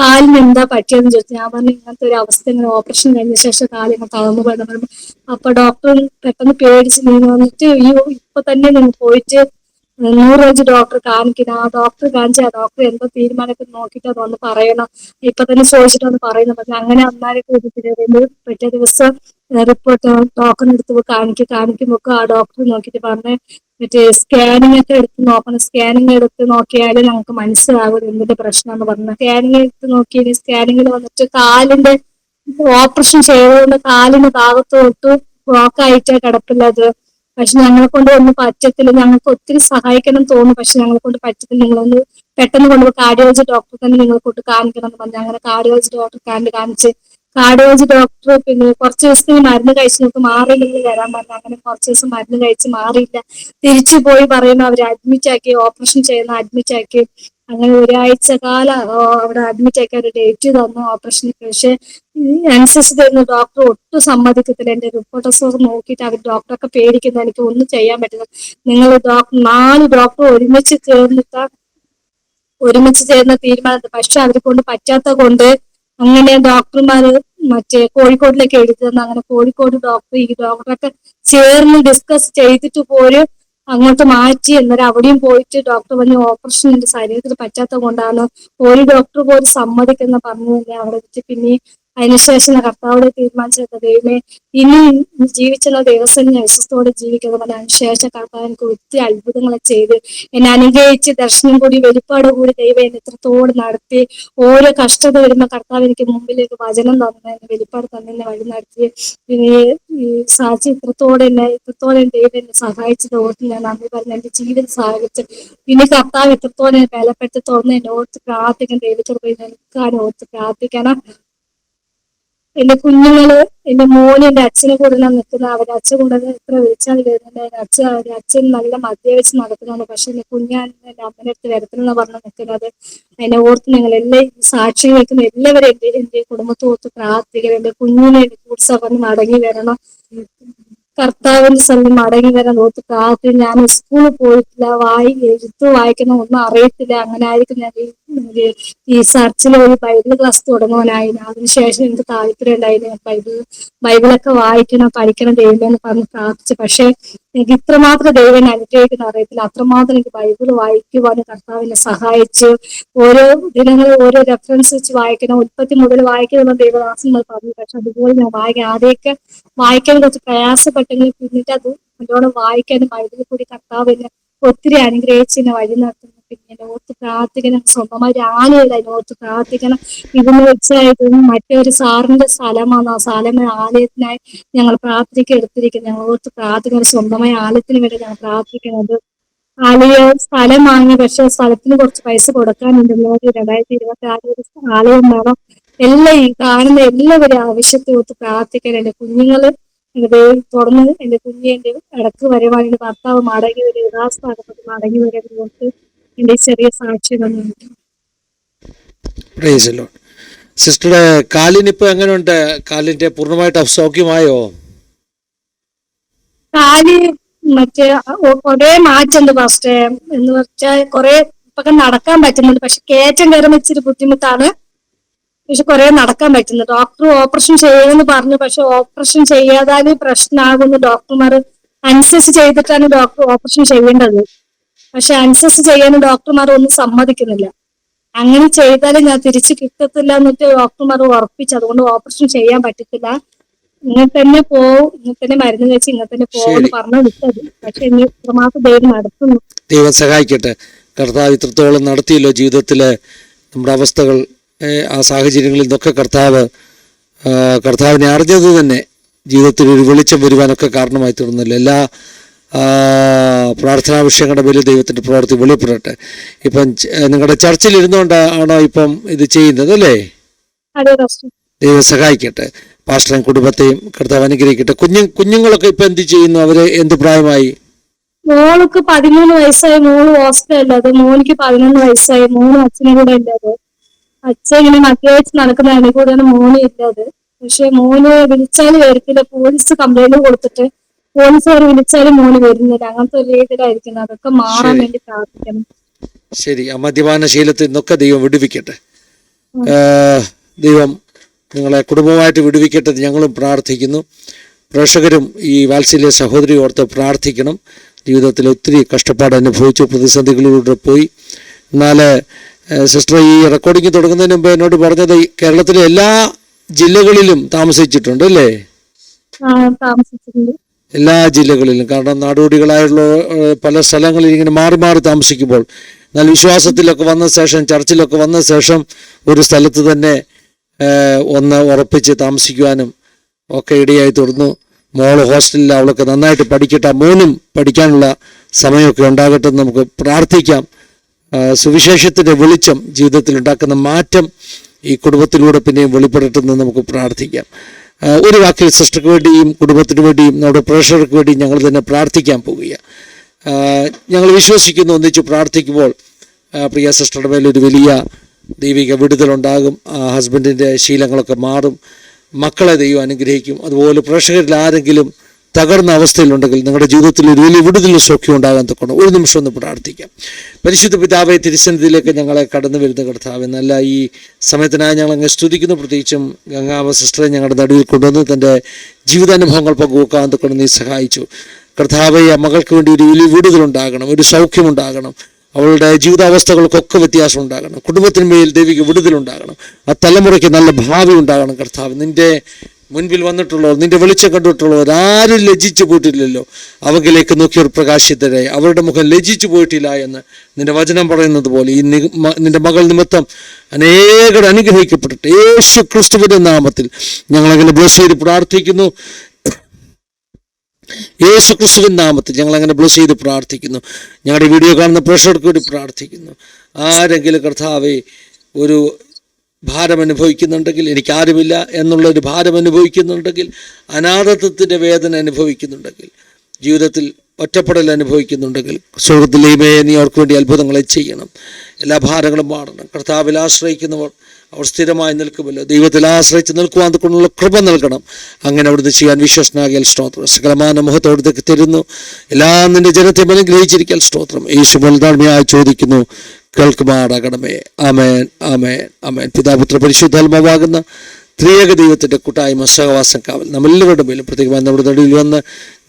കാലിന് എന്താ പറ്റിയെന്ന് ചോദിച്ചു. ഞാൻ പറഞ്ഞു ഇങ്ങനത്തെ ഒരു അവസ്ഥ, ഇങ്ങനെ ഓപ്പറേഷൻ കഴിഞ്ഞ ശേഷം കാലിന് തളർന്നു പോയെന്ന്. അപ്പൊ ഡോക്ടർ പെട്ടെന്ന് പേടിച്ച് നീങ്ങി വന്നിട്ട്, ഇപ്പൊ തന്നെ നിങ്ങൾ പോയിട്ട് ന്യൂറോളജി ഡോക്ടർ കാണിക്കണം. ആ ഡോക്ടർ കാണിച്ച് ആ ഡോക്ടർ എന്തോ തീരുമാനമൊക്കെ നോക്കിയിട്ട് അതൊന്ന് പറയണം, ഇപ്പൊ തന്നെ ചോദിച്ചിട്ടൊന്ന് പറയുന്നു പറഞ്ഞു. അങ്ങനെ അന്നാലും പിറ്റേ ദിവസം റിപ്പോർട്ട് ടോക്കൺ എടുത്ത് കാണിക്കുമ്പോ ആ ഡോക്ടർ നോക്കിയിട്ട് പറഞ്ഞ്, മറ്റേ സ്കാനിങ് ഒക്കെ എടുത്ത് നോക്കണം, സ്കാനിങ് എടുത്ത് നോക്കിയാലേ നമുക്ക് മനസ്സിലാകും എന്തിന്റെ പ്രശ്നം എന്ന് പറഞ്ഞു. സ്കാനിങ് എടുത്ത് നോക്കി സ്കാനിങ്ങിൽ വന്നിട്ട് കാലിന്റെ ഓപ്പറേഷൻ ചെയ്തുകൊണ്ട് കാലിന്റെ ഭാഗത്തോട്ട് ബ്ലോക്കായിട്ടാ കിടക്കുന്നത്. പക്ഷെ ഞങ്ങളെ കൊണ്ട് ഒന്നും പറ്റത്തില്ല, ഞങ്ങൾക്ക് ഒത്തിരി സഹായിക്കണം തോന്നുന്നു, പക്ഷെ ഞങ്ങളെ കൊണ്ട് പറ്റത്തില്ല, നിങ്ങളൊന്ന് പെട്ടെന്ന് കൊണ്ടുപോയി കാർഡിയോളജി ഡോക്ടറെ തന്നെ നിങ്ങളെ കൊണ്ട് കാണിക്കണം എന്ന് പറഞ്ഞു. അങ്ങനെ കാർഡിയോളജി ഡോക്ടർ കാണിച്ച് കാർഡിയോളജി ഡോക്ടർ പിന്നെ കുറച്ച് ദിവസത്തിന് മരുന്ന് കഴിച്ച് നോക്ക്, മാറിയില്ലെങ്കിൽ വരാൻ പറഞ്ഞു. അങ്ങനെ കുറച്ച് ദിവസം മരുന്ന് കഴിച്ച് മാറിയില്ല. തിരിച്ചു പോയി പറയുന്നു അവര് അഡ്മിറ്റ് ആക്കി, ഓപ്പറേഷൻ ചെയ്യുന്ന അഡ്മിറ്റ് ആക്കി. അങ്ങനെ ഒരാഴ്ച കാലം അവിടെ അഡ്മിറ്റ് ആക്കി ഒരു ഡേറ്റ് തന്നു ഓപ്പറേഷന്. പക്ഷെ അനുസരിച്ച് തരുന്ന ഡോക്ടർ ഒട്ടും സമ്മതിക്കത്തില്ല. എന്റെ റിപ്പോർട്ടേഴ്സ് നോക്കിയിട്ട് അവർ ഡോക്ടറൊക്കെ പേടിക്കുന്നത്, എനിക്ക് ഒന്നും ചെയ്യാൻ പറ്റില്ല. നിങ്ങൾ 4 ഡോക്ടർ ഒരുമിച്ച് ചേർന്ന തീരുമാനത്തിൽ, പക്ഷെ അവരെ കൊണ്ട് പറ്റാത്ത കൊണ്ട് അങ്ങനെ ഡോക്ടർമാര് മറ്റേ കോഴിക്കോടിലേക്ക് എഴുതി തന്നു. അങ്ങനെ കോഴിക്കോട് ഡോക്ടർ ഈ ഡോക്ടറൊക്കെ ചേർന്ന് ഡിസ്കസ് ചെയ്തിട്ട് പോലും അങ്ങോട്ട് മാറ്റി. എന്നേരം അവിടെയും പോയിട്ട് ഡോക്ടർ പറഞ്ഞു ഓപ്പറേഷൻ എന്റെ ശരീരത്തിൽ പറ്റാത്ത കൊണ്ടാണ്, ഒരു ഡോക്ടർ പോലും സമ്മതിക്കുന്ന പറഞ്ഞു. അവിടെ വെച്ച് പിന്നെ അതിനുശേഷം കർത്താവോട് തീരുമാനിച്ചത്, ദൈവമേ ഇനി ജീവിച്ചുള്ള ദിവസം ഞാൻ വിശ്വസ്തയോടെ ജീവിക്കുന്നത്. അതിനുശേഷം കർത്താവ് എനിക്ക് ഒത്തിരി അത്ഭുതങ്ങളെ ചെയ്ത് എന്നെ അനുഗ്രഹിച്ച് ദർശനം കൂടി വെളിപ്പാട് കൂടി ദൈവം എന്നെ ഇത്രത്തോടെ നടത്തി. ഓരോ കഷ്ടത വരുമ്പോൾ കർത്താവ് എനിക്ക് മുമ്പിലേക്ക് വചനം തന്നു, എന്നെ വെളിപ്പാട് തന്നെ എന്നെ വഴി നടത്തി. പിന്നെ ഈ സാക്ഷി ഇത്രത്തോടെ ദൈവം എന്നെ സഹായിച്ചത് ഓർത്ത് ഞാൻ നന്ദി പറഞ്ഞു. എന്റെ ജീവിതം സഹായിച്ചു. പിന്നെ കർത്താവ് ഇത്രത്തോടെ ബലപ്പെടുത്തി തുറന്ന് എന്നെ ഓർത്ത് പ്രാർത്ഥിക്കണം, ദൈവത്തോട് പോയി നിൽക്കാനും ഓർത്ത് പ്രാർത്ഥിക്കണം. എന്റെ കുഞ്ഞുങ്ങള്, എന്റെ മോന് എന്റെ അച്ഛനെ കൂടെ നിൽക്കുന്നത്. അവരുടെ അച്ഛൻ കൊണ്ടുവന്ന് എത്ര വിളിച്ചാൽ വരുന്നുണ്ട്. അവരുടെ അച്ഛൻ നല്ല മദ്യപിച്ച് നടക്കുന്നതാണ്, പക്ഷെ എന്റെ കുഞ്ഞാൻ എന്റെ അമ്മയുടെ അടുത്ത് വരത്തില്ലെന്ന് പറഞ്ഞ് നിൽക്കുന്നത്. അതിനെ ഓർത്ത് നിങ്ങൾ സാക്ഷി നിൽക്കുന്ന എല്ലാവരും എന്റെ കുടുംബത്തോർത്ത് പ്രാർത്ഥിക്കണം. എന്റെ കുഞ്ഞിനെ എന്റെ കൂട്ട്സഭ മടങ്ങി വരണം, കർത്താവിന്റെ സ്ഥലം മടങ്ങി വരാൻ ഓർത്ത് പ്രാർത്ഥന. ഞാൻ സ്കൂളിൽ പോയിട്ടില്ല, എഴുത്ത് വായിക്കണം ഒന്നും അറിയത്തില്ല. അങ്ങനെ ആയിരിക്കും ഞാൻ ഈ ചർച്ചിൽ ഒരു ബൈബിൾ ക്ലാസ് തുടങ്ങുവാനായിരുന്നു. അതിനുശേഷം എനിക്ക് താല്പര്യം ഉണ്ടായിരുന്നു, ബൈബിളൊക്കെ വായിക്കണം, പഠിക്കണം ദൈവമെന്ന് പറഞ്ഞ് പ്രാർത്ഥിച്ചു. പക്ഷെ എനിക്ക് ഇത്രമാത്രം ദൈവം അനുഗ്രഹിക്കുന്ന അറിയത്തില്ല. അത്രമാത്രം എനിക്ക് ബൈബിൾ വായിക്കുവാനും കർത്താവിനെ സഹായിച്ചു. ഓരോ ദിനങ്ങളും ഓരോ റെഫറൻസ് വെച്ച് വായിക്കണം, ഉൽപ്പത്തി മുതൽ വായിക്കുന്ന ദൈവദാസന്മാർ പറഞ്ഞു. പക്ഷെ അതുപോലെ ഞാൻ ആദ്യമൊക്കെ വായിക്കാൻ കുറച്ച് പ്രയാസപ്പെട്ടെങ്കിൽ പിന്നീട് അത് നല്ലോണം വായിക്കാനും ബൈബിളിൽ കൂടി കർത്താവിനെ ഒത്തിരി അനുഗ്രഹിച്ചതിനെ വഴി നടത്തുന്നു. പിന്നെ ഓർത്ത് പ്രാർത്ഥിക്കണം, സ്വന്തമായി ആലയല്ല അതിനോർത്ത് പ്രാർത്ഥിക്കണം. ഇതെന്ന് വെച്ചാൽ മറ്റൊരു സാറിന്റെ സ്ഥലമാണ്. ആ ആലയത്തിനായി ഞങ്ങൾ പ്രാർത്ഥിക്കുക എടുത്തിരിക്കുന്നത്. ഞങ്ങൾ ഓർത്ത് പ്രാർത്ഥിക്കണം, സ്വന്തമായ ആലയത്തിന് വേണ്ടി ഞങ്ങൾ പ്രാർത്ഥിക്കുന്നത്. ആലയ സ്ഥലം വാങ്ങി, പക്ഷെ സ്ഥലത്തിന് കുറച്ച് പൈസ കൊടുക്കാനുണ്ടല്ലോ. 2026 ഒരു ആലയം വേണം. എല്ലാ ഈ കാണുന്ന എല്ലാവരും ആവശ്യത്തെ ഒത്ത് പ്രാർത്ഥിക്കാൻ. എന്റെ കുഞ്ഞുങ്ങള് തുറന്ന് എന്റെ കുഞ്ഞിന്റെ ഇടക്ക് വരുവാൻ, എന്റെ ഭർത്താവ് മടങ്ങി വരും, യഥാസ്ഥാനത്ത് മടങ്ങി വരുന്നതുകൊണ്ട് എന്റെ ചെറിയ സാക്ഷ്യങ്ങളുണ്ട്. Praise the lord. സിസ്റ്ററുടെ കാലിനിപ്പോ എങ്ങനെയുണ്ട്? കാലിന്റെ പൂർണ്ണമായിട്ട് സൗഖ്യമായോ? കാല് മറ്റേ കുറെ മാറ്റുണ്ട് ഫസ്റ്റ്. എന്ന് വെച്ചാൽ കുറെ ഇപ്പൊക്കെ നടക്കാൻ പറ്റുന്നുണ്ട്, പക്ഷെ കയറ്റം കയറുമ്പോൾ ഇച്ചിരി ബുദ്ധിമുട്ടാണ്. പക്ഷെ കുറെ നടക്കാൻ പറ്റുന്നു. ഡോക്ടർ ഓപ്പറേഷൻ ചെയ്യുമെന്ന് പറഞ്ഞു, പക്ഷെ ഓപ്പറേഷൻ ചെയ്യാതാല് പ്രശ്നമാകുന്നു. ഡോക്ടർമാർ അൻസസ് ചെയ്തിട്ടാണ് ഡോക്ടർ ഓപ്പറേഷൻ ചെയ്യേണ്ടത്. പക്ഷെ അൻസസ് ചെയ്യാൻ ഡോക്ടർമാർ ഒന്നും സമ്മതിക്കുന്നില്ല. അങ്ങനെ ചെയ്താലും ഞാൻ തിരിച്ചു കിട്ടത്തില്ല എന്നിട്ട് ഡോക്ടർമാർ ഉറപ്പിച്ചു. അതുകൊണ്ട് ഓപ്പറേഷൻ ചെയ്യാൻ പറ്റത്തില്ല, ഇങ്ങനെ തന്നെ പോവും, ഇങ്ങനെ തന്നെ മരുന്ന് കഴിച്ച് ഇങ്ങനെ തന്നെ പോകുമെന്ന് പറഞ്ഞു വിട്ടത്. പക്ഷെ ഇനി ഇത്രമാത്രം ദൈവം നടത്തുന്നു. ദൈവം സഹായിക്കട്ടെ. കർത്താവ് ഇത്രത്തോളം നടത്തിയല്ലോ ജീവിതത്തിലെ നമ്മുടെ അവസ്ഥകൾ, ആ സാഹചര്യങ്ങളിൽ നിന്നൊക്കെ കർത്താവിനെ അറിഞ്ഞത് തന്നെ ജീവിതത്തിൽ ഒരു വെളിച്ചം വരുവാനൊക്കെ കാരണമായി തീർന്നല്ലോ. എല്ലാ പ്രാർത്ഥനാ വിഷയങ്ങളുടെ പേരിൽ ദൈവത്തിൻ്റെ പ്രവൃത്തി വെളിപ്പെടട്ടെ. ഇപ്പം നിങ്ങളുടെ ചർച്ചിൽ ഇരുന്നുകൊണ്ടാണോ ഇപ്പം ഇത് ചെയ്യുന്നത് അല്ലേ? അതെ ഡോക്ടർ. ദൈവം സഹായിക്കട്ടെ. പാസ്റ്ററേയും കുടുംബത്തെയും കർത്താവ് അനുഗ്രഹിക്കട്ടെ. കുഞ്ഞുങ്ങളൊക്കെ ഇപ്പൊ എന്ത് ചെയ്യുന്നു? അവര് എന്ത് പ്രായമായി? മോൾക്ക് 13 വയസ്സായി. മോള് ഹോസ്റ്റലല്ലത്. മോനിക്ക് 11 വയസ്സായി. മോനും അച്ഛനും കൂടെ ഇല്ലത്. അച്ഛൻ ഇങ്ങനെ മദ്യവെച്ച് നടക്കുന്ന അതിനെ കൂടെയാണ് മോന് ഇല്ലത്. പക്ഷെ മോന് വിളിച്ചാലും വരത്തില്ല. പോലീസ് കംപ്ലൈന്റ് കൊടുത്തിട്ട് പോലീസുകാർ വിളിച്ചാലും മോന് വരുന്നില്ല. അങ്ങനത്തെ ഒരു രീതിയിലായിരിക്കുന്നത്. അതൊക്കെ മാറാൻ വേണ്ടി പ്രാർത്ഥിക്കണം. ശരി. ആ മദ്യപാന ശീലത്തിൽ നിന്നൊക്കെ ദൈവം വിടുവിക്കട്ടെ. ദൈവം നിങ്ങളെ കുടുംബമായിട്ട് വിടുവിക്കട്ടെ. ഞങ്ങളും പ്രാർത്ഥിക്കുന്നു. പ്രേക്ഷകരും ഈ വാത്സല്യ സഹോദരി ഓർത്ത് പ്രാർത്ഥിക്കണം. ജീവിതത്തിൽ ഒത്തിരി കഷ്ടപ്പാട് അനുഭവിച്ചു, പ്രതിസന്ധികളിലൂടെ പോയി. എന്നാൽ സിസ്റ്റർ ഈ റെക്കോർഡിങ് തുടങ്ങുന്നതിന് മുമ്പ് എന്നോട് പറഞ്ഞത് കേരളത്തിലെ എല്ലാ ജില്ലകളിലും താമസിച്ചിട്ടുണ്ട് അല്ലേ? താമസിച്ചിട്ടുണ്ട്. എല്ലാ ജില്ലകളിലും. കാരണം നാടോടികളായുള്ള പല സ്ഥലങ്ങളിൽ ഇങ്ങനെ മാറി മാറി താമസിക്കുമ്പോൾ, എന്നാൽ വിശ്വാസത്തിലൊക്കെ വന്ന ശേഷം, ചർച്ചിലൊക്കെ വന്ന ശേഷം ഒരു സ്ഥലത്ത് തന്നെ ഒന്ന് ഉറപ്പിച്ച് താമസിക്കുവാനും ഒക്കെ ഇടയായി തീർന്നു. മോള് ഹോസ്റ്റലിൽ, അവളൊക്കെ നന്നായിട്ട് പഠിക്കട്ടെ, മോനും പഠിക്കാനുള്ള സമയമൊക്കെ ഉണ്ടാകട്ടെ എന്ന് നമുക്ക് പ്രാർത്ഥിക്കാം. സുവിശേഷത്തിൻ്റെ വെളിച്ചം ജീവിതത്തിൽ ഉണ്ടാക്കുന്ന മാറ്റം ഈ കുടുംബത്തിലൂടെ പിന്നെയും വെളിപ്പെടട്ടെ എന്ന് നമുക്ക് പ്രാർത്ഥിക്കാം. ഒരു വാക്കിൽ സിസ്റ്റർക്ക് വേണ്ടിയും കുടുംബത്തിന് വേണ്ടിയും നമ്മുടെ പ്രേക്ഷകർക്ക് വേണ്ടിയും ഞങ്ങൾ തന്നെ പ്രാർത്ഥിക്കാൻ പോവുകയാണ്. ഞങ്ങൾ വിശ്വസിക്കുന്നു, ഒന്നിച്ച് പ്രാർത്ഥിക്കുമ്പോൾ പ്രിയ സിസ്റ്ററുടെ മേലൊരു വലിയ ദൈവിക വിടുതലുണ്ടാകും. ഹസ്ബൻഡിൻ്റെ ശീലങ്ങളൊക്കെ മാറും, മക്കളെ ദൈവം അനുഗ്രഹിക്കും. അതുപോലെ പ്രേക്ഷകരിൽ ആരെങ്കിലും തകർന്ന അവസ്ഥയിലുണ്ടെങ്കിൽ നിങ്ങളുടെ ജീവിതത്തിൽ ഒരു വലിയ വിടുതലും സൗഖ്യം ഉണ്ടാകാൻ തൊക്കണം. ഒരു നിമിഷം ഒന്ന് പ്രാർത്ഥിക്കാം. പരിശുദ്ധ പിതാവേ, തിരുസന്നിധിയിലേക്ക് ഞങ്ങളെ കടന്നു വരുന്ന കർത്താവ്, നല്ല ഈ സമയത്തിനായി ഞങ്ങൾ അങ്ങ് സ്തുതിക്കുന്നു. പ്രത്യേകിച്ചും ഗംഗാമ സിസ്റ്ററെ ഞങ്ങളുടെ നടുവിൽ കൊണ്ടുവന്ന് തൻ്റെ ജീവിതാനുഭവങ്ങൾ പങ്കുവെക്കാൻ തൊക്കണം നീ സഹായിച്ചു. കർത്താവേ, ആ മകൾക്ക് വേണ്ടി ഒരു വലിയ വിടുതലുണ്ടാകണം, ഒരു സൗഖ്യമുണ്ടാകണം. അവളുടെ ജീവിതാവസ്ഥകൾക്കൊക്കെ വ്യത്യാസം ഉണ്ടാകണം. കുടുംബത്തിന് മേൽ ദൈവിക വിടുതലുണ്ടാകണം. ആ തലമുറയ്ക്ക് നല്ല ഭാവി ഉണ്ടാകണം. കർത്താവ്, നിൻ്റെ മുൻപിൽ വന്നിട്ടുള്ളവർ, നിന്റെ വെളിച്ചം കണ്ടിട്ടുള്ളവർ ആരും ലജ്ജിച്ചു പോയിട്ടില്ലല്ലോ. അവങ്കിലേക്ക് നോക്കിയവർ പ്രകാശിതരായി, അവരുടെ മുഖം ലജ്ജിച്ചു പോയിട്ടില്ല എന്ന് നിന്റെ വചനം പറയുന്നത് പോലെ ഈ നിന്റെ മകൾ നിമിത്തം അനേകർ അനുഗ്രഹിക്കപ്പെട്ടിട്ട് യേശു ക്രിസ്തുവിന്റെ നാമത്തിൽ ഞങ്ങളങ്ങനെ ബ്ലെസ് ചെയ്ത് പ്രാർത്ഥിക്കുന്നു. യേശു ക്രിസ്തുവിൻ നാമത്തിൽ ഞങ്ങളങ്ങനെ ബ്ലെസ് ചെയ്ത് പ്രാർത്ഥിക്കുന്നു. ഞങ്ങളുടെ വീഡിയോ കാണുന്ന പ്രേക്ഷകർക്ക് വേണ്ടി പ്രാർത്ഥിക്കുന്നു. ആരെങ്കിലും കർത്താവേ ഒരു ഭാരം അനുഭവിക്കുന്നുണ്ടെങ്കിൽ, എനിക്കാരുമില്ല എന്നുള്ളൊരു ഭാരം അനുഭവിക്കുന്നുണ്ടെങ്കിൽ, അനാഥത്വത്തിൻ്റെ വേദന അനുഭവിക്കുന്നുണ്ടെങ്കിൽ, ജീവിതത്തിൽ ഒറ്റപ്പെടൽ അനുഭവിക്കുന്നുണ്ടെങ്കിൽ, സ്വർഗ്ഗത്തിലേമേ നീ അവർക്ക് വേണ്ടി അത്ഭുതങ്ങളെ ചെയ്യണം. എല്ലാ ഭാരങ്ങളും മാറണം. കർത്താവിൽ ആശ്രയിക്കുന്നവർ അവർ സ്ഥിരമായി നിൽക്കുമല്ലോ. ദൈവത്തിൽ ആശ്രയിച്ച് നിൽക്കുവാൻ കൊണ്ടുള്ള കൃപ നൽകണം. അങ്ങനെ അവിടുന്ന് ചെയ്യാൻ വിശ്വസനാകിയാൽ സ്തോത്രം. സകലമാന മുഖത്തോടത്തേക്ക് തരുന്നു. എല്ലാം നിന്റെ ജനത്തെ അനുഗ്രഹിച്ചിരിക്കാൻ സ്തോത്രം. യേശു താഴ്മയായി ചോദിക്കുന്നു, കേൾക്കുമാറാകണമേ. ആമേൻ, ആമേൻ, ആമേൻ. പിതാപുത്ര പരിശുദ്ധാത്മാവാകുന്ന ത്രിയേക ദൈവത്തിൻ്റെ കൂട്ടായ്മ സഹവാസം കാവൽ നമ്മളെല്ലാവരുടെ മേലും, പ്രത്യേകമായി നമ്മുടെ നടുവിൽ വന്ന്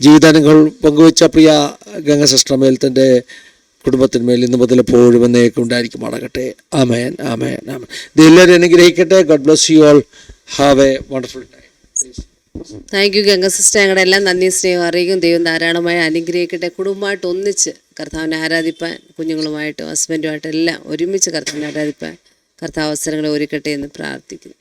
ജീവിതാനുഭവങ്ങൾ പങ്കുവെച്ച പ്രിയ ഗംഗ സിസ്റ്റർമേൽ, തൻ്റെ കുടുംബത്തിന്മേൽ ഇന്ന് മുതൽ എപ്പോഴും എന്നേക്കും ഉണ്ടായിരിക്കുമാറാകട്ടെ. ആമേൻ, ആമേൻ, ആമേൻ. ഇത് എല്ലാവരും അനുഗ്രഹിക്കട്ടെ. God bless you all. Have A wonderful time. Thank you Ganga sister. ഞങ്ങളുടെ എല്ലാം നന്ദി സ്നേഹം അറിയിക്കും. ദൈവം ധാരാളമായി അനുഗ്രഹിക്കട്ടെ. കുടുംബമായിട്ട് ഒന്നിച്ച് കർത്താവിനെ ആരാധിപ്പാൻ, കുഞ്ഞുങ്ങളുമായിട്ടും ഹസ്ബൻഡുമായിട്ടും എല്ലാം ഒരുമിച്ച് കർത്താവിനെ ആരാധിപ്പാൻ കർത്താവ് അവസരങ്ങളെ ഒരുക്കട്ടെ എന്ന് പ്രാർത്ഥിക്കുന്നു.